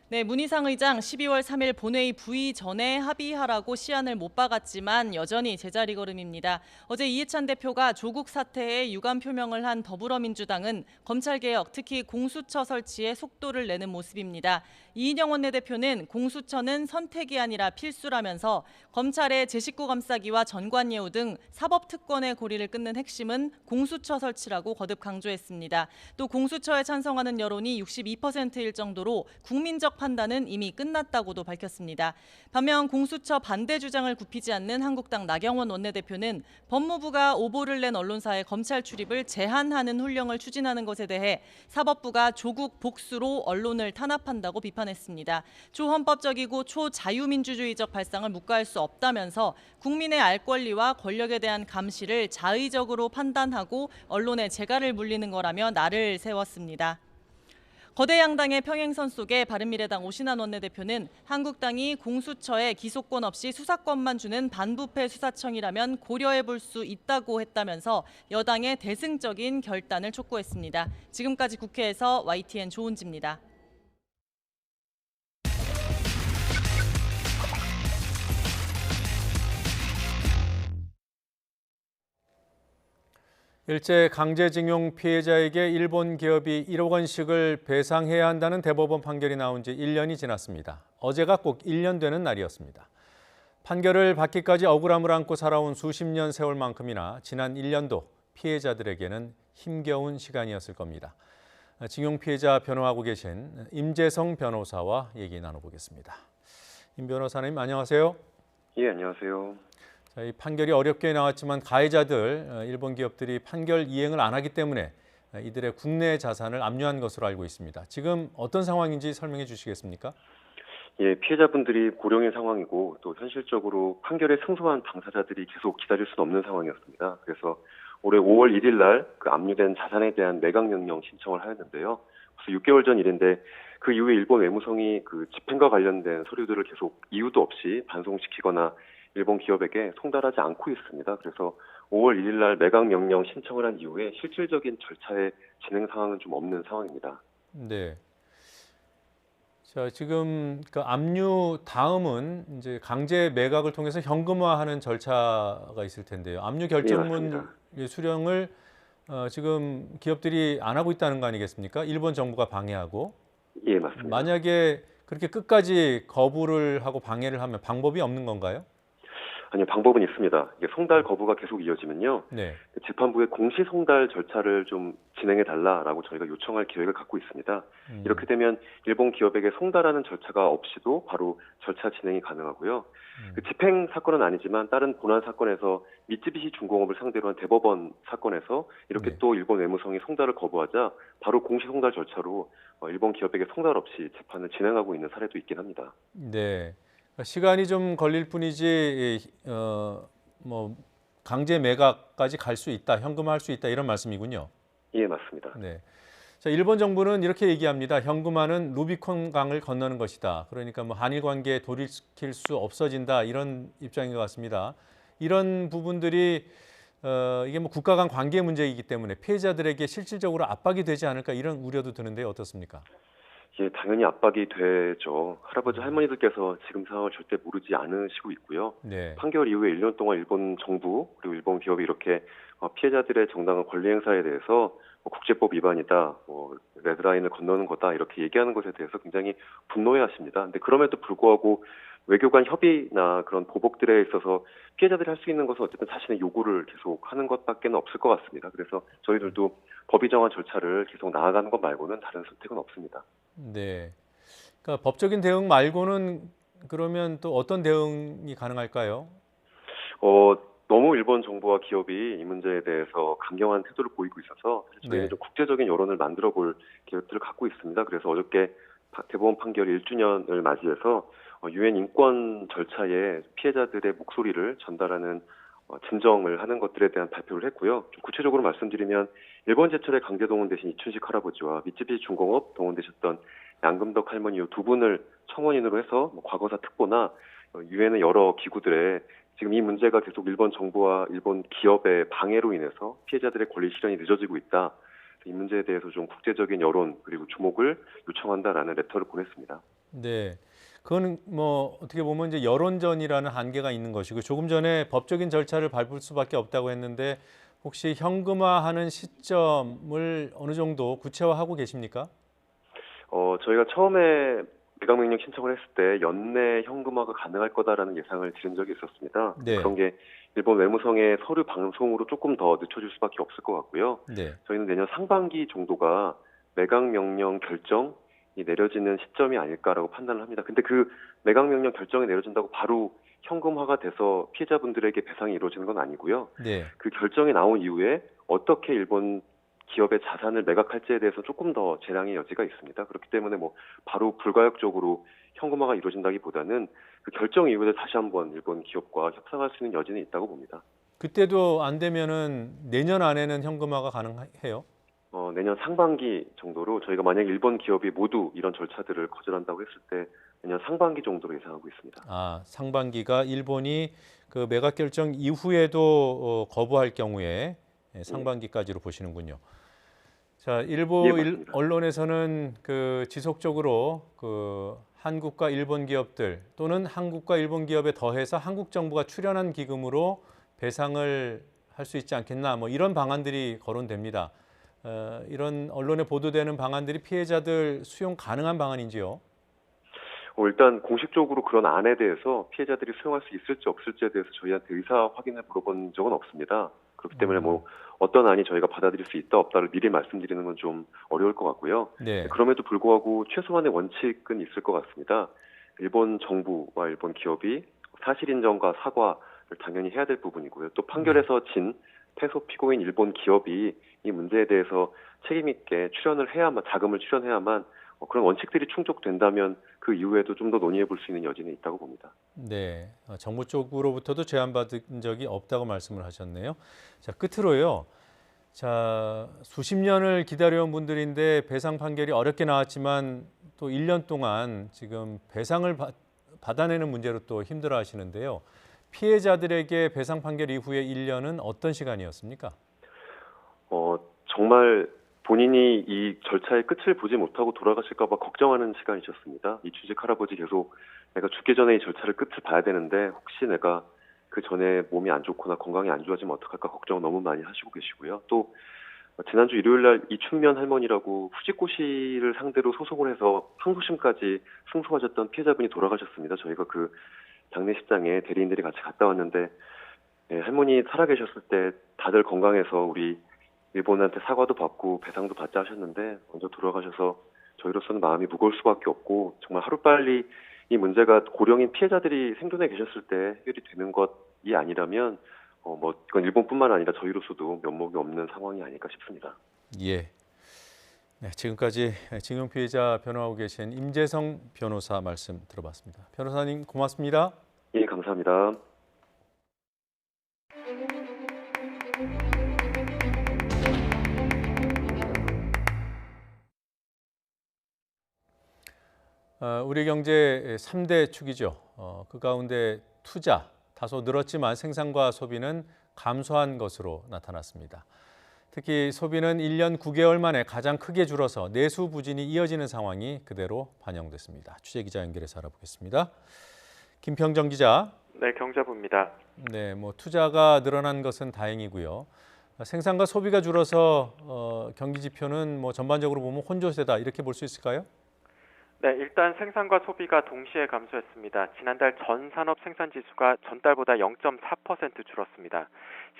네, 문희상 의장 12월 3일 본회의 부의 전에 합의하라고 시안을 못 박았지만 여전히 제자리 걸음입니다. 어제 이해찬 대표가 조국 사태에 유감 표명을 한 더불어민주당은 검찰개혁, 특히 공수처 설치에 속도를 내는 모습입니다. 이인영 원내대표는 공수처는 선택이 아니라 필수라면서 검찰의 제 식구 감싸기와 전관예우 등 사법특권의 고리를 끊는 핵심은 공수처 설치라고 거듭 강조했습니다. 또 공수처에 찬성하는 여론이 62%일 정도로 국민적 판단은 이미 끝났다고도 밝혔습니다. 반면 공수처 반대 주장을 굽히지 않는 한국당 나경원 원내대표는 법무부가 오보를 낸 언론사의 검찰 출입을 제한하는 훈령을 추진하는 것에 대해 사법부가 조국 복수로 언론을 탄압한다고 비판했습니다. 초헌법적이고 초자유민주주의적 발상을 묵과할 수 없다면서 국민의 알 권리와 권력에 대한 감시를 자의적으로 판단하고 언론에 재갈을 물리는 거라며 날을 세웠습니다. 거대 양당의 평행선 속에 바른미래당 오신환 원내대표는 한국당이 공수처에 기소권 없이 수사권만 주는 반부패 수사청이라면 고려해 볼 수 있다고 했다면서 여당의 대승적인 결단을 촉구했습니다. 지금까지 국회에서 YTN 조은지입니다. 일제 강제징용 피해자에게 일본 기업이 1억 원씩을 배상해야 한다는 대법원 판결이 나온 지 1년이 지났습니다. 어제가 꼭 1년 되는 날이었습니다. 판결을 받기까지 억울함을 안고 살아온 수십 년 세월만큼이나 지난 1년도 피해자들에게는 힘겨운 시간이었을 겁니다. 징용 피해자 변호하고 계신 임재성 변호사와 얘기 나눠보겠습니다. 임 변호사님 안녕하세요. 예, 안녕하세요. 이 판결이 어렵게 나왔지만 가해자들, 일본 기업들이 판결 이행을 안 하기 때문에 이들의 국내 자산을 압류한 것으로 알고 있습니다. 지금 어떤 상황인지 설명해 주시겠습니까? 예, 피해자분들이 고령인 상황이고 또 현실적으로 판결에 승소한 당사자들이 계속 기다릴 수는 없는 상황이었습니다. 그래서 올해 5월 1일 날 그 압류된 자산에 대한 매각명령 신청을 하였는데요. 벌써 6개월 전 일인데 그 이후에 일본 외무성이 그 집행과 관련된 서류들을 계속 이유도 없이 반송시키거나 일본 기업에게 송달하지 않고 있습니다. 그래서 5월 1일 날 매각 명령 신청을 한 이후에 실질적인 절차의 진행 상황은 좀 없는 상황입니다. 네. 자, 지금 그 압류 다음은 이제 강제 매각을 통해서 현금화하는 절차가 있을 텐데요. 압류 결정문 수령을 지금 기업들이 안 하고 있다는 거 아니겠습니까? 일본 정부가 방해하고. 예, 맞습니다. 만약에 그렇게 끝까지 거부를 하고 방해를 하면 방법이 없는 건가요? 아니요, 방법은 있습니다. 이게 송달 거부가 계속 이어지면요. 네. 재판부의 공시 송달 절차를 좀 진행해 달라라고 저희가 요청할 계획을 갖고 있습니다. 이렇게 되면 일본 기업에게 송달하는 절차가 없이도 바로 절차 진행이 가능하고요. 그 집행 사건은 아니지만 다른 본안 사건에서 미쯔비시 중공업을 상대로 한 대법원 사건에서 이렇게 또 일본 외무성이 송달을 거부하자 바로 공시 송달 절차로 일본 기업에게 송달 없이 재판을 진행하고 있는 사례도 있긴 합니다. 네. 시간이 좀 걸릴 뿐이지 뭐 강제 매각까지 갈 수 있다, 현금화할 수 있다 이런 말씀이군요. 예, 맞습니다. 네. 자, 일본 정부는 이렇게 얘기합니다. 현금화는 루비콘 강을 건너는 것이다. 그러니까 뭐 한일 관계에 돌이킬 수 없어진다 이런 입장인 것 같습니다. 이런 부분들이 이게 뭐 국가 간 관계 문제이기 때문에 피해자들에게 실질적으로 압박이 되지 않을까 이런 우려도 드는데 어떻습니까? 예, 당연히 압박이 되죠. 할아버지 할머니들께서 지금 상황을 절대 모르지 않으시고 있고요. 네. 판결 이후에 1년 동안 일본 정부 그리고 일본 기업이 이렇게 피해자들의 정당한 권리 행사에 대해서 국제법 위반이다, 레드라인을 건너는 거다 이렇게 얘기하는 것에 대해서 굉장히 분노해하십니다. 근데 그럼에도 불구하고 외교관 협의나 그런 보복들에 있어서 피해자들이 할 수 있는 것은 어쨌든 자신의 요구를 계속 하는 것밖에 없을 것 같습니다. 그래서 저희들도 법이 정한 절차를 계속 나아가는 것 말고는 다른 선택은 없습니다. 네. 그러니까 법적인 대응 말고는 그러면 또 어떤 대응이 가능할까요? 너무 일본 정부와 기업이 이 문제에 대해서 강경한 태도를 보이고 있어서 저희는 좀 국제적인 여론을 만들어 볼 계획들을 갖고 있습니다. 그래서 어저께 대법원 판결 1주년을 맞이해서 유엔 인권 절차에 피해자들의 목소리를 전달하는 진정을 하는 것들에 대한 발표를 했고요. 좀 구체적으로 말씀드리면 일본 제철의 강제동원 대신 이춘식 할아버지와 미쯔비시 중공업 동원되셨던 양금덕 할머니 두 분을 청원인으로 해서 과거사 특보나 유엔의 여러 기구들의 지금 이 문제가 계속 일본 정부와 일본 기업의 방해로 인해서 피해자들의 권리 실현이 늦어지고 있다. 이 문제에 대해서 좀 국제적인 여론 그리고 주목을 요청한다라는 레터를 보냈습니다. 네. 그거는 뭐 어떻게 보면 이제 여론전이라는 한계가 있는 것이고 조금 전에 법적인 절차를 밟을 수밖에 없다고 했는데 혹시 현금화하는 시점을 어느 정도 구체화하고 계십니까? 저희가 처음에 매각명령 신청을 했을 때 연내 현금화가 가능할 거다라는 예상을 드린 적이 있었습니다. 네. 그런 게 일본 외무성의 서류 방송으로 조금 더 늦춰질 수밖에 없을 것 같고요. 네. 저희는 내년 상반기 정도가 매각명령 결정이 내려지는 시점이 아닐까라고 판단을 합니다. 근데 그 매각명령 결정이 내려진다고 바로 현금화가 돼서 피해자분들에게 배상이 이루어지는 건 아니고요. 네. 그 결정이 나온 이후에 어떻게 일본 기업의 자산을 매각할지에 대해서 조금 더 재량의 여지가 있습니다. 그렇기 때문에 뭐 바로 불가역적으로 현금화가 이루어진다기보다는 그 결정 이후에 다시 한번 일본 기업과 협상할 수 있는 여지는 있다고 봅니다. 그때도 안 되면은 내년 안에는 현금화가 가능해요? 내년 상반기 정도로 저희가 만약 일본 기업이 모두 이런 절차들을 거절한다고 했을 때 내년 상반기 정도로 예상하고 있습니다. 아, 상반기가 일본이 그 매각 결정 이후에도 거부할 경우에 상반기까지로 보시는군요. 자, 일부 언론에서는 그 지속적으로 그 한국과 일본 기업들 또는 한국과 일본 기업에 더해서 한국 정부가 출연한 기금으로 배상을 할 수 있지 않겠나 뭐 이런 방안들이 거론됩니다. 이런 언론에 보도되는 방안들이 피해자들 수용 가능한 방안인지요? 일단 공식적으로 그런 안에 대해서 피해자들이 수용할 수 있을지 없을지에 대해서 저희한테 의사 확인을 물어본 적은 없습니다. 그렇기 때문에 뭐 어떤 안이 저희가 받아들일 수 있다 없다를 미리 말씀드리는 건 좀 어려울 것 같고요. 네. 그럼에도 불구하고 최소한의 원칙은 있을 것 같습니다. 일본 정부와 일본 기업이 사실 인정과 사과를 당연히 해야 될 부분이고요. 또 판결에서 진 패소 피고인 일본 기업이 이 문제에 대해서 책임 있게 출연을 해야만, 자금을 출연해야만 그런 원칙들이 충족된다면 그 이후에도 좀 더 논의해 볼 수 있는 여지는 있다고 봅니다. 네, 정부 쪽으로부터도 제안받은 적이 없다고 말씀을 하셨네요. 자, 끝으로요. 자, 수십 년을 기다려온 분들인데 배상 판결이 어렵게 나왔지만 또 1년 동안 지금 배상을 받아내는 문제로 또 힘들어 하시는데요. 피해자들에게 배상 판결 이후에 1년은 어떤 시간이었습니까? 정말 본인이 이 절차의 끝을 보지 못하고 돌아가실까 봐 걱정하는 시간이셨습니다. 이 주직 할아버지 계속 내가 죽기 전에 이 절차를 끝을 봐야 되는데 혹시 내가 그 전에 몸이 안 좋거나 건강이 안 좋아지면 어떡할까 걱정을 너무 많이 하시고 계시고요. 또 지난주 일요일 날 이춘면 할머니라고 후지코시를 상대로 소송을 해서 항소심까지 승소하셨던 피해자분이 돌아가셨습니다. 저희가 그 장례식장에 대리인들이 같이 갔다 왔는데 할머니 살아계셨을 때 다들 건강해서 우리 일본한테 사과도 받고 배상도 받자 하셨는데 먼저 돌아가셔서 저희로서는 마음이 무거울 수밖에 없고 정말 하루빨리 이 문제가 고령인 피해자들이 생존해 계셨을 때 해결이 되는 것이 아니라면 이건 일본뿐만 아니라 저희로서도 면목이 없는 상황이 아닐까 싶습니다. 예. 네, 지금까지 징용 피해자 변호하고 계신 임재성 변호사 말씀 들어봤습니다. 변호사님 고맙습니다. 예, 감사합니다. 우리 경제 3대 축이죠. 그 가운데 투자, 다소 늘었지만 생산과 소비는 감소한 것으로 나타났습니다. 특히 소비는 1년 9개월 만에 가장 크게 줄어서 내수 부진이 이어지는 상황이 그대로 반영됐습니다. 취재기자 연결해서 알아보겠습니다. 김평정 기자. 네, 경제부입니다. 네, 투자가 늘어난 것은 다행이고요. 생산과 소비가 줄어서 경기 지표는 전반적으로 보면 혼조세다 이렇게 볼 수 있을까요? 네, 일단 생산과 소비가 동시에 감소했습니다. 지난달 전 산업 생산 지수가 전달보다 0.4% 줄었습니다.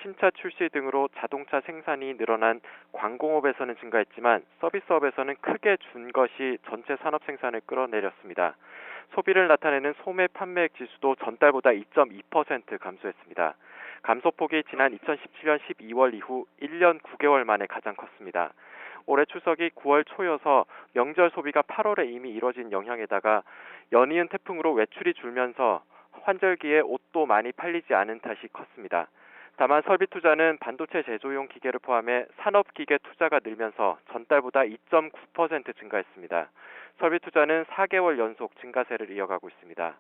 신차 출시 등으로 자동차 생산이 늘어난 광공업에서는 증가했지만 서비스업에서는 크게 준 것이 전체 산업 생산을 끌어내렸습니다. 소비를 나타내는 소매 판매액 지수도 전달보다 2.2% 감소했습니다. 감소폭이 지난 2017년 12월 이후 1년 9개월 만에 가장 컸습니다. 올해 추석이 9월 초여서 명절 소비가 8월에 이미 이뤄진 영향에다가 연이은 태풍으로 외출이 줄면서 환절기에 옷도 많이 팔리지 않은 탓이 컸습니다. 다만 설비 투자는 반도체 제조용 기계를 포함해 산업기계 투자가 늘면서 전달보다 2.9% 증가했습니다. 설비 투자는 4개월 연속 증가세를 이어가고 있습니다.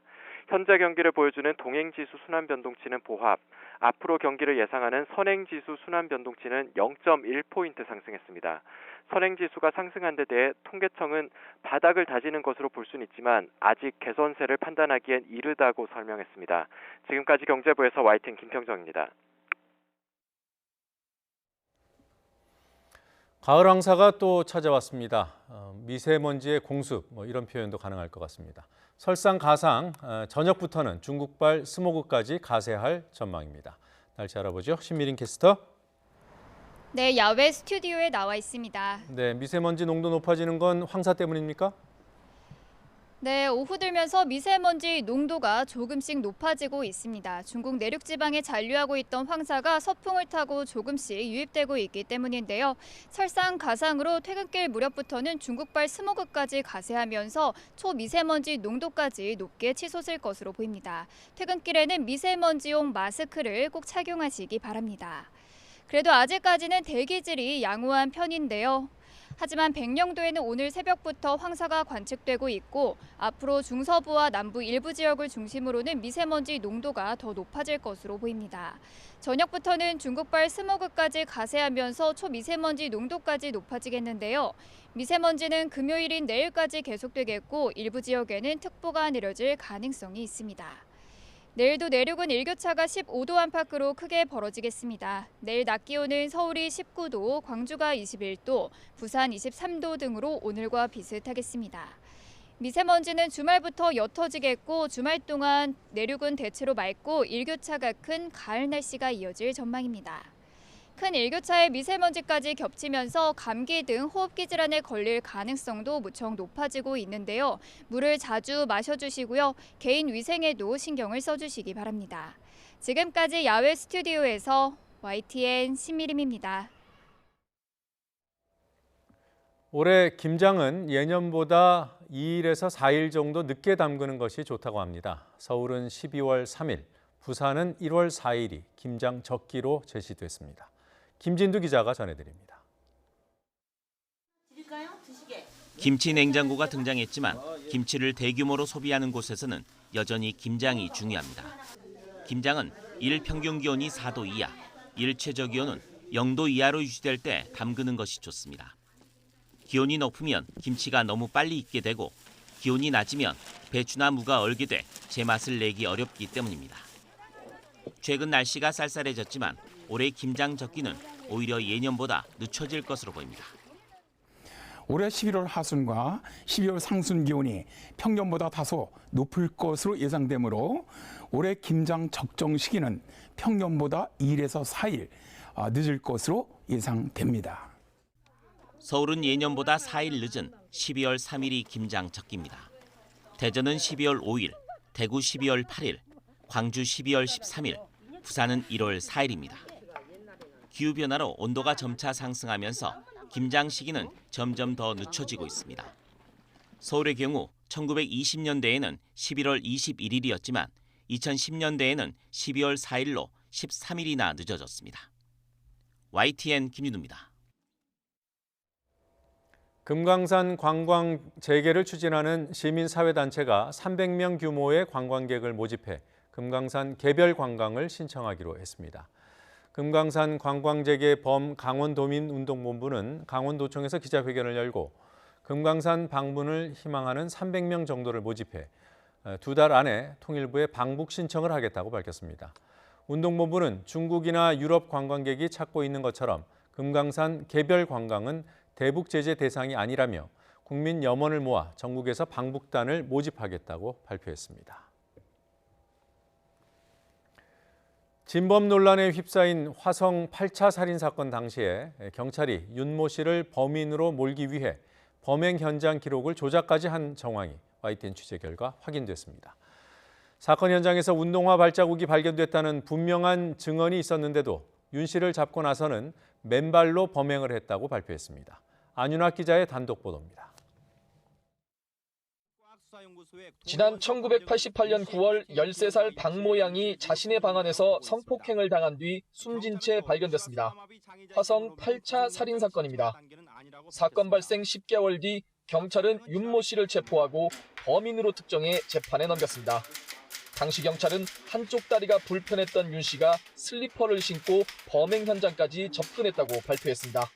현재 경기를 보여주는 동행지수 순환변동치는 보합, 앞으로 경기를 예상하는 선행지수 순환변동치는 0.1포인트 상승했습니다. 선행지수가 상승한 데 대해 통계청은 바닥을 다지는 것으로 볼 수는 있지만 아직 개선세를 판단하기엔 이르다고 설명했습니다. 지금까지 경제부에서 YTN 김평정입니다. 가을 황사가 또 찾아왔습니다. 미세먼지의 공습, 이런 표현도 가능할 것 같습니다. 설상가상 저녁부터는 중국발 스모그까지 가세할 전망입니다. 날씨 알아보죠. 신미린 캐스터. 네, 야외 스튜디오에 나와 있습니다. 네, 미세먼지 농도 높아지는 건 황사 때문입니까? 네, 오후 들면서 미세먼지 농도가 조금씩 높아지고 있습니다. 중국 내륙 지방에 잔류하고 있던 황사가 서풍을 타고 조금씩 유입되고 있기 때문인데요. 설상가상으로 퇴근길 무렵부터는 중국발 스모그까지 가세하면서 초미세먼지 농도까지 높게 치솟을 것으로 보입니다. 퇴근길에는 미세먼지용 마스크를 꼭 착용하시기 바랍니다. 그래도 아직까지는 대기질이 양호한 편인데요. 하지만 백령도에는 오늘 새벽부터 황사가 관측되고 있고 앞으로 중서부와 남부 일부 지역을 중심으로는 미세먼지 농도가 더 높아질 것으로 보입니다. 저녁부터는 중국발 스모그까지 가세하면서 초미세먼지 농도까지 높아지겠는데요. 미세먼지는 금요일인 내일까지 계속되겠고 일부 지역에는 특보가 내려질 가능성이 있습니다. 내일도 내륙은 일교차가 15도 안팎으로 크게 벌어지겠습니다. 내일 낮 기온은 서울이 19도, 광주가 21도, 부산 23도 등으로 오늘과 비슷하겠습니다. 미세먼지는 주말부터 옅어지겠고 주말 동안 내륙은 대체로 맑고 일교차가 큰 가을 날씨가 이어질 전망입니다. 큰 일교차에 미세먼지까지 겹치면서 감기 등 호흡기 질환에 걸릴 가능성도 무척 높아지고 있는데요. 물을 자주 마셔주시고요. 개인 위생에도 신경을 써주시기 바랍니다. 지금까지 야외 스튜디오에서 YTN 신미림입니다. 올해 김장은 예년보다 2일에서 4일 정도 늦게 담그는 것이 좋다고 합니다. 서울은 12월 3일, 부산은 1월 4일이 김장 적기로 제시됐습니다. 김진두 기자가 전해드립니다. 김치 냉장고가 등장했지만 김치를 대규모로 소비하는 곳에서는 여전히 김장이 중요합니다. 김장은 일 평균 기온이 4도 이하, 일 최저 기온은 0도 이하로 유지될 때 담그는 것이 좋습니다. 기온이 높으면 김치가 너무 빨리 익게 되고 기온이 낮으면 배추나 무가 얼게 돼 제맛을 내기 어렵기 때문입니다. 최근 날씨가 쌀쌀해졌지만 올해 김장 적기는 오히려 예년보다 늦춰질 것으로 보입니다. 올해 11월 하순과 12월 상순 기온이 평년보다 다소 높을 것으로 예상되므로 올해 김장 적정 시기는 평년보다 2일에서 4일 늦을 것으로 예상됩니다. 서울은 예년보다 4일 늦은 12월 3일이 김장 적기입니다. 대전은 12월 5일, 대구 12월 8일, 광주 12월 13일, 부산은 1월 4일입니다. 기후변화로 온도가 점차 상승하면서 김장 시기는 점점 더 늦춰지고 있습니다. 서울의 경우 1920년대에는 11월 21일이었지만 2010년대에는 12월 4일로 13일이나 늦어졌습니다. YTN 김윤우입니다. 금강산 관광 재개를 추진하는 시민사회단체가 300명 규모의 관광객을 모집해 금강산 개별 관광을 신청하기로 했습니다. 금강산 관광재개 범 강원도민운동본부는 강원도청에서 기자회견을 열고 금강산 방문을 희망하는 300명 정도를 모집해 2달 안에 통일부에 방북 신청을 하겠다고 밝혔습니다. 운동본부는 중국이나 유럽 관광객이 찾고 있는 것처럼 금강산 개별 관광은 대북 제재 대상이 아니라며 국민 염원을 모아 전국에서 방북단을 모집하겠다고 발표했습니다. 진범 논란에 휩싸인 화성 8차 살인 사건 당시에 경찰이 윤모 씨를 범인으로 몰기 위해 범행 현장 기록을 조작까지 한 정황이 YTN 취재 결과 확인됐습니다. 사건 현장에서 운동화 발자국이 발견됐다는 분명한 증언이 있었는데도 윤 씨를 잡고 나서는 맨발로 범행을 했다고 발표했습니다. 안윤학 기자의 단독 보도입니다. 지난 1988년 9월 13살 박모 양이 자신의 방 안에서 성폭행을 당한 뒤 숨진 채 발견됐습니다. 화성 8차 살인 사건입니다. 사건 발생 10개월 뒤 경찰은 윤모 씨를 체포하고 범인으로 특정해 재판에 넘겼습니다. 당시 경찰은 한쪽 다리가 불편했던 윤 씨가 슬리퍼를 신고 범행 현장까지 접근했다고 발표했습니다.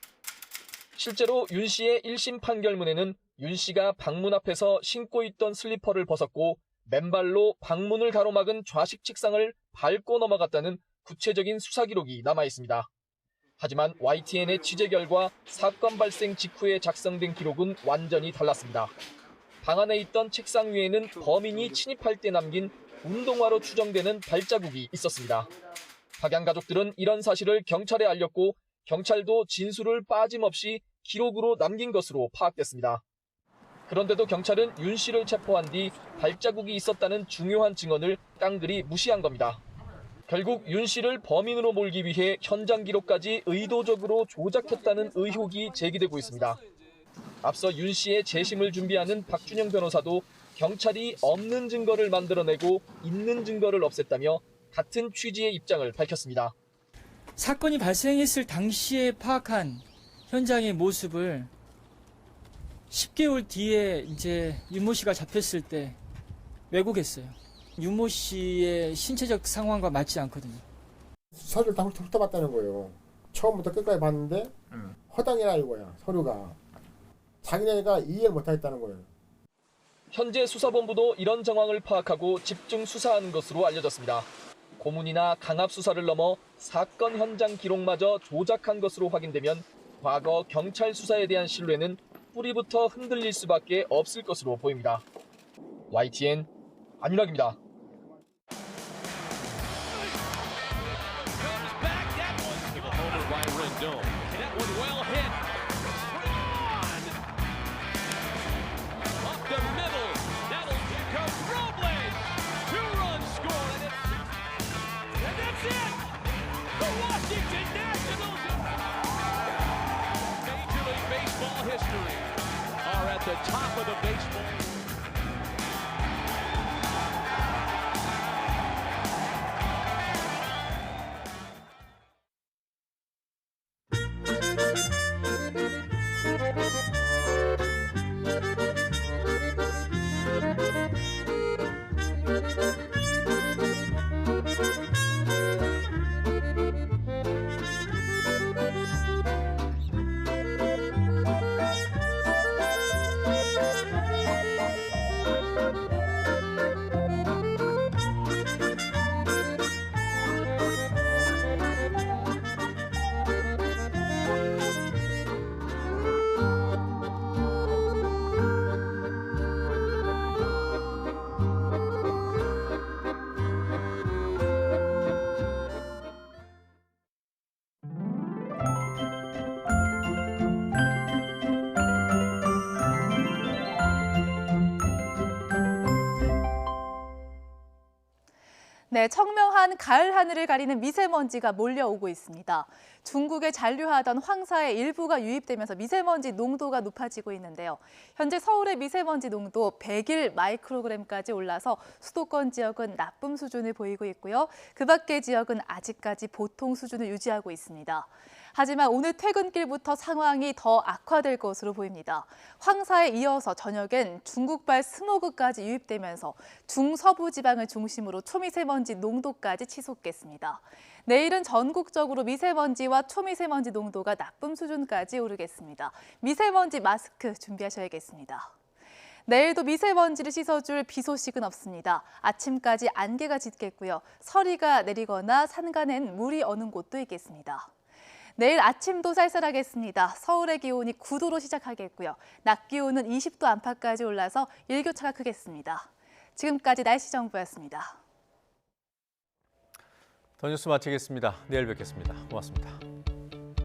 실제로 윤 씨의 1심 판결문에는 윤 씨가 방문 앞에서 신고 있던 슬리퍼를 벗었고 맨발로 방문을 가로막은 좌식 책상을 밟고 넘어갔다는 구체적인 수사 기록이 남아 있습니다. 하지만 YTN의 취재 결과 사건 발생 직후에 작성된 기록은 완전히 달랐습니다. 방 안에 있던 책상 위에는 범인이 침입할 때 남긴 운동화로 추정되는 발자국이 있었습니다. 박양 가족들은 이런 사실을 경찰에 알렸고 경찰도 진술을 빠짐없이 기록으로 남긴 것으로 파악됐습니다. 그런데도 경찰은 윤 씨를 체포한 뒤 발자국이 있었다는 중요한 증언을 깡그리 무시한 겁니다. 결국 윤 씨를 범인으로 몰기 위해 현장 기록까지 의도적으로 조작했다는 의혹이 제기되고 있습니다. 앞서 윤 씨의 재심을 준비하는 박준영 변호사도 경찰이 없는 증거를 만들어내고 있는 증거를 없앴다며 같은 취지의 입장을 밝혔습니다. 사건이 발생했을 당시에 파악한 현장의 모습을 10개월 뒤에 이제 윤모 씨가 잡혔을 때 왜곡했어요. 윤모 씨의 신체적 상황과 맞지 않거든요. 서류를 다 훑어봤다는 거예요. 처음부터 끝까지 봤는데 허당이라 이거야, 서류가. 자기네가 이해를 못하겠다는 거예요. 현재 수사본부도 이런 정황을 파악하고 집중 수사하는 것으로 알려졌습니다. 고문이나 강압 수사를 넘어 사건 현장 기록마저 조작한 것으로 확인되면 과거 경찰 수사에 대한 신뢰는 뿌리부터 흔들릴 수밖에 없을 것으로 보입니다. YTN 안윤학입니다. The top of the baseball. 네, 청명한 가을 하늘을 가리는 미세먼지가 몰려오고 있습니다. 중국에 잔류하던 황사의 일부가 유입되면서 미세먼지 농도가 높아지고 있는데요. 현재 서울의 미세먼지 농도 100일 마이크로그램까지 올라서 수도권 지역은 나쁨 수준을 보이고 있고요. 그 밖의 지역은 아직까지 보통 수준을 유지하고 있습니다. 하지만 오늘 퇴근길부터 상황이 더 악화될 것으로 보입니다. 황사에 이어서 저녁엔 중국발 스모그까지 유입되면서 중서부 지방을 중심으로 초미세먼지 농도까지 치솟겠습니다. 내일은 전국적으로 미세먼지와 초미세먼지 농도가 나쁨 수준까지 오르겠습니다. 미세먼지 마스크 준비하셔야겠습니다. 내일도 미세먼지를 씻어줄 비 소식은 없습니다. 아침까지 안개가 짙겠고요. 서리가 내리거나 산간엔 물이 어는 곳도 있겠습니다. 내일 아침도 쌀쌀하겠습니다. 서울의 기온이 9도로 시작하겠고요. 낮 기온은 20도 안팎까지 올라서 일교차가 크겠습니다. 지금까지 날씨 정보였습니다. 더 뉴스 마치겠습니다. 내일 뵙겠습니다. 고맙습니다.